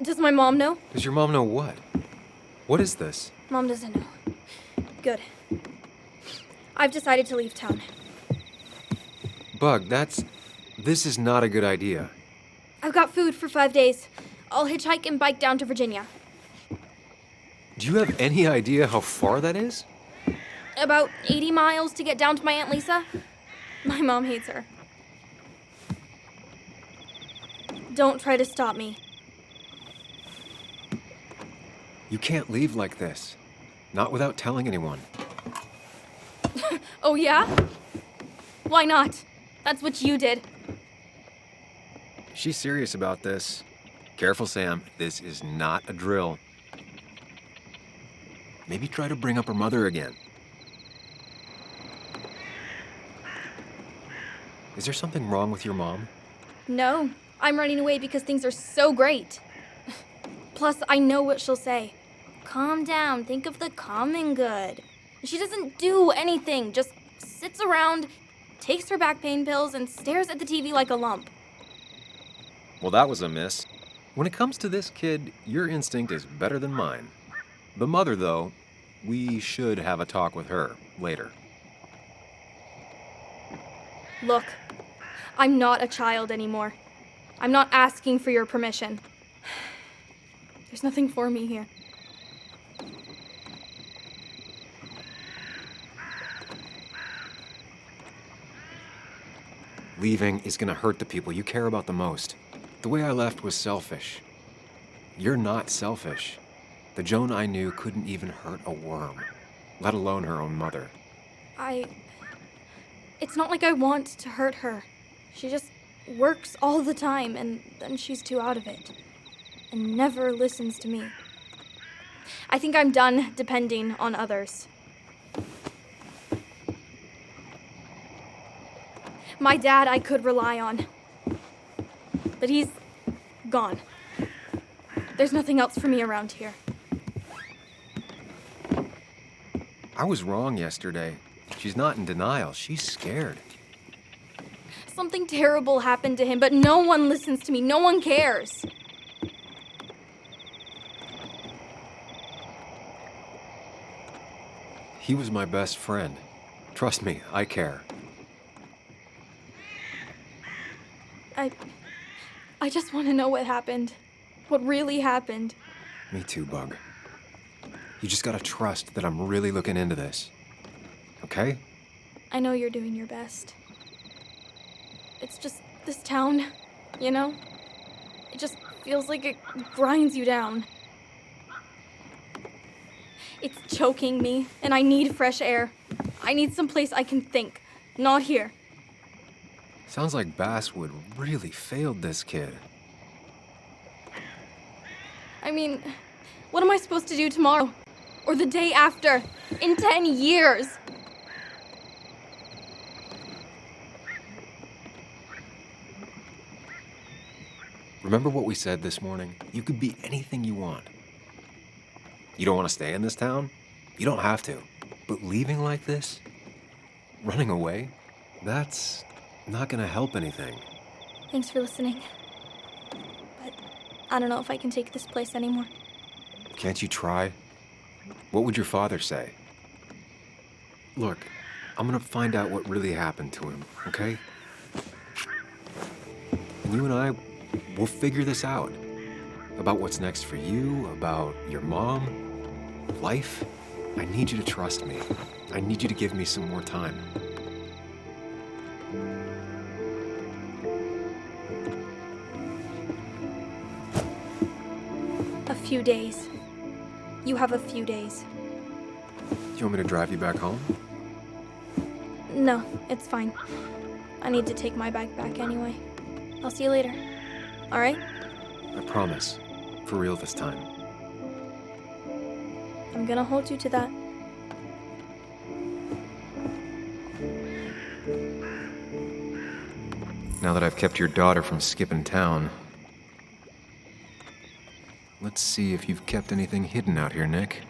Does my mom know? Does your mom know what? What is this? Mom doesn't know. Good. I've decided to leave town. Bug, this is not a good idea. I've got food for 5 days. I'll hitchhike and bike down to Virginia. Do you have any idea how far that is? About 80 miles to get down to my Aunt Lisa. My mom hates her. Don't try to stop me. You can't leave like this. Not without telling anyone. Oh, yeah? Why not? That's what you did. She's serious about this. Careful, Sam. This is not a drill. Maybe try to bring up her mother again. Is there something wrong with your mom? No, I'm running away because things are so great. Plus, I know what she'll say. Calm down, think of the common good. She doesn't do anything, just sits around, takes her back pain pills, and stares at the TV like a lump. Well, that was a miss. When it comes to this kid, your instinct is better than mine. The mother, though, we should have a talk with her later. Look, I'm not a child anymore. I'm not asking for your permission. There's nothing for me here. Leaving is gonna hurt the people you care about the most. The way I left was selfish. You're not selfish. The Joan I knew couldn't even hurt a worm, let alone her own mother. It's not like I want to hurt her. She just works all the time, and then she's too out of it. And never listens to me. I think I'm done depending on others. My dad I could rely on. But he's gone. There's nothing else for me around here. I was wrong yesterday. She's not in denial. She's scared. Something terrible happened to him, but no one listens to me. No one cares. He was my best friend. Trust me, I care. I just want to know what happened. What really happened. Me too, Bug. You just gotta trust that I'm really looking into this. Okay? I know you're doing your best. It's just this town, you know? It just feels like it grinds you down. It's choking me, and I need fresh air. I need someplace I can think, not here. Sounds like Basswood really failed this kid. I mean, what am I supposed to do tomorrow? Or the day after? In 10 years? Remember what we said this morning? You could be anything you want. You don't want to stay in this town? You don't have to. But leaving like this? Running away? That's not gonna help anything. Thanks for listening. But I don't know if I can take this place anymore. Can't you try? What would your father say? Look, I'm gonna find out what really happened to him, okay? And you and I, we'll figure this out. About what's next for you, about your mom, life. I need you to trust me. I need you to give me some more time. A few days. You have a few days. You want me to drive you back home? No, it's fine. I need to take my bag back anyway. I'll see you later. All right? I promise. For real this time. I'm gonna hold you to that. Now that I've kept your daughter from skipping town, let's see if you've kept anything hidden out here, Nick.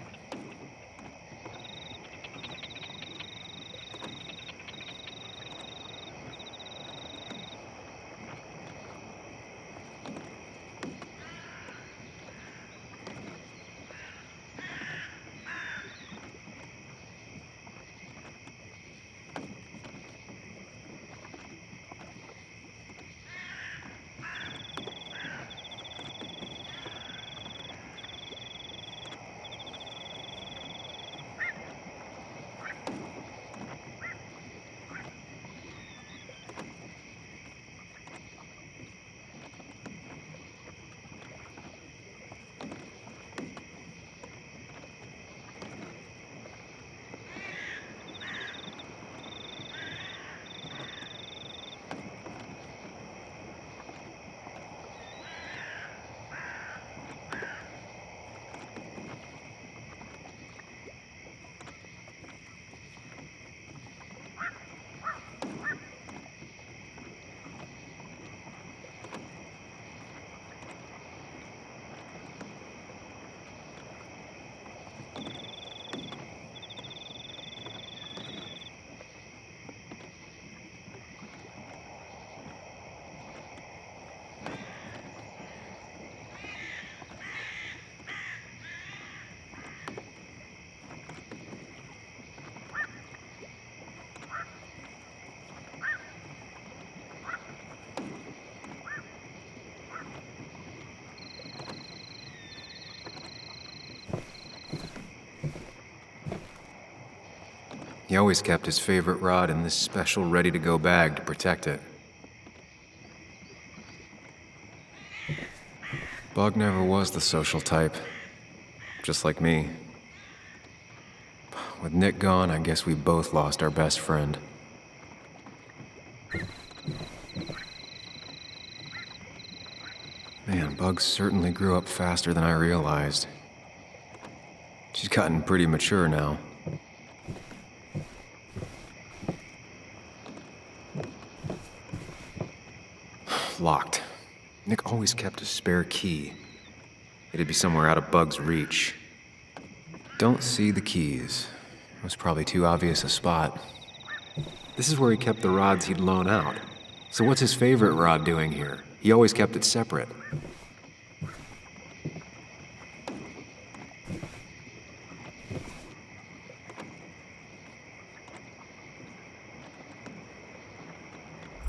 He always kept his favorite rod in this special ready-to-go bag to protect it. Bug never was the social type, just like me. With Nick gone, I guess we both lost our best friend. Man, Bug certainly grew up faster than I realized. She's gotten pretty mature now. Locked. Nick always kept a spare key. It'd be somewhere out of Bug's reach. Don't see the keys. It was probably too obvious a spot. This is where he kept the rods he'd loan out. So what's his favorite rod doing here? He always kept it separate.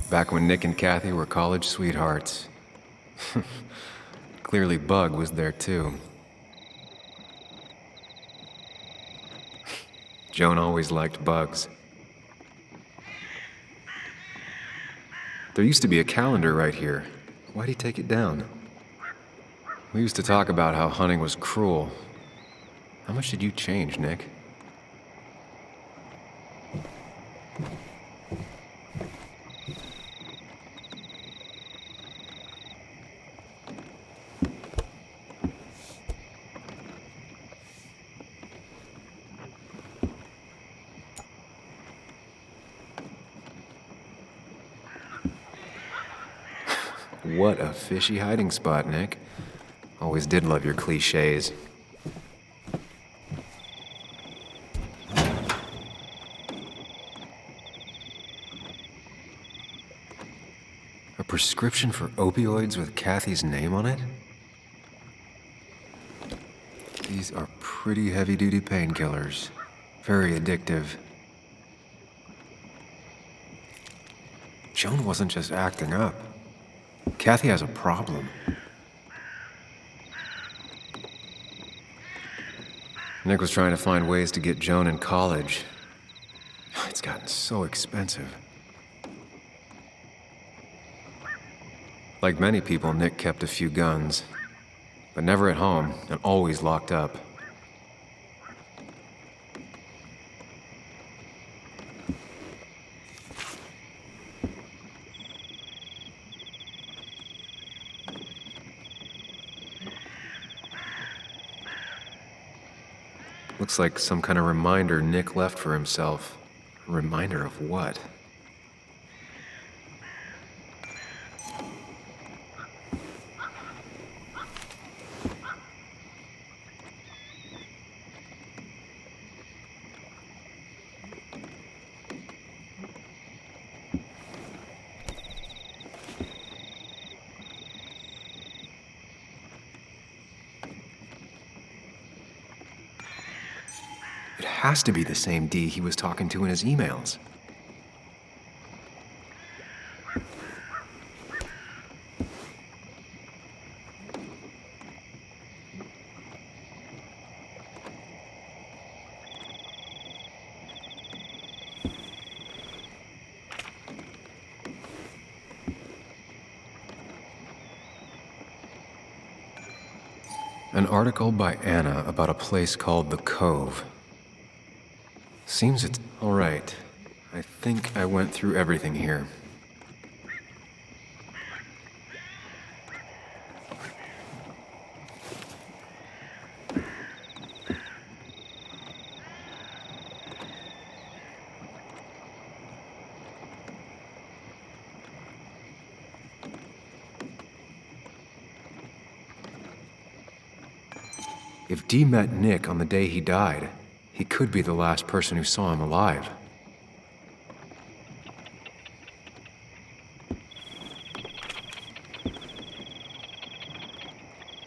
Back when Nick and Kathy were college sweethearts. Clearly Bug was there too. Joan always liked bugs. There used to be a calendar right here. Why'd he take it down? We used to talk about how hunting was cruel. How much did you change, Nick? What a fishy hiding spot, Nick. Always did love your cliches. prescription for opioids with Kathy's name on it? These are pretty heavy-duty painkillers. Very addictive. Joan wasn't just acting up. Kathy has a problem. Nick was trying to find ways to get Joan in college. It's gotten so expensive. Like many people, Nick kept a few guns, but never at home and always locked up. Looks like some kind of reminder Nick left for himself. A reminder of what? It has to be the same D he was talking to in his emails. An article by Anna about a place called The Cove. Seems it's all right. I think I went through everything here. If Dee met Nick on the day he died, he could be the last person who saw him alive.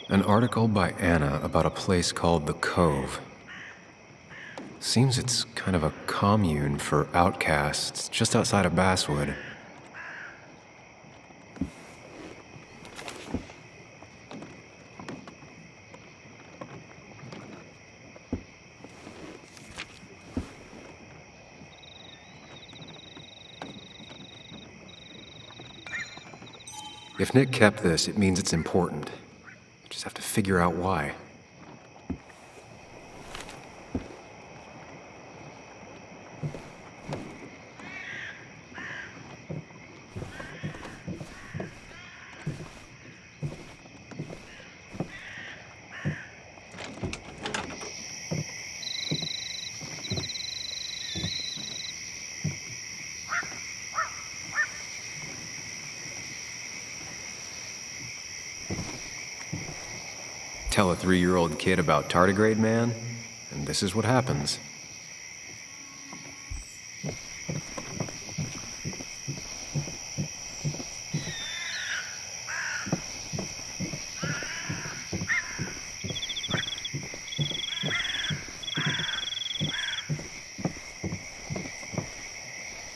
An article by Anna about a place called The Cove. Seems it's kind of a commune for outcasts just outside of Basswood. If Nick kept this, it means it's important. Just have to figure out why. Tell a 3-year-old kid about tardigrade man, and this is what happens.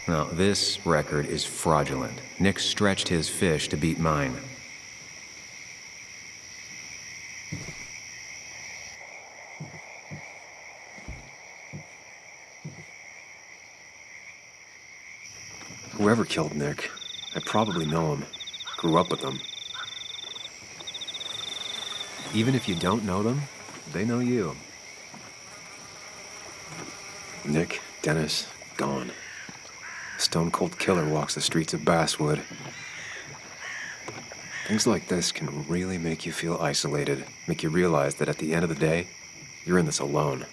Now, this record is fraudulent. Nick stretched his fish to beat mine. Whoever killed Nick, I probably know him. Grew up with them. Even if you don't know them, they know you. Nick, Dennis, gone. Stone-cold killer walks the streets of Basswood. Things like this can really make you feel isolated, make you realize that at the end of the day, you're in this alone.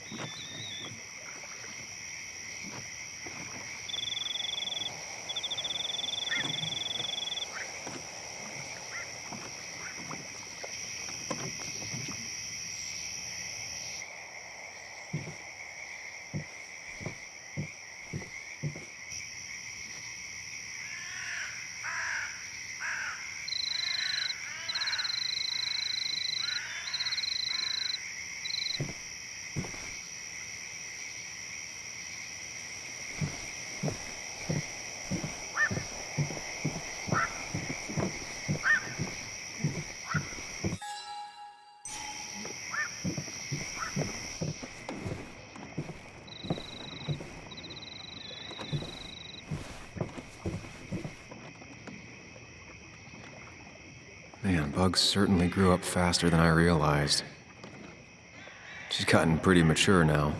That bug certainly grew up faster than I realized. She's gotten pretty mature now.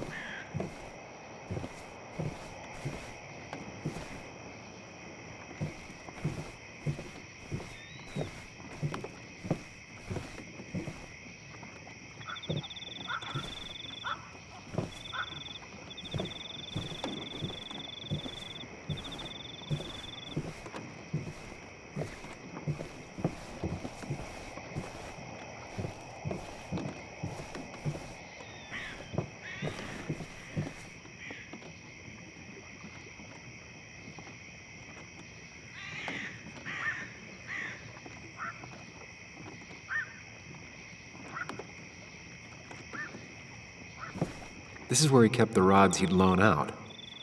This is where he kept the rods he'd loan out.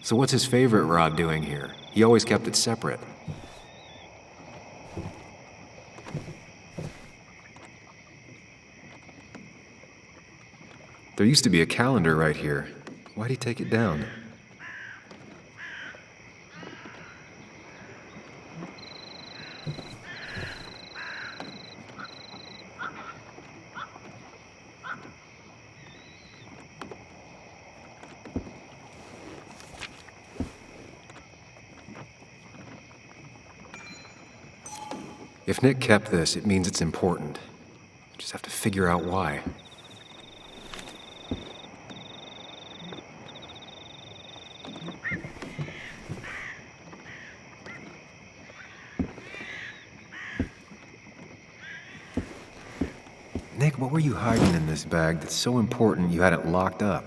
So what's his favorite rod doing here? He always kept it separate. There used to be a calendar right here. Why'd he take it down? If Nick kept this, it means it's important. Just have to figure out why. Nick, what were you hiding in this bag that's so important you had it locked up?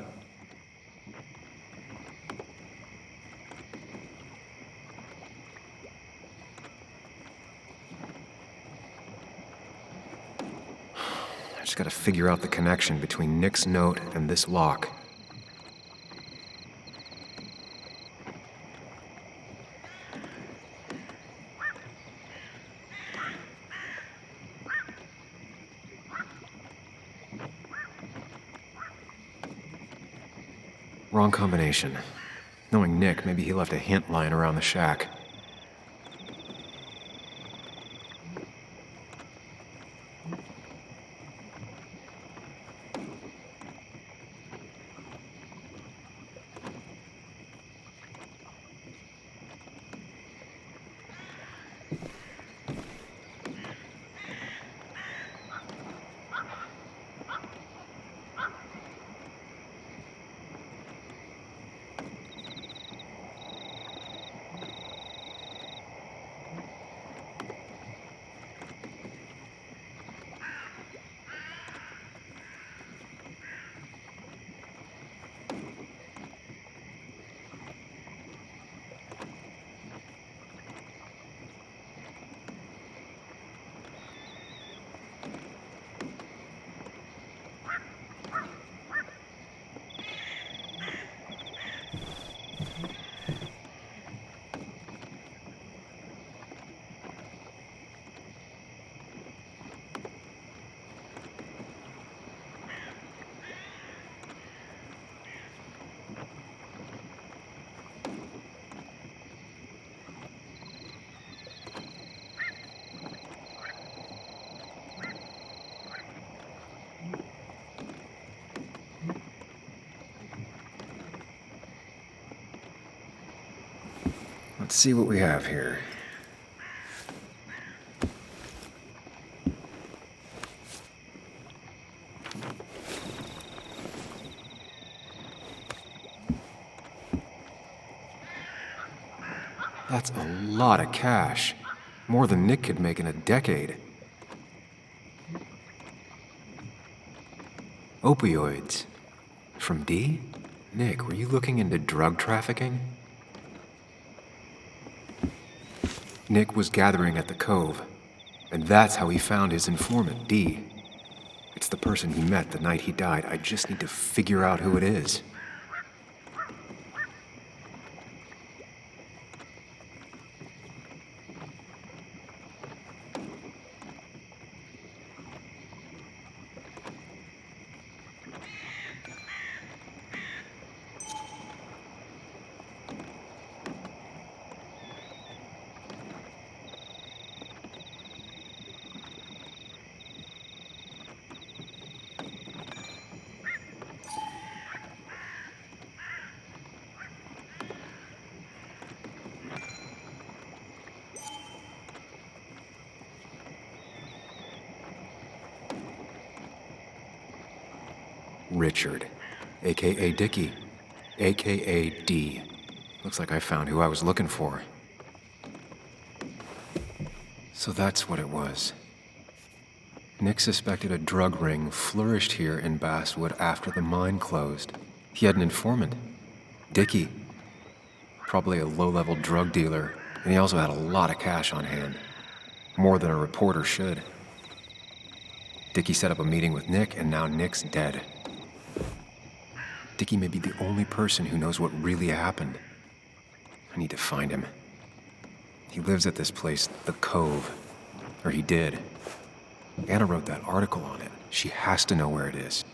I just gotta figure out the connection between Nick's note and this lock. Wrong combination. Knowing Nick, maybe he left a hint lying around the shack. Let's see what we have here. That's a lot of cash. More than Nick could make in a decade. Opioids. From D? Nick, were you looking into drug trafficking? Nick was gathering at the Cove, and that's how he found his informant, D. It's the person he met the night he died. I just need to figure out who it is. Richard, a.k.a. Dickie, a.k.a. D. Looks like I found who I was looking for. So that's what it was. Nick suspected a drug ring flourished here in Basswood after the mine closed. He had an informant, Dickie. Probably a low-level drug dealer, and he also had a lot of cash on hand. More than a reporter should. Dickie set up a meeting with Nick, and now Nick's dead. Dickie may be the only person who knows what really happened. I need to find him. He lives at this place, The Cove. Or he did. Anna wrote that article on it. She has to know where it is.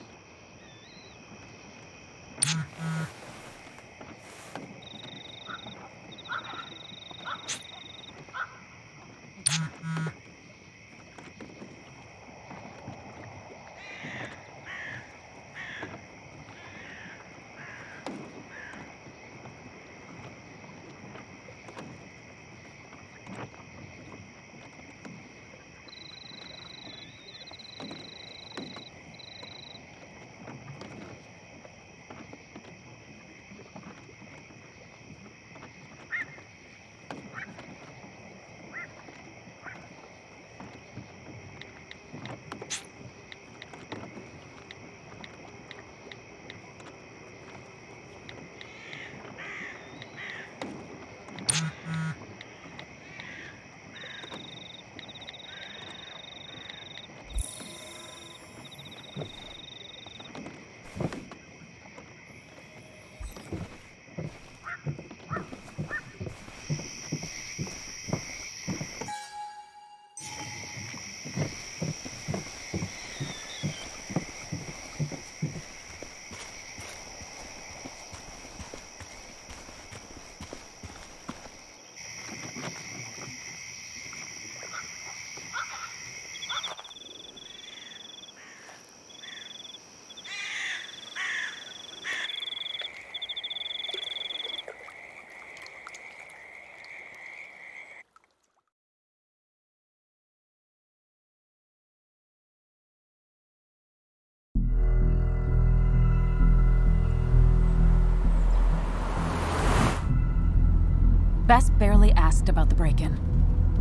Bess barely asked about the break-in.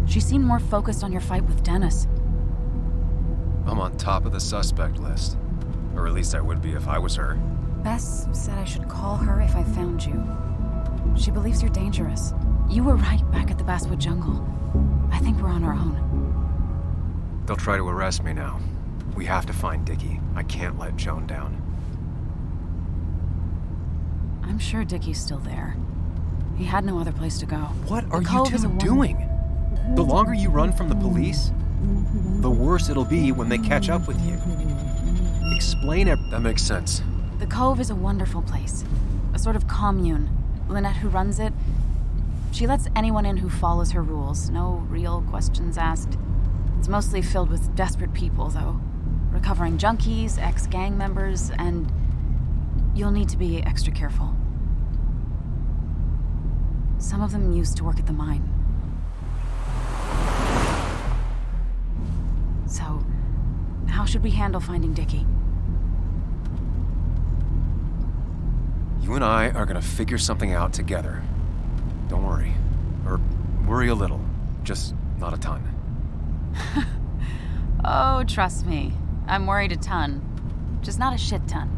She seemed more focused on your fight with Dennis. I'm on top of the suspect list. Or at least I would be if I was her. Bess said I should call her if I found you. She believes you're dangerous. You were right back at the Basswood jungle. I think we're on our own. They'll try to arrest me now. We have to find Dickie. I can't let Joan down. I'm sure Dickie's still there. He had no other place to go. What are you two doing? The longer you run from the police, the worse it'll be when they catch up with you. Explain it. That makes sense. The Cove is a wonderful place. A sort of commune. Lynette, who runs it, she lets anyone in who follows her rules. No real questions asked. It's mostly filled with desperate people, though. Recovering junkies, ex-gang members, and you'll need to be extra careful. Some of them used to work at the mine. So, how should we handle finding Dickie? You and I are gonna figure something out together. Don't worry. Or worry a little. Just not a ton. Oh, trust me. I'm worried a ton. Just not a shit ton.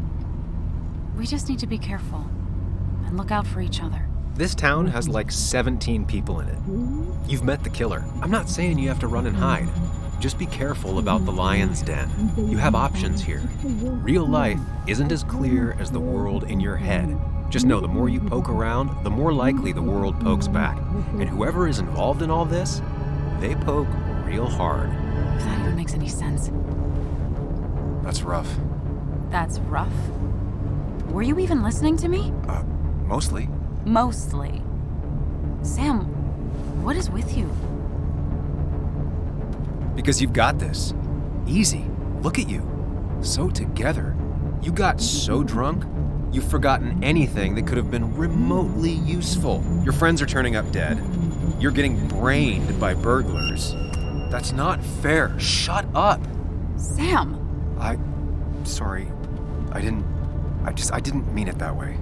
We just need to be careful. And look out for each other. This town has like 17 people in it. You've met the killer. I'm not saying you have to run and hide. Just be careful about the lion's den. You have options here. Real life isn't as clear as the world in your head. Just know the more you poke around, the more likely the world pokes back. And whoever is involved in all this, they poke real hard. If that even makes any sense. That's rough. That's rough? Were you even listening to me? Mostly. Mostly. Sam, what is with you? Because you've got this. Easy. Look at you. So together. You got so drunk, you've forgotten anything that could have been remotely useful. Your friends are turning up dead. You're getting brained by burglars. That's not fair. Shut up. Sam! Sorry. I didn't mean it that way.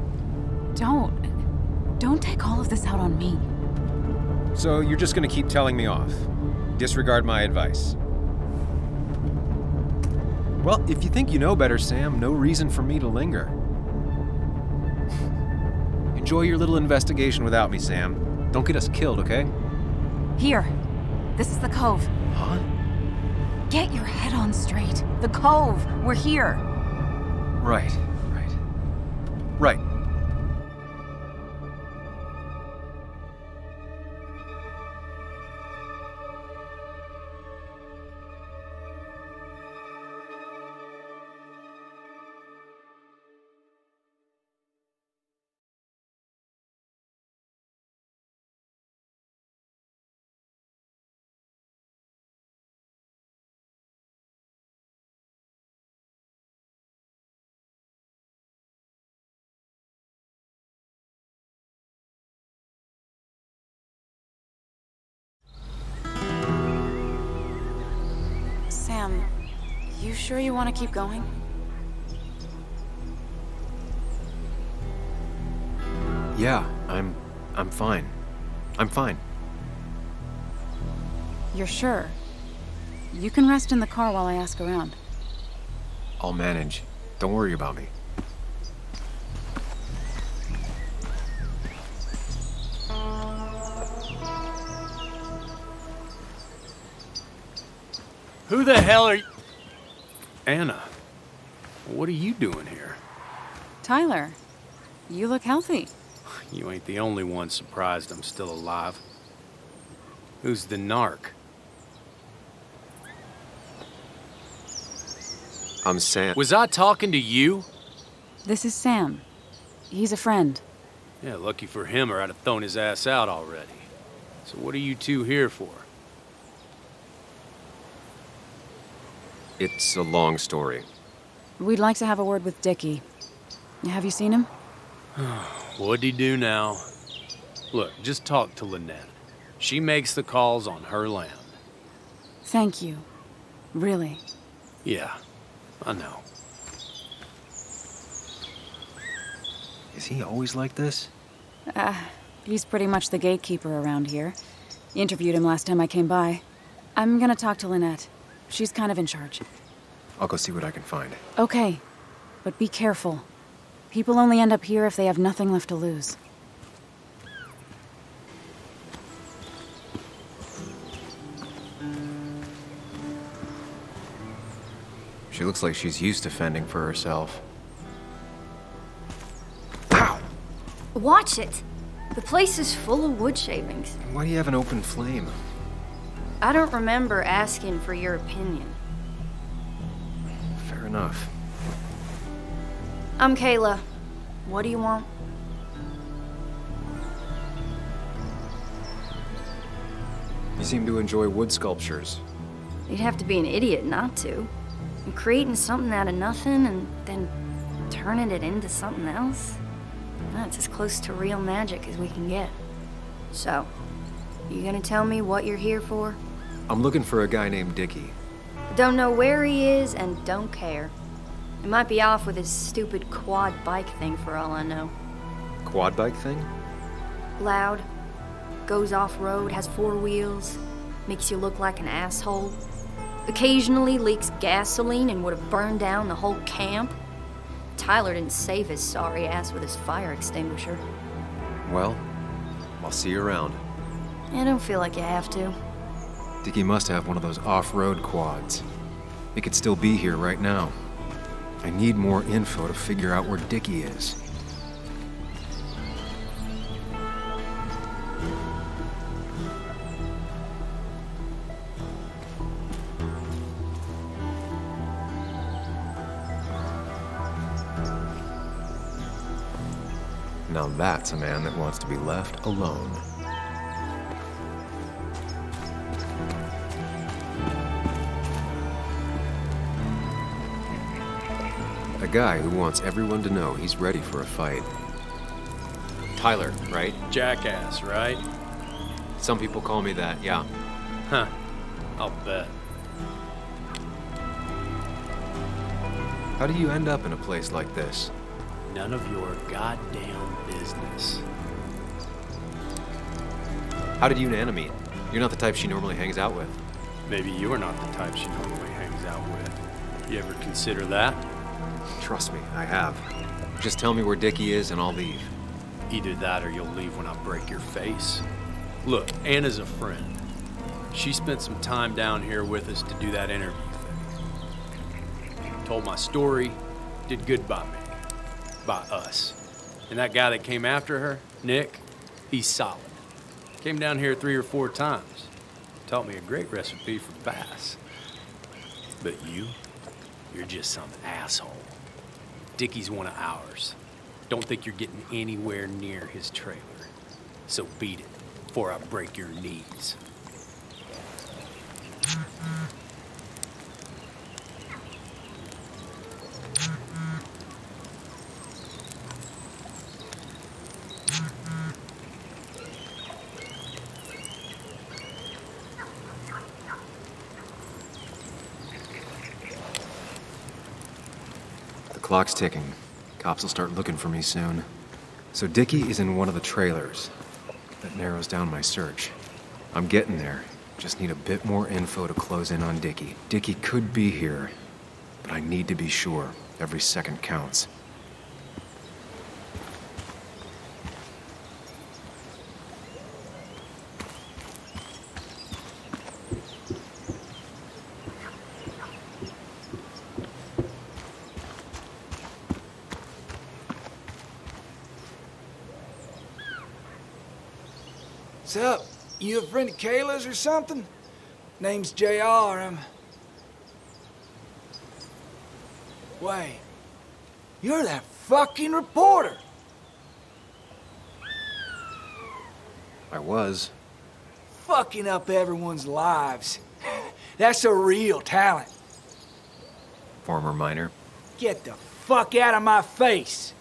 Don't take all of this out on me. So you're just gonna keep telling me off? Disregard my advice? Well, if you think you know better, Sam, no reason for me to linger. Enjoy your little investigation without me, Sam. Don't get us killed, okay? Here. This is the cove. Huh? Get your head on straight. The cove. We're here. Right. Sam, you sure you want to keep going? Yeah, I'm fine. I'm fine. You're sure? You can rest in the car while I ask around. I'll manage. Don't worry about me. Who the hell are you? Anna, what are you doing here? Tyler, you look healthy. You ain't the only one surprised I'm still alive. Who's the narc? I'm Sam. Was I talking to you? This is Sam. He's a friend. Yeah, lucky for him or I'd have thrown his ass out already. So what are you two here for? It's a long story. We'd like to have a word with Dickie. Have you seen him? What'd he do now? Look, just talk to Lynette. She makes the calls on her land. Thank you. Really. Yeah, I know. Is he always like this? He's pretty much the gatekeeper around here. Interviewed him last time I came by. I'm gonna talk to Lynette. She's kind of in charge. I'll go see what I can find. Okay, but be careful. People only end up here if they have nothing left to lose. She looks like she's used to fending for herself. Watch it! The place is full of wood shavings. Why do you have an open flame? I don't remember asking for your opinion. Fair enough. I'm Kayla. What do you want? You seem to enjoy wood sculptures. You'd have to be an idiot not to. And creating something out of nothing and then turning it into something else? That's as close to real magic as we can get. So, you gonna tell me what you're here for? I'm looking for a guy named Dickie. Don't know where he is and don't care. He might be off with his stupid quad bike thing for all I know. Quad bike thing? Loud, goes off-road, has 4 wheels, makes you look like an asshole. Occasionally leaks gasoline and would have burned down the whole camp. Tyler didn't save his sorry ass with his fire extinguisher. Well, I'll see you around. I don't feel like you have to. Dickie must have one of those off-road quads. It could still be here right now. I need more info to figure out where Dickie is. Now that's a man that wants to be left alone. A guy who wants everyone to know he's ready for a fight. Tyler, right? Jackass, right? Some people call me that, yeah. Huh. I'll bet. How do you end up in a place like this? None of your goddamn business. How did you and Anna meet? You're not the type she normally hangs out with. Maybe you're not the type she normally hangs out with. You ever consider that? Trust me, I have. Just tell me where Dickie is and I'll leave. Either that or you'll leave when I break your face. Look, Anna's a friend. She spent some time down here with us to do that interview thing. Told my story, did good by me. By us. And that guy that came after her, Nick, he's solid. Came down here 3 or 4 times. Taught me a great recipe for bass. But you're just some asshole. Dickie's one of ours. Don't think you're getting anywhere near his trailer. So beat it before I break your knees. The clock's ticking. Cops will start looking for me soon. So Dickie is in one of the trailers. That narrows down my search. I'm getting there. Just need a bit more info to close in on Dickie. Dickie could be here, but I need to be sure. Every second counts. What's up? You a friend of Kayla's or something? Name's JR. Wait. You're that fucking reporter! I was. Fucking up everyone's lives. That's a real talent. Former miner. Get the fuck out of my face!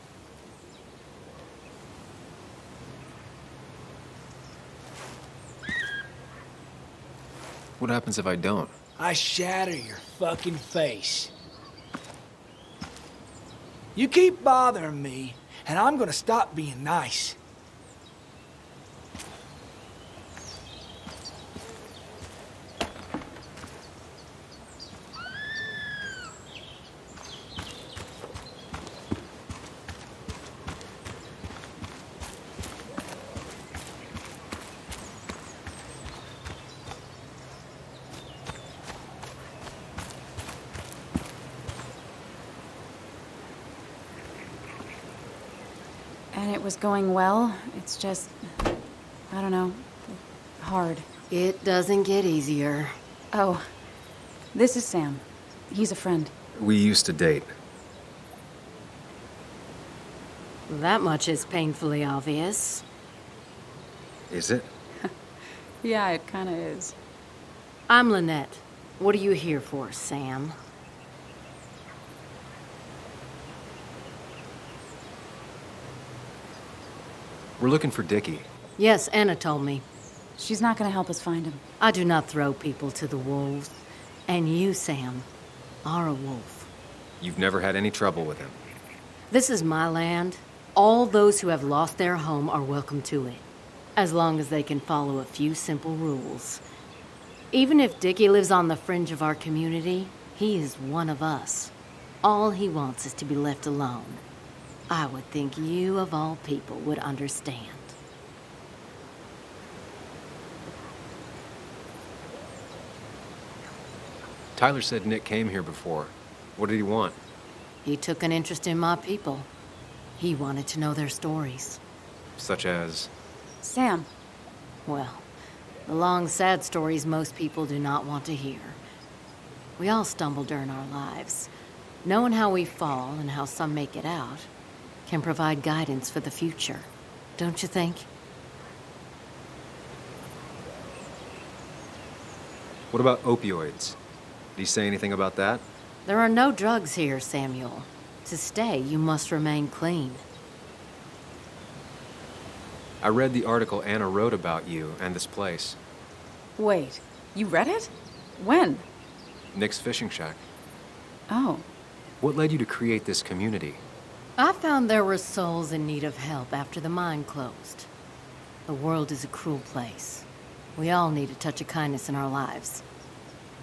What happens if I don't? I shatter your fucking face. You keep bothering me, and I'm gonna stop being nice. And it was going well. It's just, I don't know, hard. It doesn't get easier. Oh, this is Sam. He's a friend. We used to date. That much is painfully obvious. Is it? Yeah, it kind of is. I'm Lynette. What are you here for, Sam? We're looking for Dickie. Yes, Anna told me. She's not going to help us find him. I do not throw people to the wolves. And you, Sam, are a wolf. You've never had any trouble with him. This is my land. All those who have lost their home are welcome to it, as long as they can follow a few simple rules. Even if Dickie lives on the fringe of our community, he is one of us. All he wants is to be left alone. I would think you, of all people, would understand. Tyler said Nick came here before. What did he want? He took an interest in my people. He wanted to know their stories. Such as? Sam. Well, the long, sad stories most people do not want to hear. We all stumble during our lives. Knowing how we fall and how some make it out can provide guidance for the future, don't you think? What about opioids? Did he say anything about that? There are no drugs here, Samuel. To stay, you must remain clean. I read the article Anna wrote about you and this place. Wait, you read it? When? Nick's fishing shack. Oh. What led you to create this community? I found there were souls in need of help after the mine closed. The world is a cruel place. We all need a touch of kindness in our lives.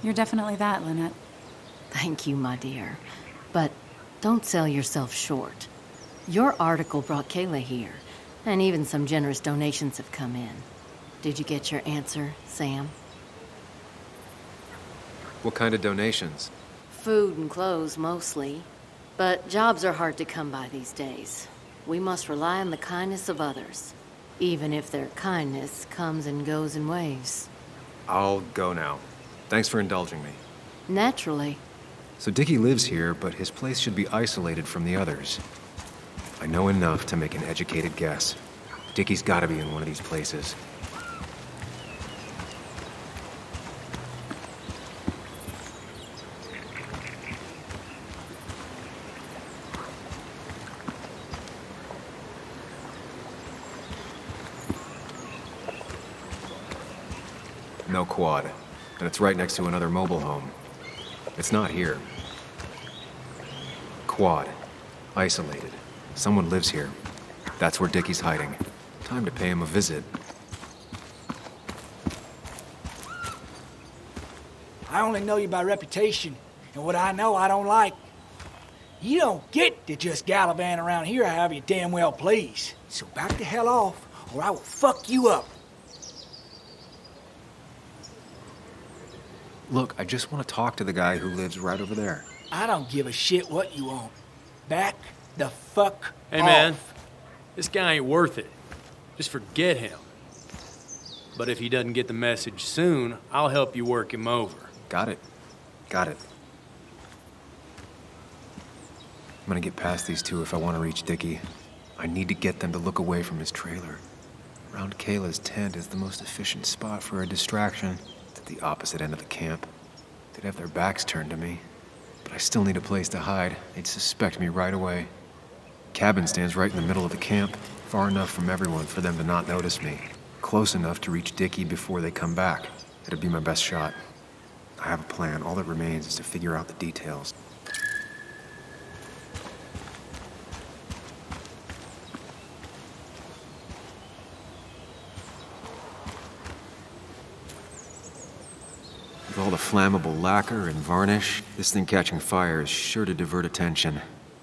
You're definitely that, Lynette. Thank you, my dear. But don't sell yourself short. Your article brought Kayla here, and even some generous donations have come in. Did you get your answer, Sam? What kind of donations? Food and clothes, mostly. But jobs are hard to come by these days. We must rely on the kindness of others, even if their kindness comes and goes in waves. I'll go now. Thanks for indulging me. Naturally. So Dickie lives here, but his place should be isolated from the others. I know enough to make an educated guess. Dickie's gotta be in one of these places. No quad, and it's right next to another mobile home. It's not here. Quad. Isolated. Someone lives here. That's where Dickie's hiding. Time to pay him a visit. I only know you by reputation, and what I know I don't like. You don't get to just gallivant around here however you damn well please. So back the hell off, or I will fuck you up. Look, I just want to talk to the guy who lives right over there. I don't give a shit what you want. Back the fuck Hey, off. man. This guy ain't worth it. Just forget him. But if he doesn't get the message soon, I'll help you work him over. Got it. Got it. I'm gonna get past these two if I want to reach Dickie. I need to get them to look away from his trailer. Around Kayla's tent is the most efficient spot for a distraction. It's at the opposite end of the camp. They'd have their backs turned to me. But I still need a place to hide. They'd suspect me right away. Cabin stands right in the middle of the camp, far enough from everyone for them to not notice me. Close enough to reach Dickie before they come back. It'd be my best shot. I have a plan. All that remains is to figure out the details. With all the flammable lacquer and varnish, this thing catching fire is sure to divert attention.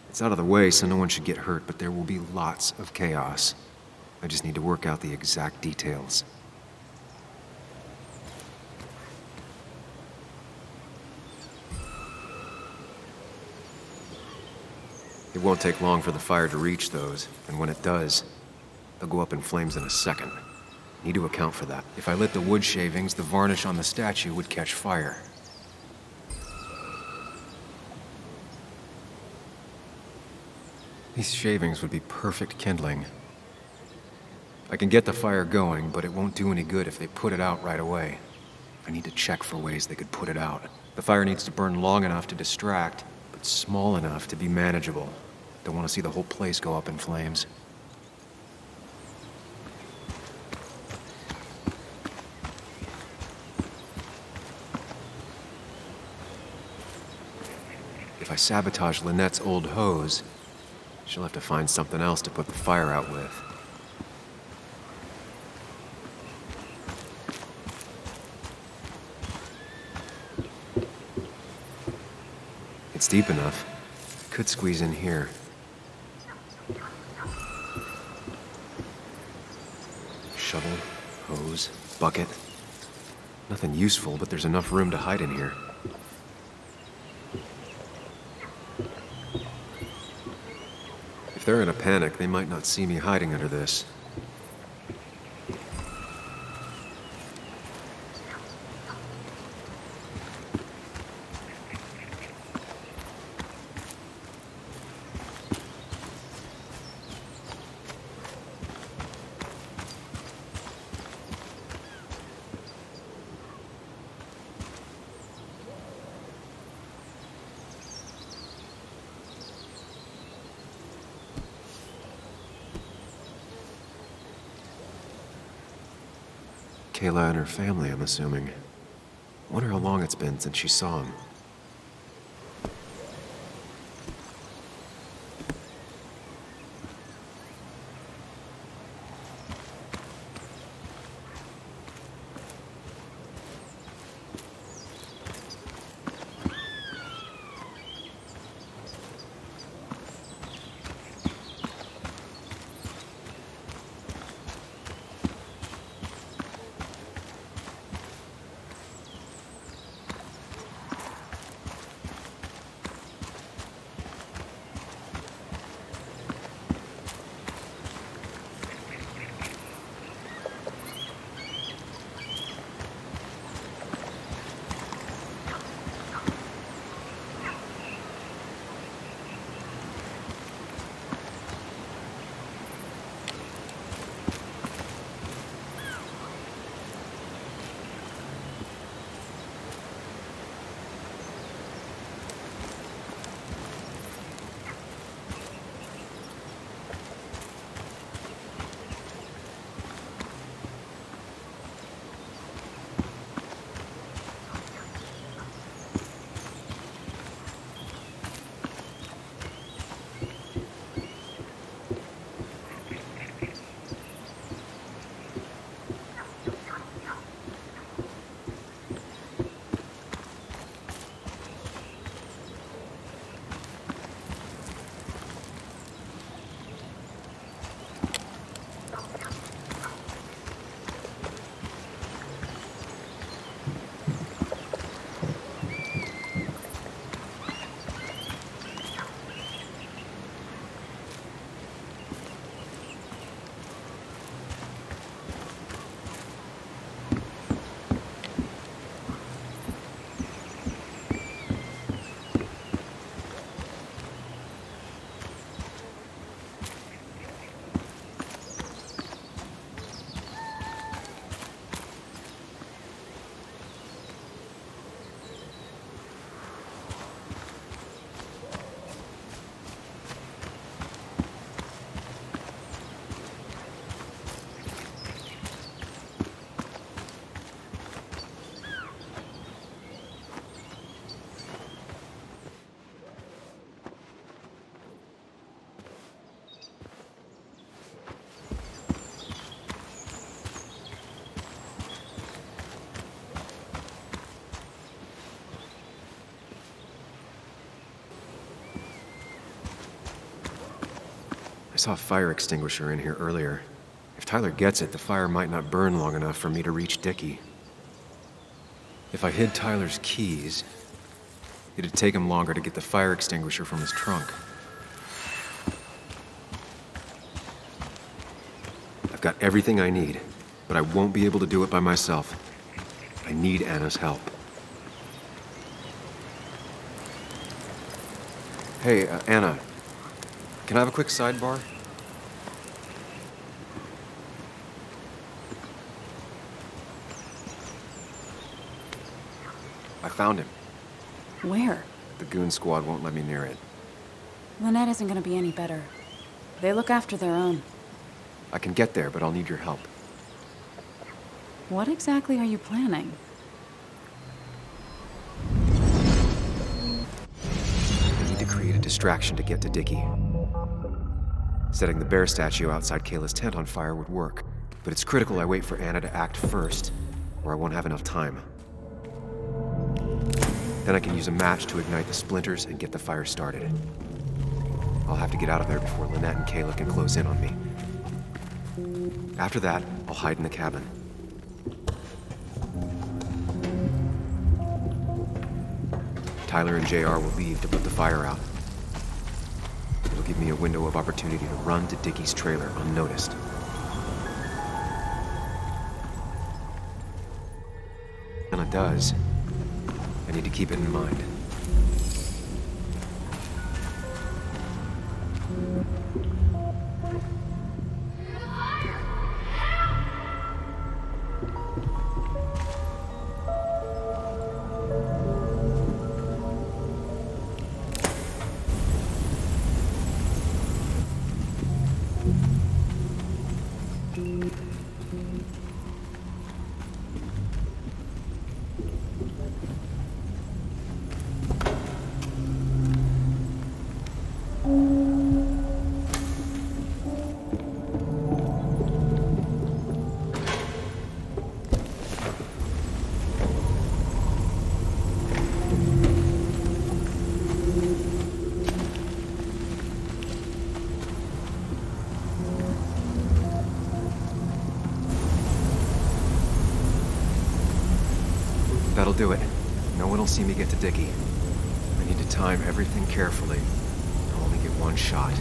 It's out of the way, so no one should get hurt, but there will be lots of chaos. I just need to work out the exact details. It won't take long for the fire to reach those, and when it does, they'll go up in flames in a second. Need to account for that. If I lit the wood shavings, the varnish on the statue would catch fire. These shavings would be perfect kindling. I can get the fire going, but it won't do any good if they put it out right away. I need to check for ways they could put it out. The fire needs to burn long enough to distract, but small enough to be manageable. Don't want to see the whole place go up in flames. If I sabotage Lynette's old hose, she'll have to find something else to put the fire out with. It's deep enough. Could squeeze in here. Shovel, hose, bucket. Nothing useful, but there's enough room to hide in here. If they're in a panic, they might not see me hiding under this. Kayla and her family, I'm assuming. Wonder how long it's been since she saw him. saw a fire extinguisher in here earlier. If Tyler gets it, the fire might not burn long enough for me to reach Dickie. If I hid Tyler's keys, it'd take him longer to get the fire extinguisher from his trunk. I've got everything I need, but I won't be able to do it by myself. I need Anna's help. Hey, Anna, can I have a quick sidebar? I found him. Where? The goon squad won't let me near it. Lynette isn't gonna be any better. They look after their own. I can get there, but I'll need your help. What exactly are you planning? I need to create a distraction to get to Dickie. Setting the bear statue outside Kayla's tent on fire would work, but it's critical I wait for Anna to act first, or I won't have enough time. Then I can use a match to ignite the splinters and get the fire started. I'll have to get out of there before Lynette and Kayla can close in on me. After that, I'll hide in the cabin. Tyler and JR will leave to put the fire out. It'll give me a window of opportunity to run to Dickie's trailer unnoticed. And it does. I need to keep it in mind. That'll do it. No one will see me get to Dickie. I need to time everything carefully. I'll only get one shot.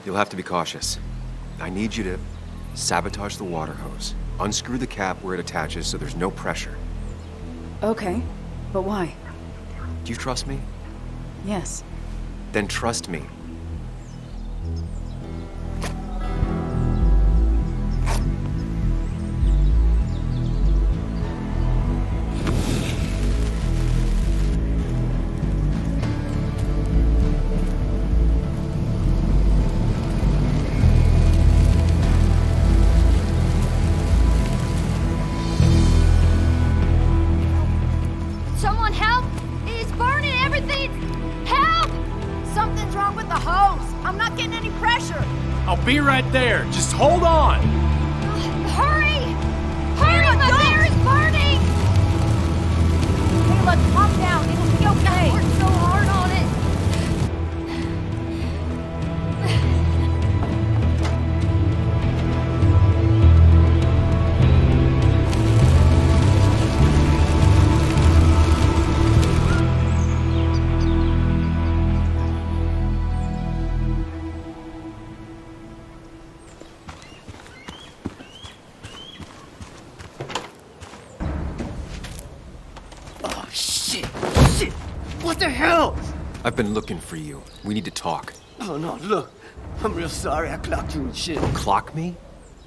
You'll have to be cautious. I need you to sabotage the water hose. Unscrew the cap where it attaches so there's no pressure. Okay, but why? Do you trust me? Yes. Then trust me. Someone help! It's burning everything! Help! Something's wrong with the hose. I'm not getting any pressure. I'll be right there. Just hold on. Hurry! Hurry! The bear is burning! Kayla, calm down. It'll be okay. I worked so hard on it. Shit! What the hell? I've been looking for you. We need to talk. Oh no, look. I'm real sorry I clocked you and shit. Clock me?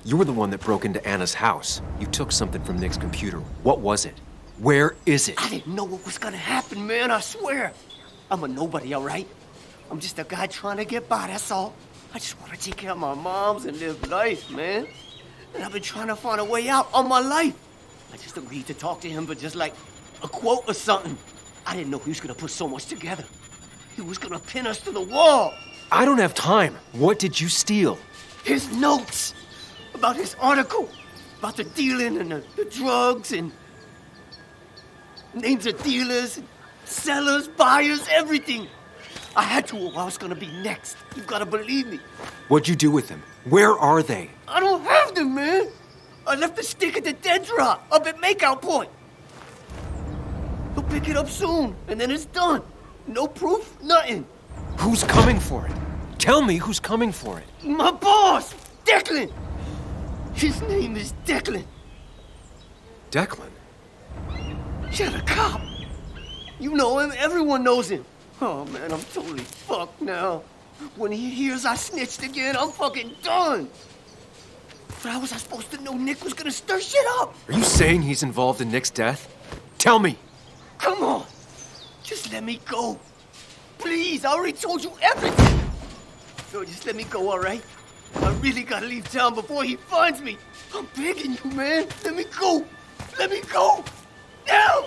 You were the one that broke into Anna's house. You took something from Nick's computer. What was it? Where is it? I didn't know what was gonna happen, man, I swear. I'm a nobody, all right? I'm just a guy trying to get by, that's all. I just want to take care of my moms and live life, man. And I've been trying to find a way out all my life. I just agreed to talk to him for just like a quote or something. I didn't know he was gonna put so much together. He was gonna pin us to the wall. I don't have time. What did you steal? His notes about his article, about the dealing and the drugs and names of dealers, sellers, buyers, everything. I had to, or I was gonna be next. You gotta believe me. What'd you do with them? Where are they? I don't have them, man. I left the stick at the dead drop, up at Makeout Point. He'll pick it up soon, and then it's done. No proof, nothing. Who's coming for it? Tell me who's coming for it. My boss, Declan. His name is Declan. Declan? Yeah, the cop. You know him, everyone knows him. Oh, man, I'm totally fucked now. When he hears I snitched again, I'm fucking done. But how was I supposed to know Nick was gonna stir shit up? Are you saying he's involved in Nick's death? Tell me! Come on! Just let me go. Please, I already told you everything. So just let me go, all right? I really gotta leave town before he finds me. I'm begging you, man. Let me go. Let me go. Now!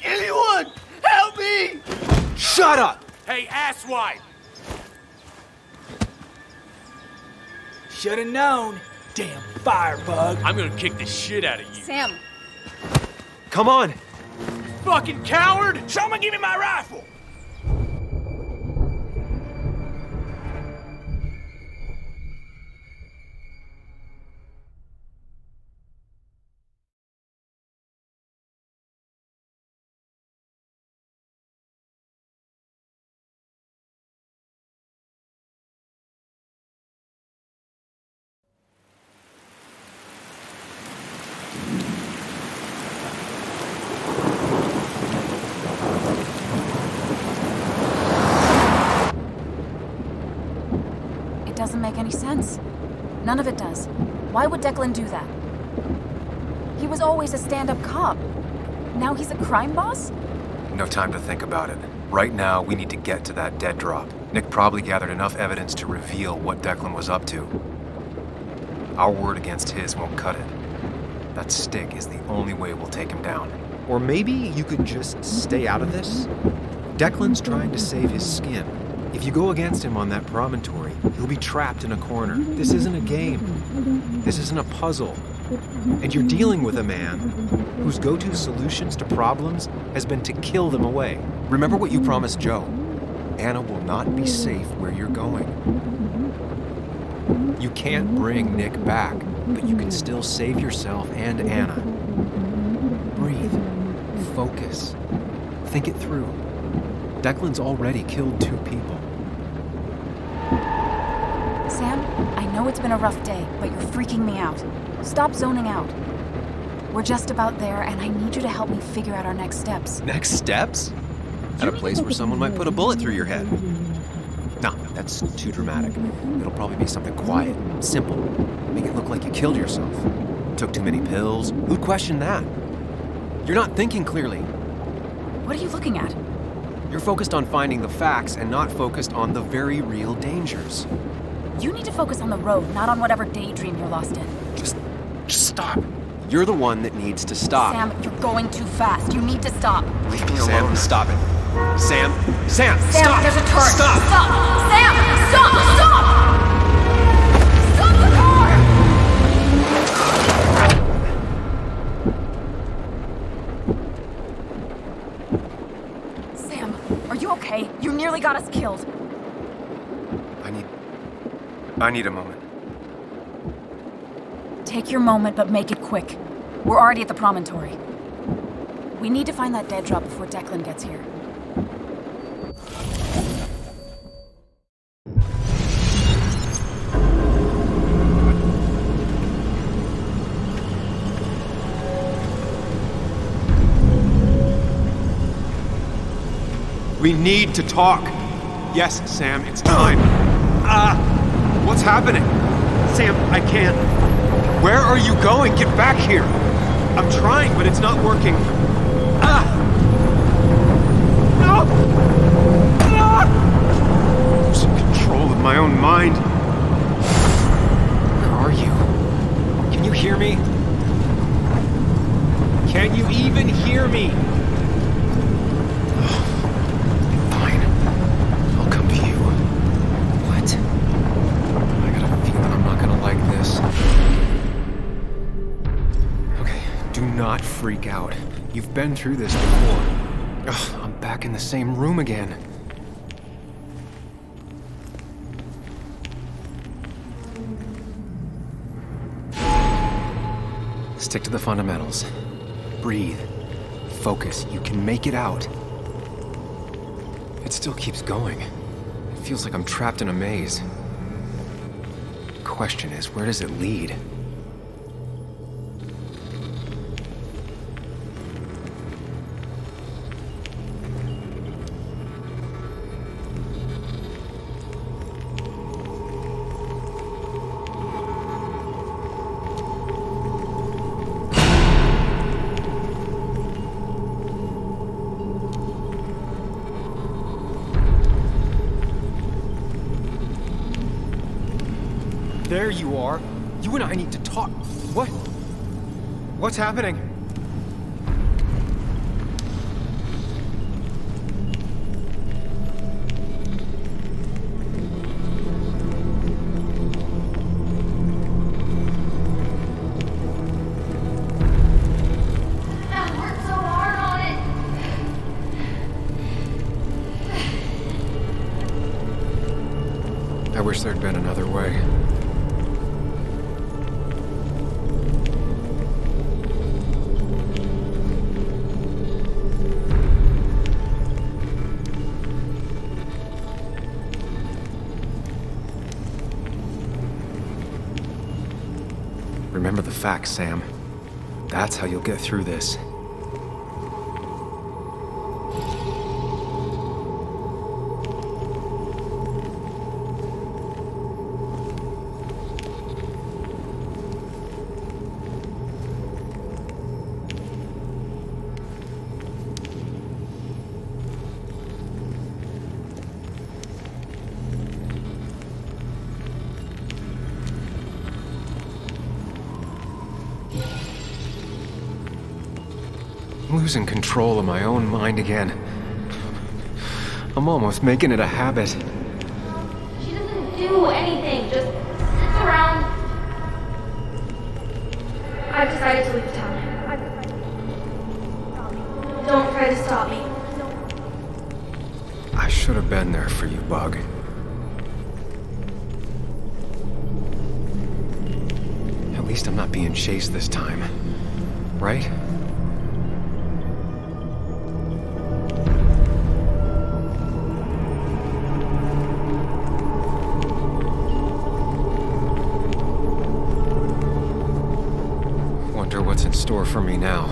Anyone! Help me! Shut up! Hey, asswipe! Should've known. Damn firebug. I'm gonna kick the shit out of you. Sam. Come on! Fucking coward! Someone give me my rifle! It doesn't make any sense. None of it does. Why would Declan do that? He was always a stand-up cop. Now he's a crime boss? No time to think about it. Right now, we need to get to that dead drop. Nick probably gathered enough evidence to reveal what Declan was up to. Our word against his won't cut it. That stick is the only way we'll take him down. Or maybe you could just stay out of this? Declan's trying to save his skin. If you go against him on that promontory, he'll be trapped in a corner. This isn't a game. This isn't a puzzle. And you're dealing with a man whose go-to solutions to problems has been to kill them away. Remember what you promised Joe. Anna will not be safe where you're going. You can't bring Nick back, but you can still save yourself and Anna. Breathe. Focus. Think it through. Declan's already killed 2 people. Sam, I know it's been a rough day, but you're freaking me out. Stop zoning out. We're just about there, and I need you to help me figure out our next steps. Next steps? At a place where someone might put a bullet through your head. No, that's too dramatic. It'll probably be something quiet, simple. Make it look like you killed yourself. Took too many pills. Who'd question that? You're not thinking clearly. What are you looking at? You're focused on finding the facts and not focused on the very real dangers. You need to focus on the road, not on whatever daydream you're lost in. Just stop. You're the one that needs to stop. Sam, you're going too fast. You need to stop. Leave me alone. Sam, stop it. Sam, Sam, stop. There's a turret. Stop. Stop. Sam, stop. Stop. Stop the car. Sam, are you okay? You nearly got us killed. I need a moment. Take your moment, but make it quick. We're already at the promontory. We need to find that dead drop before Declan gets here. We need to talk. Yes, Sam, it's time. What's happening? Sam, I can't. Where are you going? Get back here. I'm trying, but it's not working. No! Losing control of my own mind. Where are you? Can you hear me? Can you even hear me? Not freak out. You've been through this before. Ugh, I'm back in the same room again. Stick to the fundamentals. Breathe. Focus. You can make it out. It still keeps going. It feels like I'm trapped in a maze. The question is, where does it lead? There you are. You and I need to talk. What? What's happening? I worked so hard on it. I wish there'd been another way. Remember the facts, Sam. That's how you'll get through this. I'm losing control of my own mind again. I'm almost making it a habit. She doesn't do anything, just sits around. I've decided to leave town. Don't try to stop me. I should have been there for you, Bug. At least I'm not being chased this time. Right? Wonder what's in store for me now.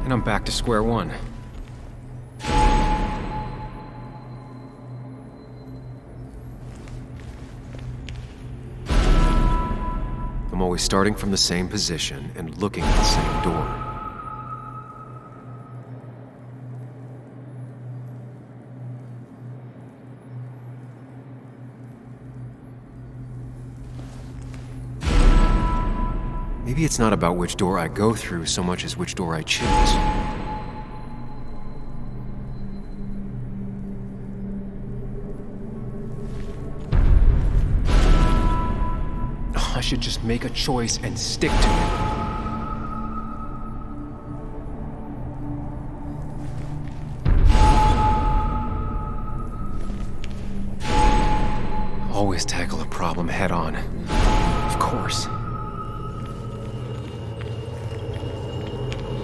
And I'm back to square one. I'm always starting from the same position and looking at the same door. Maybe it's not about which door I go through so much as which door I choose. I should just make a choice and stick to it. Always tackle a problem head on. Of course.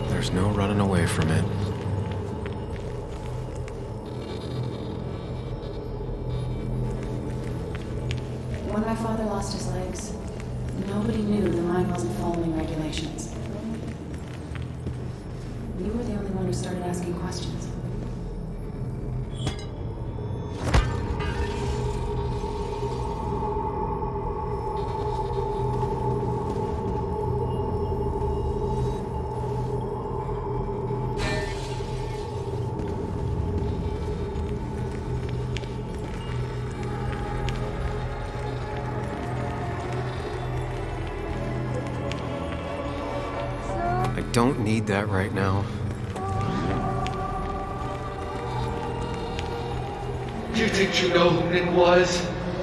There's no running away from it. When my father lost his legs, nobody knew the mine wasn't following regulations. You were the only one who started asking questions. I don't need that right now. You think you know who Nick was?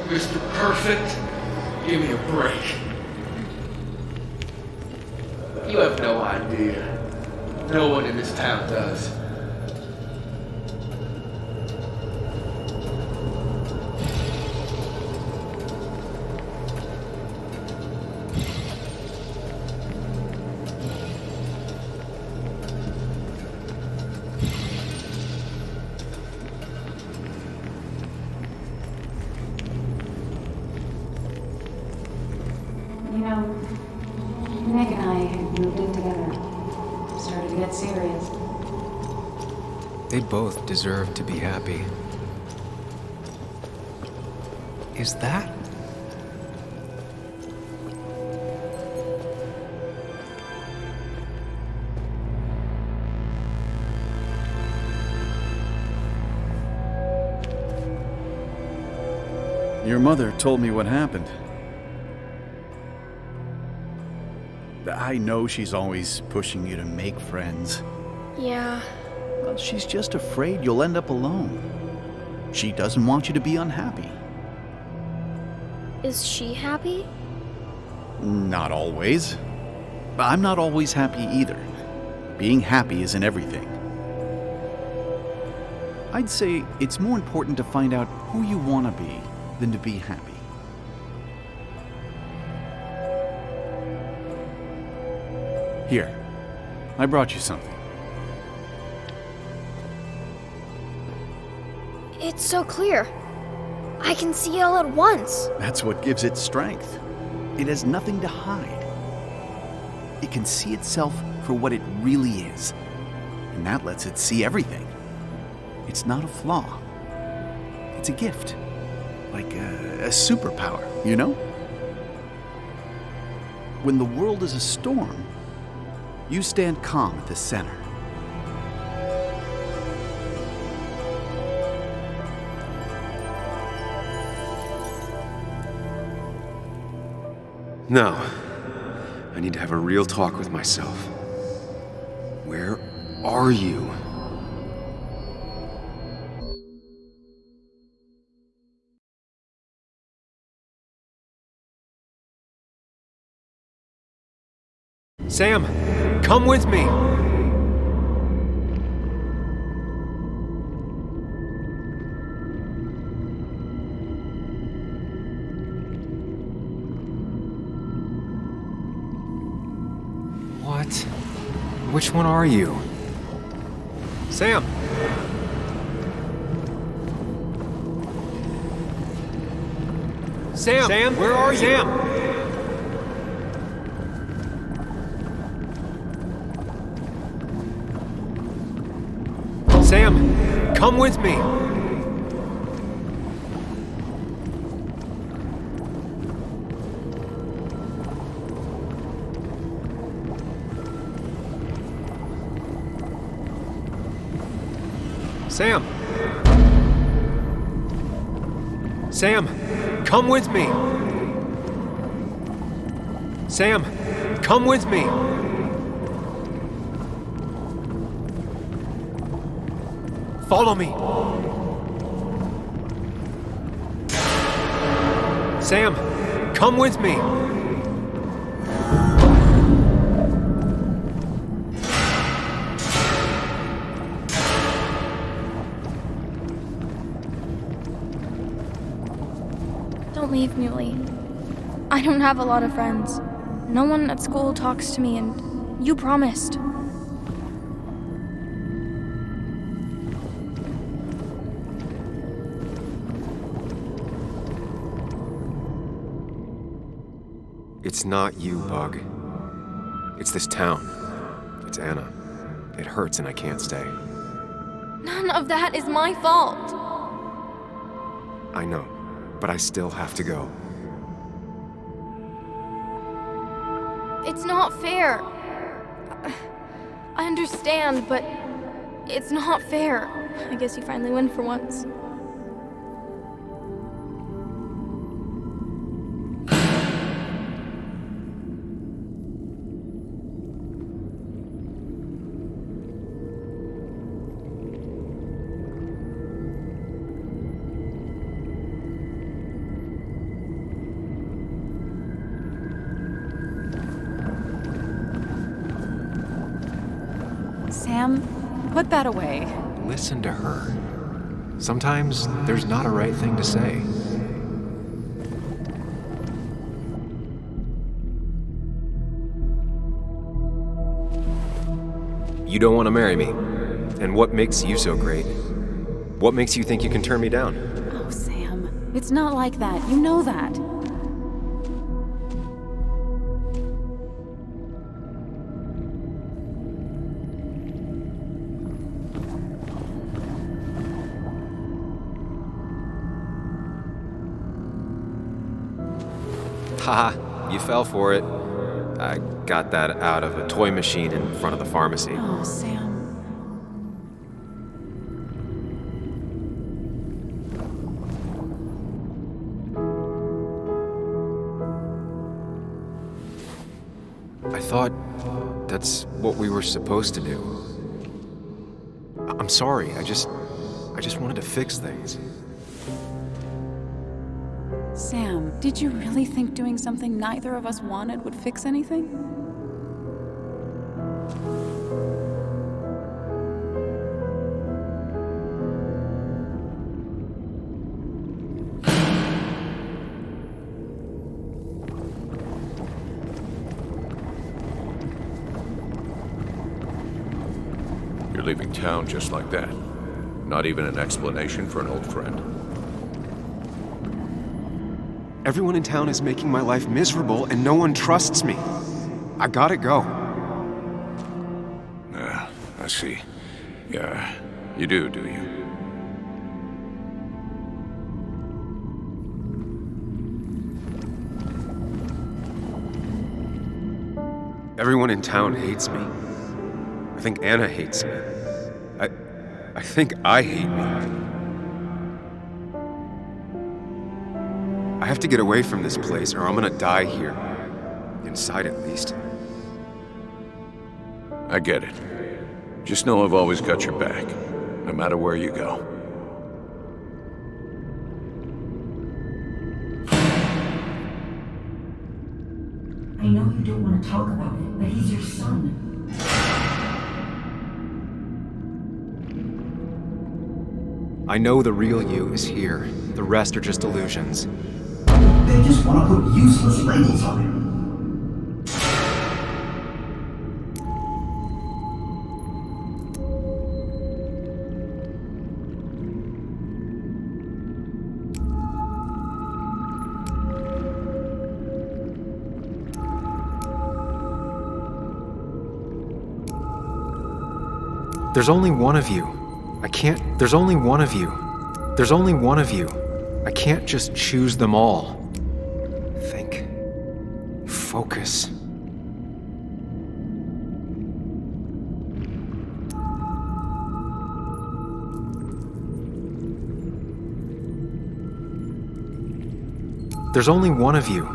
Mr. Perfect, give me a break. You have no idea. No one in this town does. You know, Nick and I had moved in together. Started to get serious. They both deserve to be happy. Is that? Your mother told me what happened. I know she's always pushing you to make friends. Yeah. Well, she's just afraid you'll end up alone. She doesn't want you to be unhappy. Is she happy? Not always. I'm not always happy either. Being happy isn't everything. I'd say it's more important to find out who you want to be than to be happy. Here, I brought you something. It's so clear. I can see it all at once. That's what gives it strength. It has nothing to hide. It can see itself for what it really is, and that lets it see everything. It's not a flaw. It's a gift. Like a superpower, you know? When the world is a storm, you stand calm at the center. Now, I need to have a real talk with myself. Where are you? Sam, come with me. What? Which one are you? Sam! Sam, where are you? Sam! Sam, come with me! Sam! Sam, come with me! Sam, come with me! Follow me! Sam, come with me! Don't leave, Muley. I don't have a lot of friends. No one at school talks to me, and you promised. It's not you, Bug. It's this town. It's Anna. It hurts and I can't stay. None of that is my fault. I know, but I still have to go. It's not fair. I understand, but it's not fair. I guess you finally win for once. Sam, put that away. Listen to her. Sometimes there's not a right thing to say. You don't want to marry me. And what makes you so great? What makes you think you can turn me down? Oh, Sam, it's not like that. You know that. Haha, you fell for it. I got that out of a toy machine in front of the pharmacy. Oh, Sam. I thought that's what we were supposed to do. I'm sorry, I just wanted to fix things. Sam, did you really think doing something neither of us wanted would fix anything? You're leaving town just like that. Not even an explanation for an old friend. Everyone in town is making my life miserable, and no one trusts me. I gotta go. Ah, I see. Yeah, you do you? Everyone in town hates me. I think Anna hates me. I think I hate me. I have to get away from this place, or I'm gonna die here. Inside, at least. I get it. Just know I've always got your back, no matter where you go. I know you don't want to talk about it, but he's your son. I know the real you is here. The rest are just illusions. They just want to put useless labels on him. There's only one of you. There's only one of you. There's only one of you. I can't just choose them all. Think. Focus. There's only one of you.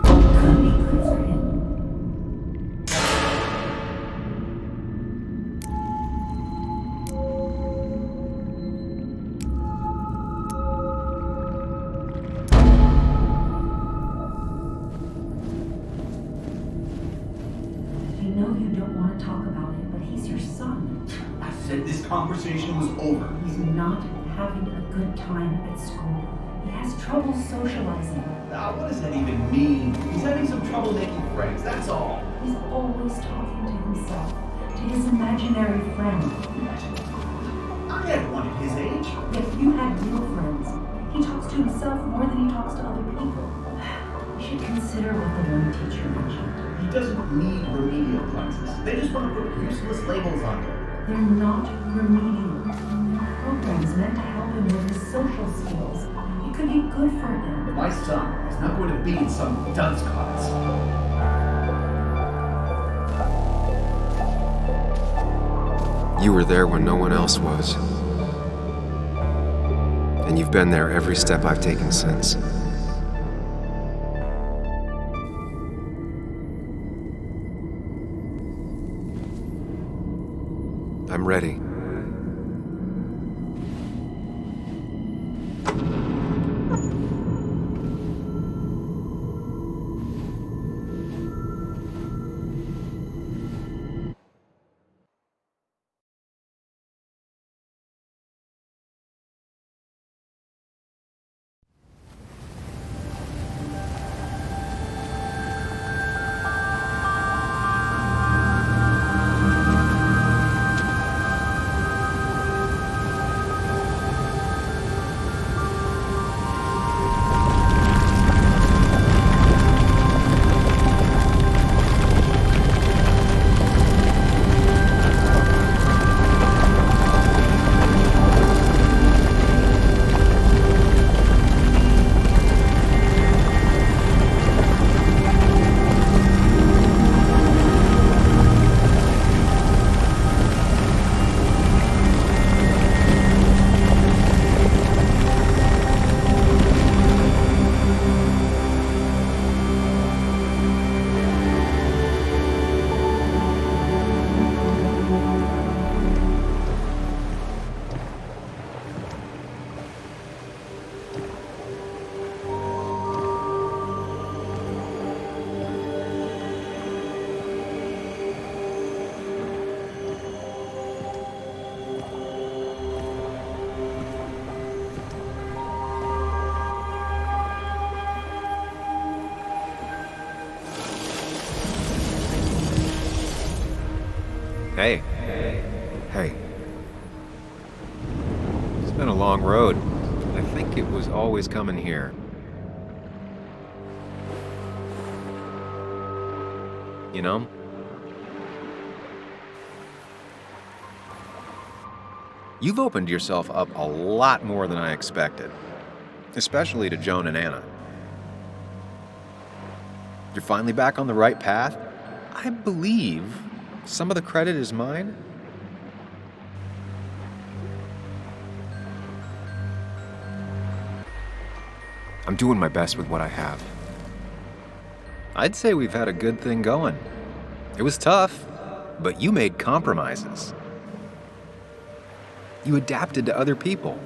This conversation was over. He's not having a good time at school. He has trouble socializing. What does that even mean? He's having some trouble making friends, that's all. He's always talking to himself, to his imaginary friend. I had one at his age. If you had real friends, he talks to himself more than he talks to other people. You should consider what the one teacher mentioned. He doesn't need remedial classes. They just want to put useless labels on him. They're not remedial. Programs meant to help him with his social skills. It could be good for him. But my son is not going to be in some dunce class. You were there when no one else was. And you've been there every step I've taken since. I'm ready. Hey. It's been a long road. I think it was always coming here. You know? You've opened yourself up a lot more than I expected. Especially to Joan and Anna. You're finally back on the right path? I believe some of the credit is mine. I'm doing my best with what I have. I'd say we've had a good thing going. It was tough, but you made compromises. You adapted to other people.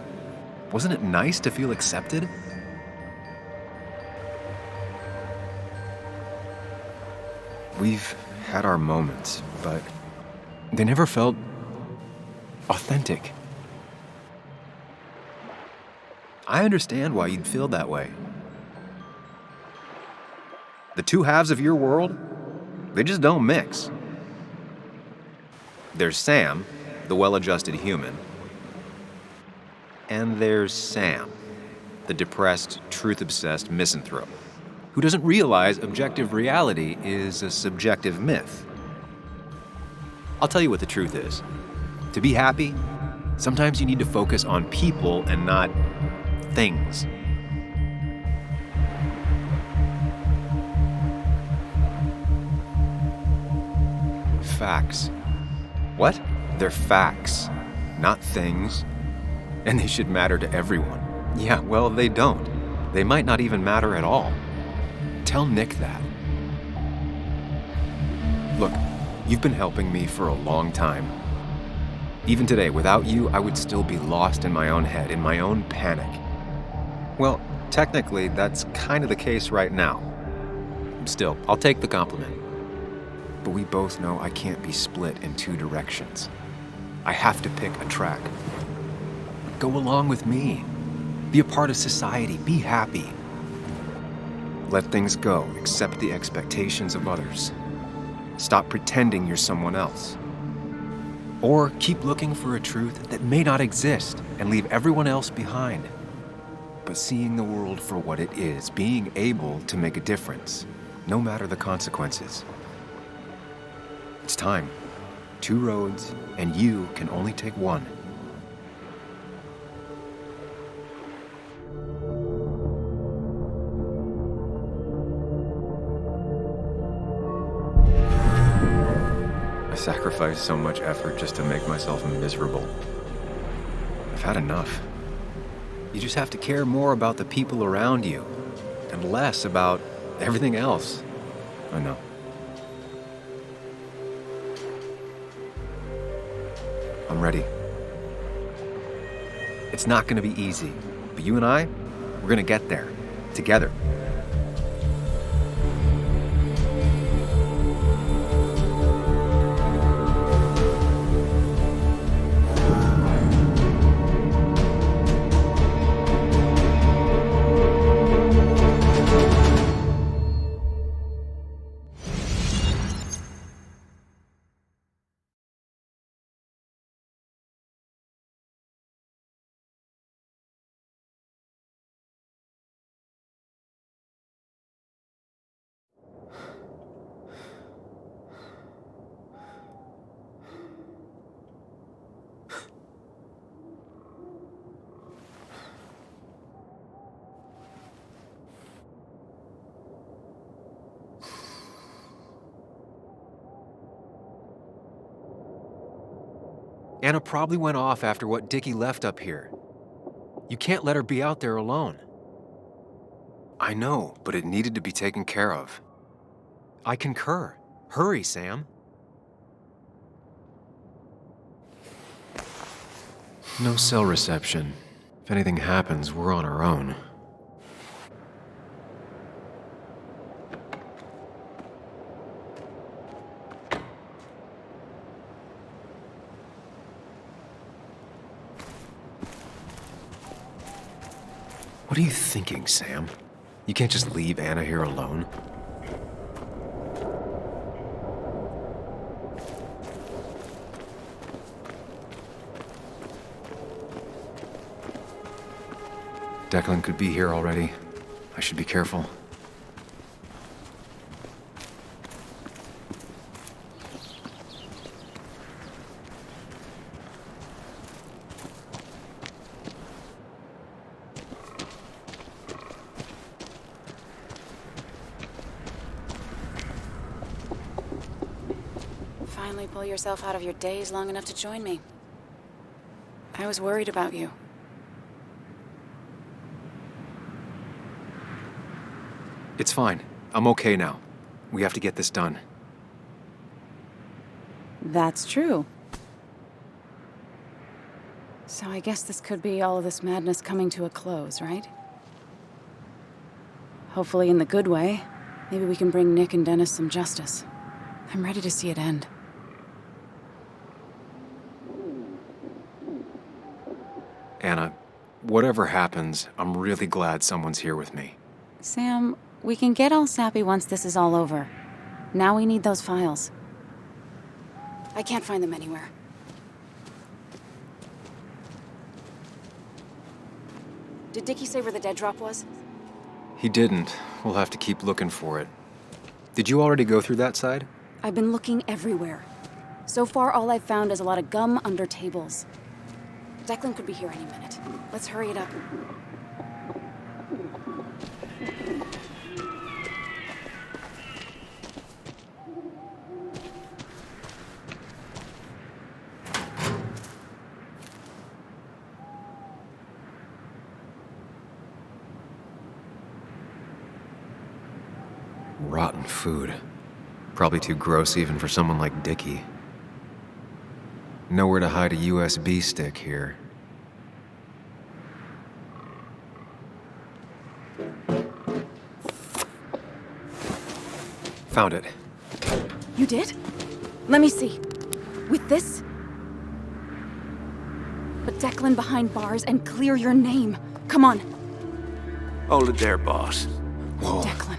Wasn't it nice to feel accepted? We've had our moments, but they never felt authentic. I understand why you'd feel that way. The two halves of your world, they just don't mix. There's Sam, the well-adjusted human, and there's Sam, the depressed, truth-obsessed misanthrope, who doesn't realize objective reality is a subjective myth. I'll tell you what the truth is. To be happy, sometimes you need to focus on people and not things. Facts. What? They're facts, not things. And they should matter to everyone. Yeah, well, they don't. They might not even matter at all. Tell Nick that. Look, you've been helping me for a long time. Even today, without you, I would still be lost in my own head, in my own panic. Well, technically, that's kind of the case right now. Still, I'll take the compliment. But we both know I can't be split in two directions. I have to pick a track. Go along with me. Be a part of society. Be happy. Let things go. Accept the expectations of others. Stop pretending you're someone else. Or keep looking for a truth that may not exist and leave everyone else behind. But seeing the world for what it is, being able to make a difference, no matter the consequences. It's time. 2 roads, and you can only take one. I sacrificed so much effort just to make myself miserable. I've had enough. You just have to care more about the people around you and less about everything else. I know. I'm ready. It's not going to be easy, but you and I, we're going to get there, together. Anna probably went off after what Dickie left up here. You can't let her be out there alone. I know, but it needed to be taken care of. I concur. Hurry, Sam. No cell reception. If anything happens, we're on our own. What are you thinking, Sam? You can't just leave Anna here alone. Declan could be here already. I should be careful. Finally pull yourself out of your daze long enough to join me. I was worried about you. It's fine. I'm okay now. We have to get this done. That's true. So I guess this could be all of this madness coming to a close, right? Hopefully in the good way. Maybe we can bring Nick and Dennis some justice. I'm ready to see it end. Anna, whatever happens, I'm really glad someone's here with me. Sam, we can get all sappy once this is all over. Now we need those files. I can't find them anywhere. Did Dickie say where the dead drop was? He didn't. We'll have to keep looking for it. Did you already go through that side? I've been looking everywhere. So far, all I've found is a lot of gum under tables. Declan could be here any minute. Let's hurry it up. Rotten food. Probably too gross even for someone like Dickie. Nowhere to hide a USB stick here. Found it. You did? Let me see. With this? But Declan behind bars and clear your name. Come on. Hold it there, boss. Whoa. Declan.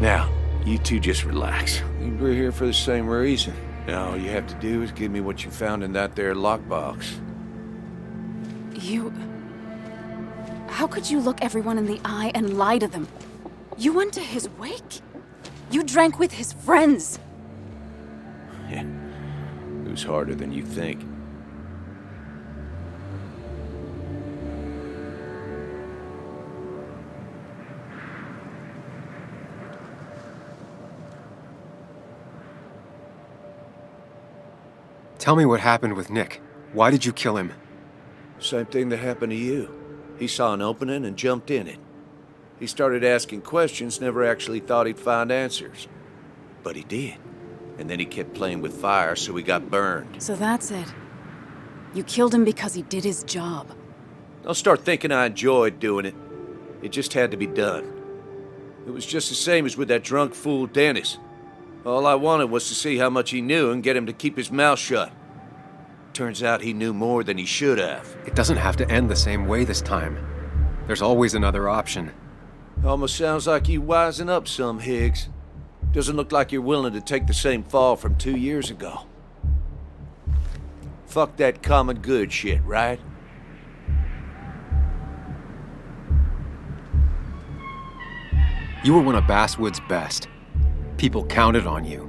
Now, you two just relax. We're here for the same reason. Now, all you have to do is give me what you found in that there lockbox. You... How could you look everyone in the eye and lie to them? You went to his wake? You drank with his friends. Yeah, it was harder than you think. Tell me what happened with Nick. Why did you kill him? Same thing that happened to you. He saw an opening and jumped in it. He started asking questions, never actually thought he'd find answers. But he did. And then he kept playing with fire, so he got burned. So that's it. You killed him because he did his job. Don't start thinking I enjoyed doing it. It just had to be done. It was just the same as with that drunk fool Dennis. All I wanted was to see how much he knew and get him to keep his mouth shut. Turns out he knew more than he should have. It doesn't have to end the same way this time. There's always another option. Almost sounds like you wising up some, Higgs. Doesn't look like you're willing to take the same fall from 2 years ago. Fuck that common good shit, right? You were one of Basswood's best. People counted on you.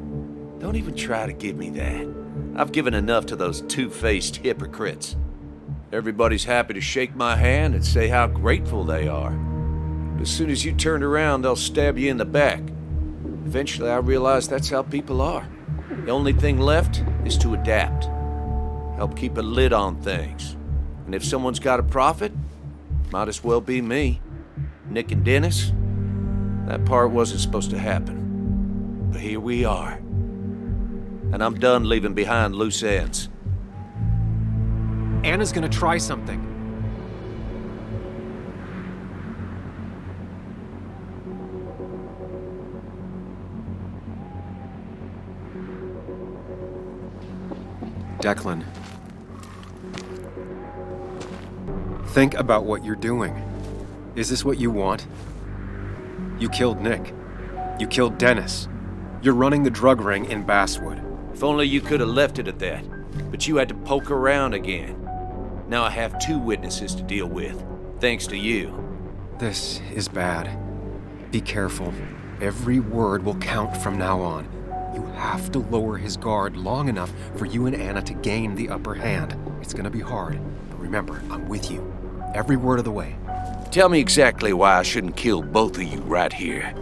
Don't even try to give me that. I've given enough to those two-faced hypocrites. Everybody's happy to shake my hand and say how grateful they are. But as soon as you turn around, they'll stab you in the back. Eventually, I realized that's how people are. The only thing left is to adapt. Help keep a lid on things. And if someone's got a profit, might as well be me. Nick and Dennis, that part wasn't supposed to happen. But here we are. And I'm done leaving behind loose ends. Anna's gonna try something. Declan. Think about what you're doing. Is this what you want? You killed Nick. You killed Dennis. You're running the drug ring in Basswood. If only you could have left it at that. But you had to poke around again. Now I have 2 witnesses to deal with. Thanks to you. This is bad. Be careful. Every word will count from now on. You have to lower his guard long enough for you and Anna to gain the upper hand. It's gonna be hard, but remember, I'm with you. Every word of the way. Tell me exactly why I shouldn't kill both of you right here.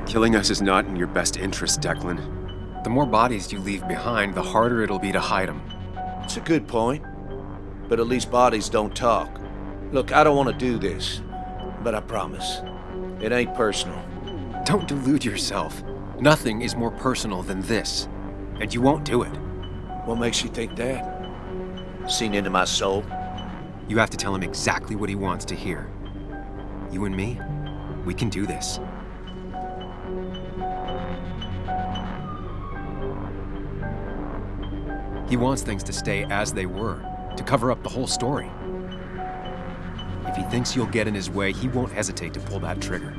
Killing us is not in your best interest, Declan. The more bodies you leave behind, the harder it'll be to hide them. It's a good point. But at least bodies don't talk. Look, I don't want to do this, but I promise. It ain't personal. Don't delude yourself. Nothing is more personal than this. And you won't do it. What makes you think that? Seen into my soul? You have to tell him exactly what he wants to hear. You and me, we can do this. He wants things to stay as they were, to cover up the whole story. If he thinks you'll get in his way, he won't hesitate to pull that trigger.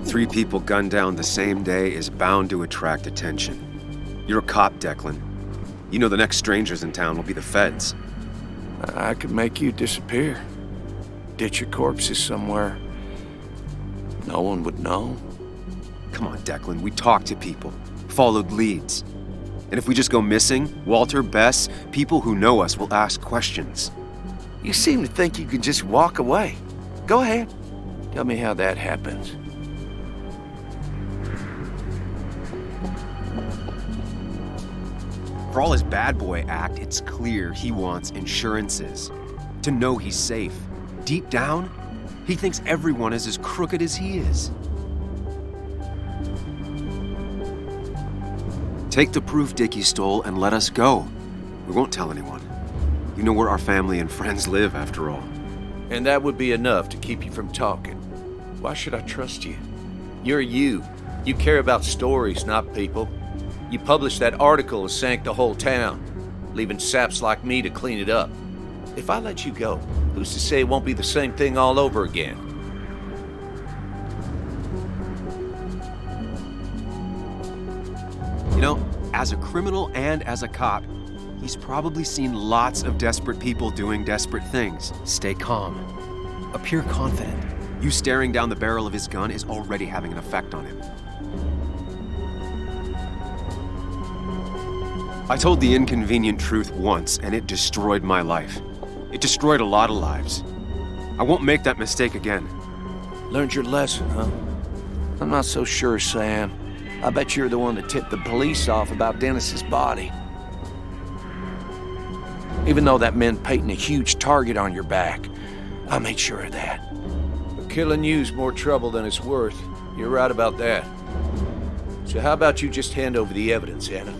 3 people gunned down the same day is bound to attract attention. You're a cop, Declan. You know the next strangers in town will be the feds. I could make you disappear. Ditch your corpses somewhere. No one would know. Come on, Declan, we talked to people, followed leads. And if we just go missing, Walter, Bess, people who know us will ask questions. You seem to think you can just walk away. Go ahead. Tell me how that happens. For all his bad boy act, it's clear he wants insurances. To know he's safe. Deep down, he thinks everyone is as crooked as he is. Take the proof Dickie stole and let us go. We won't tell anyone. You know where our family and friends live, after all. And that would be enough to keep you from talking. Why should I trust you? You're you. You care about stories, not people. You published that article that sank the whole town, leaving saps like me to clean it up. If I let you go, who's to say it won't be the same thing all over again? You know, as a criminal and as a cop, he's probably seen lots of desperate people doing desperate things. Stay calm. Appear confident. You staring down the barrel of his gun is already having an effect on him. I told the inconvenient truth once, and it destroyed my life. It destroyed a lot of lives. I won't make that mistake again. Learned your lesson, huh? I'm not so sure, Sam. I bet you're the one that tipped the police off about Dennis's body. Even though that meant painting a huge target on your back, I made sure of that. But killing you's more trouble than it's worth. You're right about that. So how about you just hand over the evidence, Anna?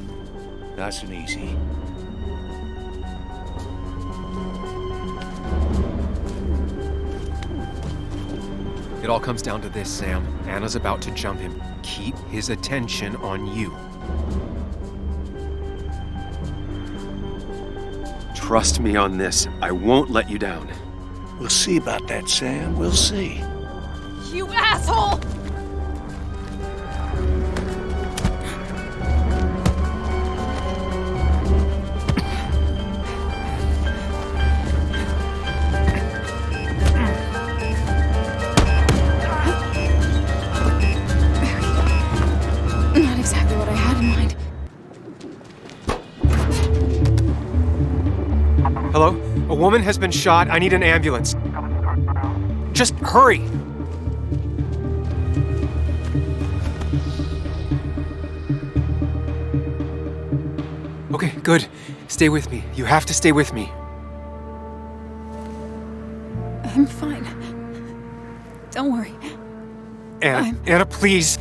Nice and easy. It all comes down to this, Sam. Anna's about to jump him. Keep his attention on you. Trust me on this. I won't let you down. We'll see about that, Sam. We'll see. You asshole! Not exactly what I had in mind. Hello? A woman has been shot. I need an ambulance. Just hurry! Okay, good. Stay with me. You have to stay with me. I'm fine. Don't worry. Anna, please.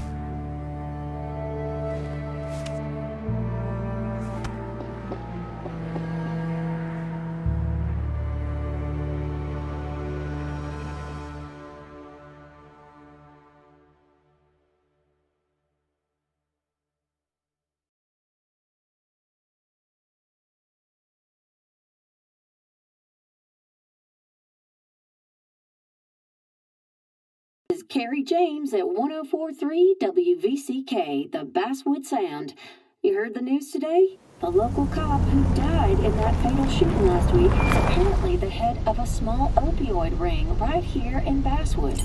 is Carrie James at 1043 WVCK, the Basswood Sound. You heard the news today? The local cop who died in that fatal shooting last week is apparently the head of a small opioid ring right here in Basswood.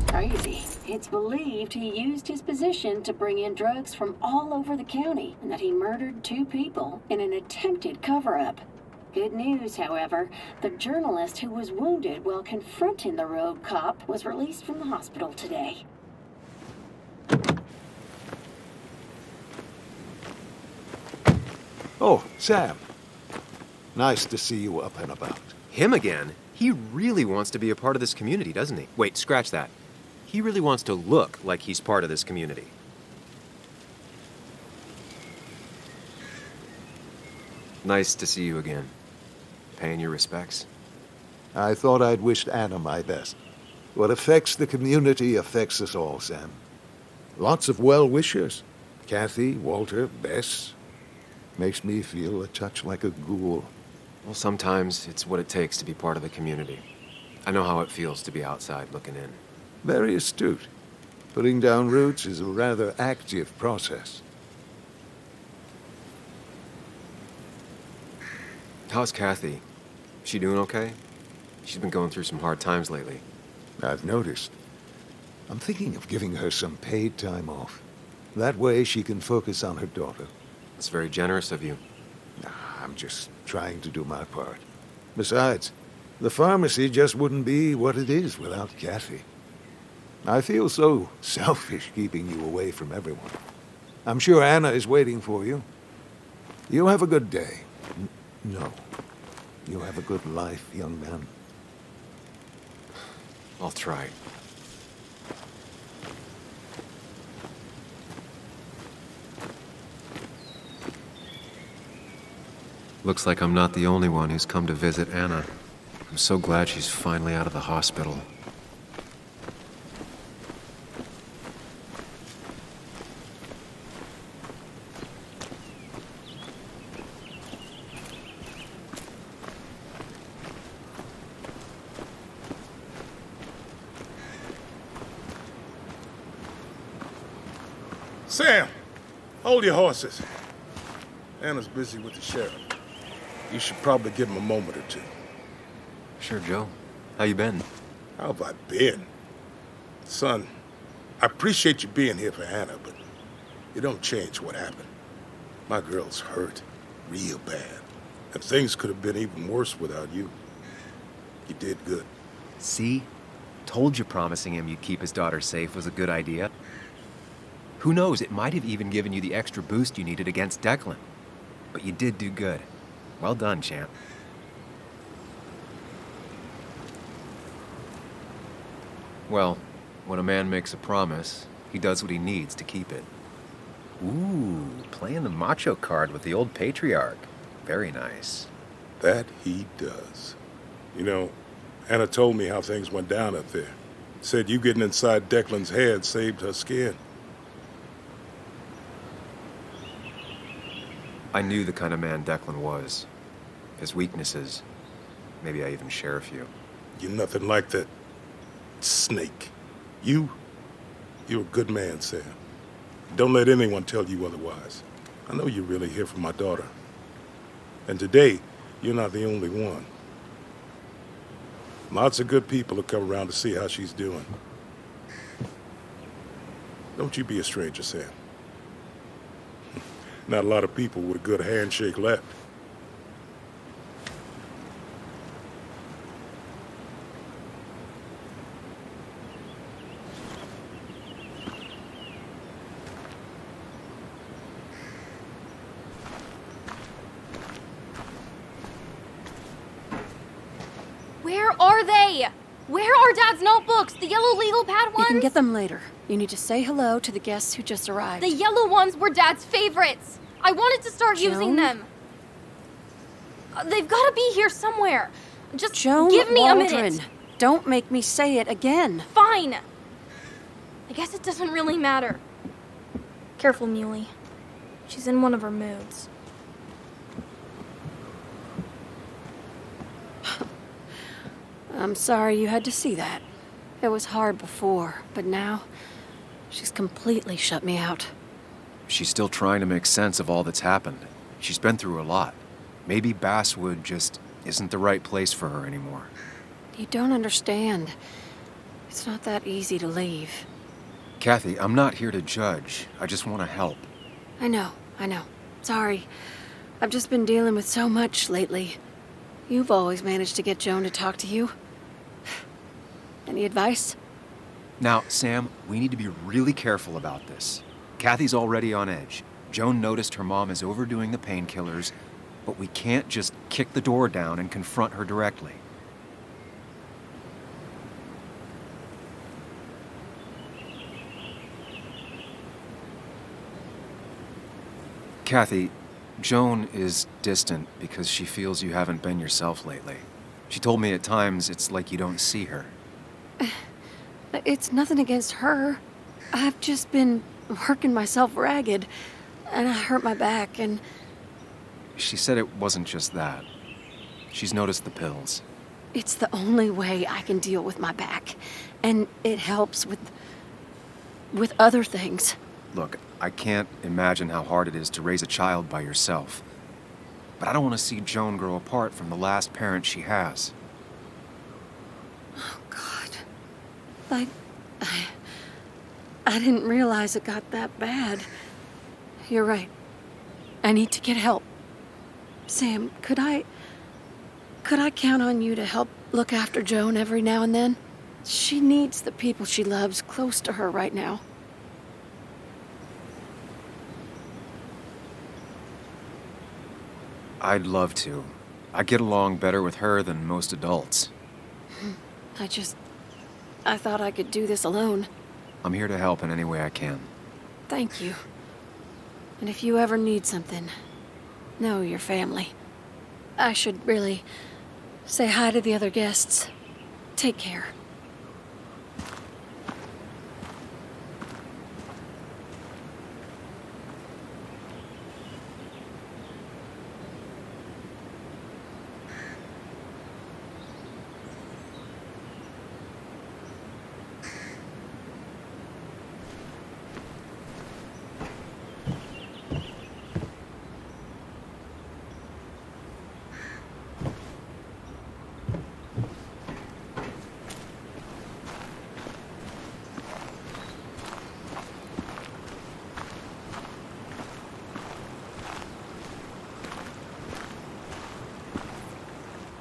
Crazy. It's believed he used his position to bring in drugs from all over the county and that he murdered 2 people in an attempted cover-up. Good news, however, the journalist who was wounded while confronting the rogue cop was released from the hospital today. Oh, Sam. Nice to see you up and about. Him again? He really wants to be a part of this community, doesn't he? Wait, scratch that. He really wants to look like he's part of this community. Nice to see you again. Paying your respects? I thought I'd wished Anna my best. What affects the community affects us all, Sam. Lots of well-wishers. Kathy, Walter, Bess. Makes me feel a touch like a ghoul. Well, sometimes it's what it takes to be part of the community. I know how it feels to be outside looking in. Very astute. Putting down roots is a rather active process. How's Kathy? She doing okay? She's been going through some hard times lately. I've noticed. I'm thinking of giving her some paid time off. That way she can focus on her daughter. That's very generous of you. I'm just trying to do my part. Besides, the pharmacy just wouldn't be what it is without Kathy. I feel so selfish keeping you away from everyone. I'm sure Anna is waiting for you. You have a good day. No. You have a good life, young man. I'll try. Looks like I'm not the only one who's come to visit Anna. I'm so glad she's finally out of the hospital. Sam, hold your horses. Anna's busy with the sheriff. You should probably give him a moment or two. Sure, Joe. How you been? How have I been? Son, I appreciate you being here for Anna, but you don't change what happened. My girl's hurt, real bad. And things could have been even worse without you. You did good. See? Told you promising him you'd keep his daughter safe was a good idea. Who knows, it might have even given you the extra boost you needed against Declan. But you did do good. Well done, champ. Well, when a man makes a promise, he does what he needs to keep it. Ooh, playing the macho card with the old patriarch. Very nice. That he does. You know, Anna told me how things went down up there. Said you getting inside Declan's head saved her skin. I knew the kind of man Declan was. His weaknesses. Maybe I even share a few. You're nothing like that snake. You're a good man, Sam. Don't let anyone tell you otherwise. I know you're really here for my daughter. And today, you're not the only one. Lots of good people will come around to see how she's doing. Don't you be a stranger, Sam. Not a lot of people with a good handshake left. Where are they? Where are Dad's notebooks? The yellow legal pad ones? You can get them later. You need to say hello to the guests who just arrived. The yellow ones were Dad's favorites. I wanted to start using them. They've got to be here somewhere. Just give me a minute. Don't make me say it again. Fine. I guess it doesn't really matter. Careful, Muley. She's in one of her moods. I'm sorry you had to see that. It was hard before, but now she's completely shut me out. She's still trying to make sense of all that's happened. She's been through a lot. Maybe Basswood just isn't the right place for her anymore. You don't understand. It's not that easy to leave. Kathy, I'm not here to judge. I just want to help. I know. Sorry. I've just been dealing with so much lately. You've always managed to get Joan to talk to you. Any advice? Now, Sam, we need to be really careful about this. Kathy's already on edge. Joan noticed her mom is overdoing the painkillers, but we can't just kick the door down and confront her directly. Kathy, Joan is distant because she feels you haven't been yourself lately. She told me at times it's like you don't see her. It's nothing against her. I've just been working myself ragged, and I hurt my back, and... She said it wasn't just that. She's noticed the pills. It's the only way I can deal with my back, and it helps with other things. Look, I can't imagine how hard it is to raise a child by yourself. But I don't want to see Joan grow apart from the last parent she has. Oh, God. I didn't realize it got that bad. You're right. I need to get help. Sam, could I count on you to help look after Joan every now and then? She needs the people she loves close to her right now. I'd love to. I get along better with her than most adults. I thought I could do this alone. I'm here to help in any way I can. Thank you. And if you ever need something, know your family. I should really say hi to the other guests. Take care.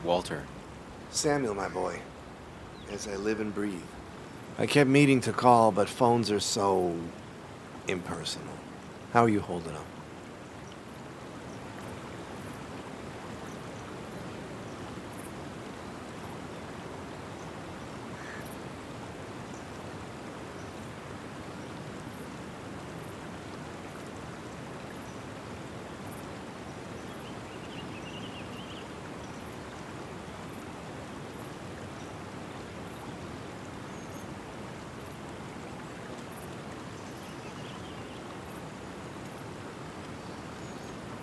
Walter. Samuel, my boy. As I live and breathe. I kept meaning to call, but phones are so... impersonal. How are you holding up?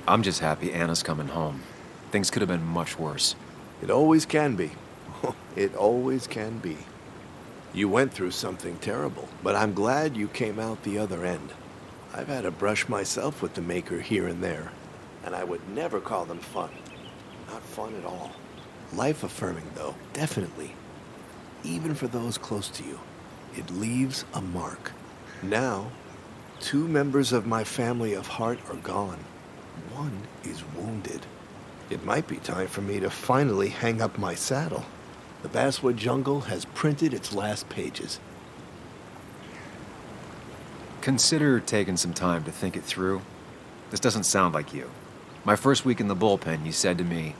I'm just happy Anna's coming home. Things could have been much worse. It always can be. It always can be. You went through something terrible, but I'm glad you came out the other end. I've had a brush myself with the Maker here and there, and I would never call them fun. Not fun at all. Life-affirming, though, definitely. Even for those close to you. It leaves a mark. Now, 2 members of my family of heart are gone. One is wounded. It might be time for me to finally hang up my saddle. The Basswood jungle has printed its last pages. Consider taking some time to think it through. This doesn't sound like you. My first week in the bullpen, you said to me,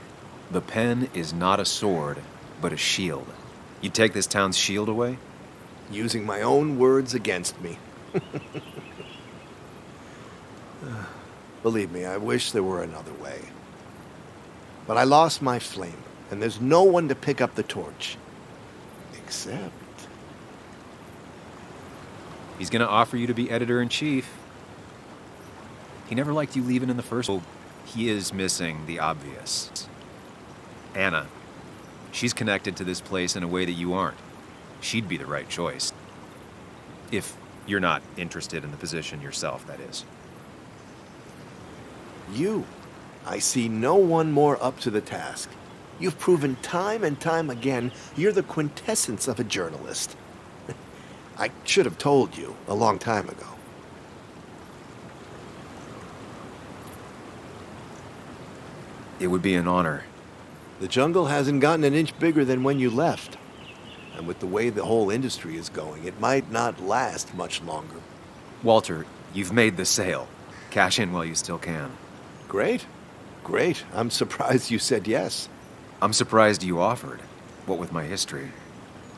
"The pen is not a sword, but a shield." You take this town's shield away? Using my own words against me. Believe me, I wish there were another way. But I lost my flame, and there's no one to pick up the torch. Except... He's gonna offer you to be editor-in-chief. He never liked you leaving in the first place. He is missing the obvious. Anna. She's connected to this place in a way that you aren't. she'd be the right choice. If you're not interested in the position yourself, that is. You. I see no one more up to the task. You've proven time and time again you're the quintessence of a journalist. I should have told you a long time ago. It would be an honor. The jungle hasn't gotten an inch bigger than when you left. And with the way the whole industry is going, it might not last much longer. Walter, you've made the sale. Cash in while you still can. Great. Great. I'm surprised you said yes. I'm surprised you offered. What with my history?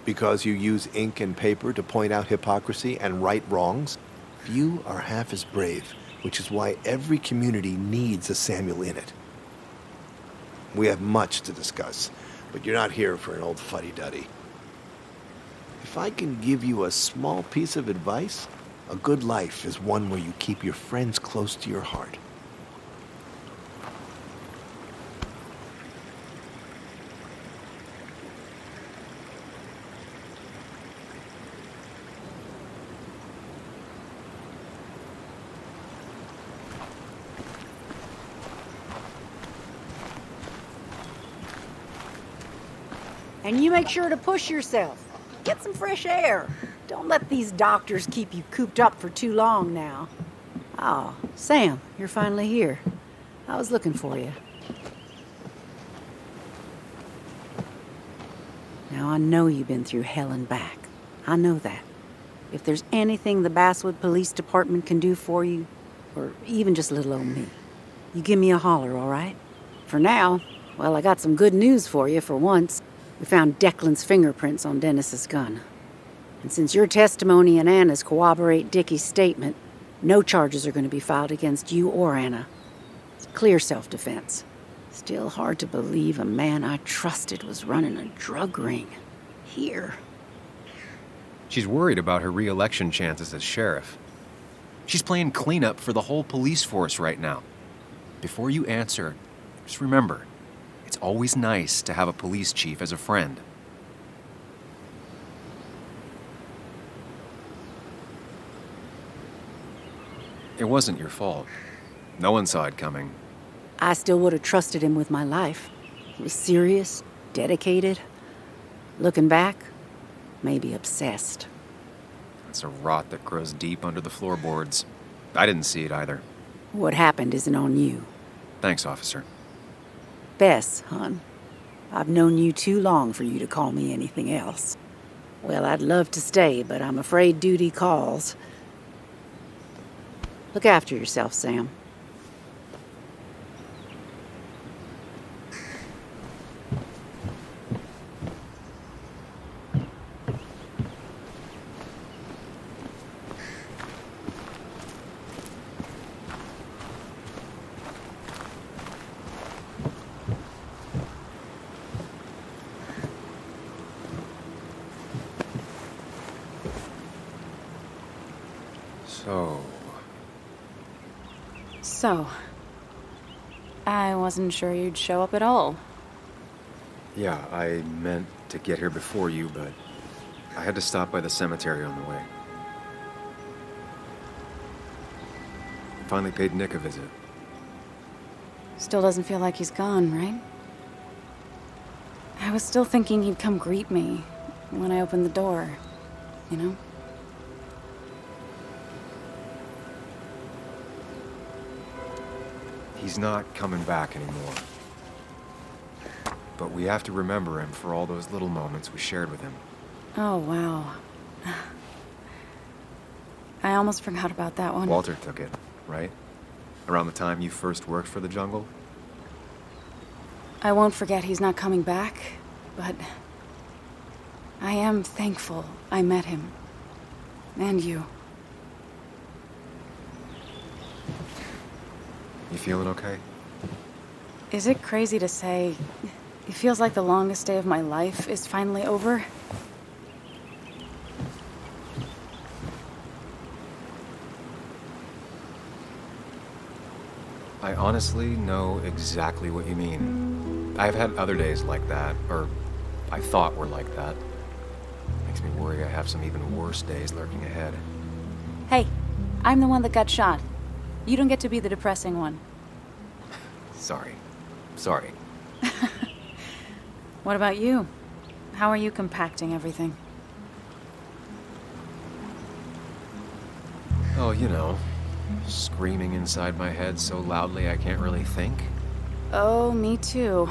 Because you use ink and paper to point out hypocrisy and right wrongs? Few are half as brave, which is why every community needs a Samuel in it. We have much to discuss, but you're not here for an old fuddy-duddy. If I can give you a small piece of advice, a good life is one where you keep your friends close to your heart. And you make sure to push yourself. Get some fresh air. Don't let these doctors keep you cooped up for too long now. Oh, Sam, you're finally here. I was looking for you. Now, I know you've been through hell and back. I know that. If there's anything the Basswood Police Department can do for you, or even just little old me, you give me a holler, all right? For now, well, I got some good news for you for once. We found Declan's fingerprints on Dennis's gun. And since your testimony and Anna's corroborate Dickie's statement, no charges are going to be filed against you or Anna. It's clear self-defense. Still hard to believe a man I trusted was running a drug ring. Here. She's worried about her re-election chances as sheriff. She's playing cleanup for the whole police force right now. Before you answer, just remember, it's always nice to have a police chief as a friend. It wasn't your fault. No one saw it coming. I still would have trusted him with my life. He was serious, dedicated. Looking back, maybe obsessed. It's a rot that grows deep under the floorboards. I didn't see it either. What happened isn't on you. Thanks, officer. Bess, hon. I've known you too long for you to call me anything else. Well, I'd love to stay, but I'm afraid duty calls. Look after yourself, Sam. So, I wasn't sure you'd show up at all. Yeah, I meant to get here before you, but I had to stop by the cemetery on the way. Finally paid Nick a visit. Still doesn't feel like he's gone, right? I was still thinking he'd come greet me when I opened the door, you know? He's not coming back anymore. But we have to remember him for all those little moments we shared with him. Oh, wow. I almost forgot about that one. Walter took it, right? Around the time you first worked for the jungle? I won't forget he's not coming back, but I am thankful I met him. And you. You feeling okay? Is it crazy to say it feels like the longest day of my life is finally over? I honestly know exactly what you mean. I've had other days like that, or I thought were like that. Makes me worry I have some even worse days lurking ahead. Hey, I'm the one that got shot. You don't get to be the depressing one. Sorry. What about you? How are you compacting everything? Oh, you know, screaming inside my head so loudly I can't really think. Oh, me too.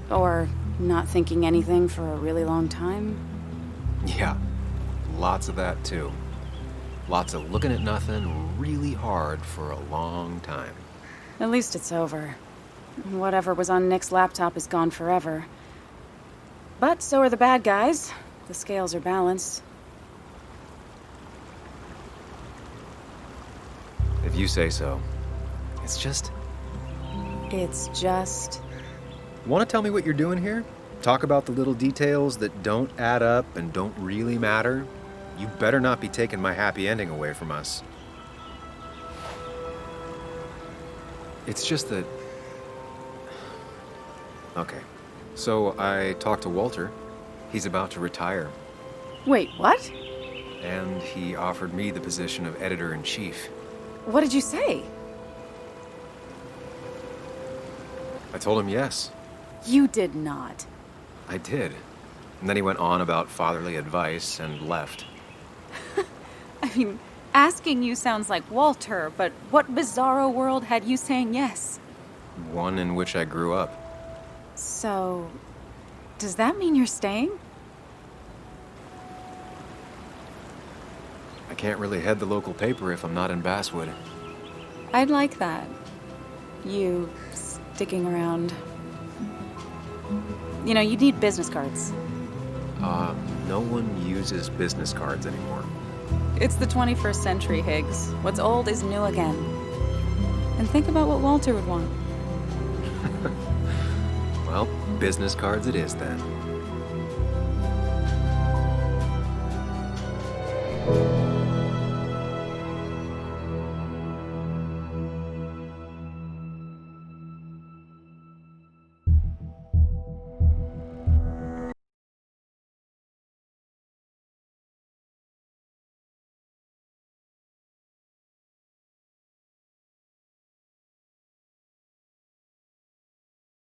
Or not thinking anything for a really long time. Yeah, lots of that too. Lots of looking at nothing really hard for a long time. At least it's over. Whatever was on Nick's laptop is gone forever. But so are the bad guys. The scales are balanced. If you say so. It's just... Want to tell me what you're doing here? Talk about the little details that don't add up and don't really matter? You better not be taking my happy ending away from us. It's just that... Okay. So I talked to Walter. He's about to retire. Wait, what? And he offered me the position of editor-in-chief. What did you say? I told him yes. You did not. I did. And then he went on about fatherly advice and left. I mean, asking you sounds like Walter, but what bizarro world had you saying yes? One in which I grew up. So, does that mean you're staying? I can't really head the local paper if I'm not in Basswood. I'd like that. You sticking around. You know, you need business cards. No one uses business cards anymore. It's the 21st century, Higgs. What's old is new again. And think about what Walter would want. Well, business cards it is then.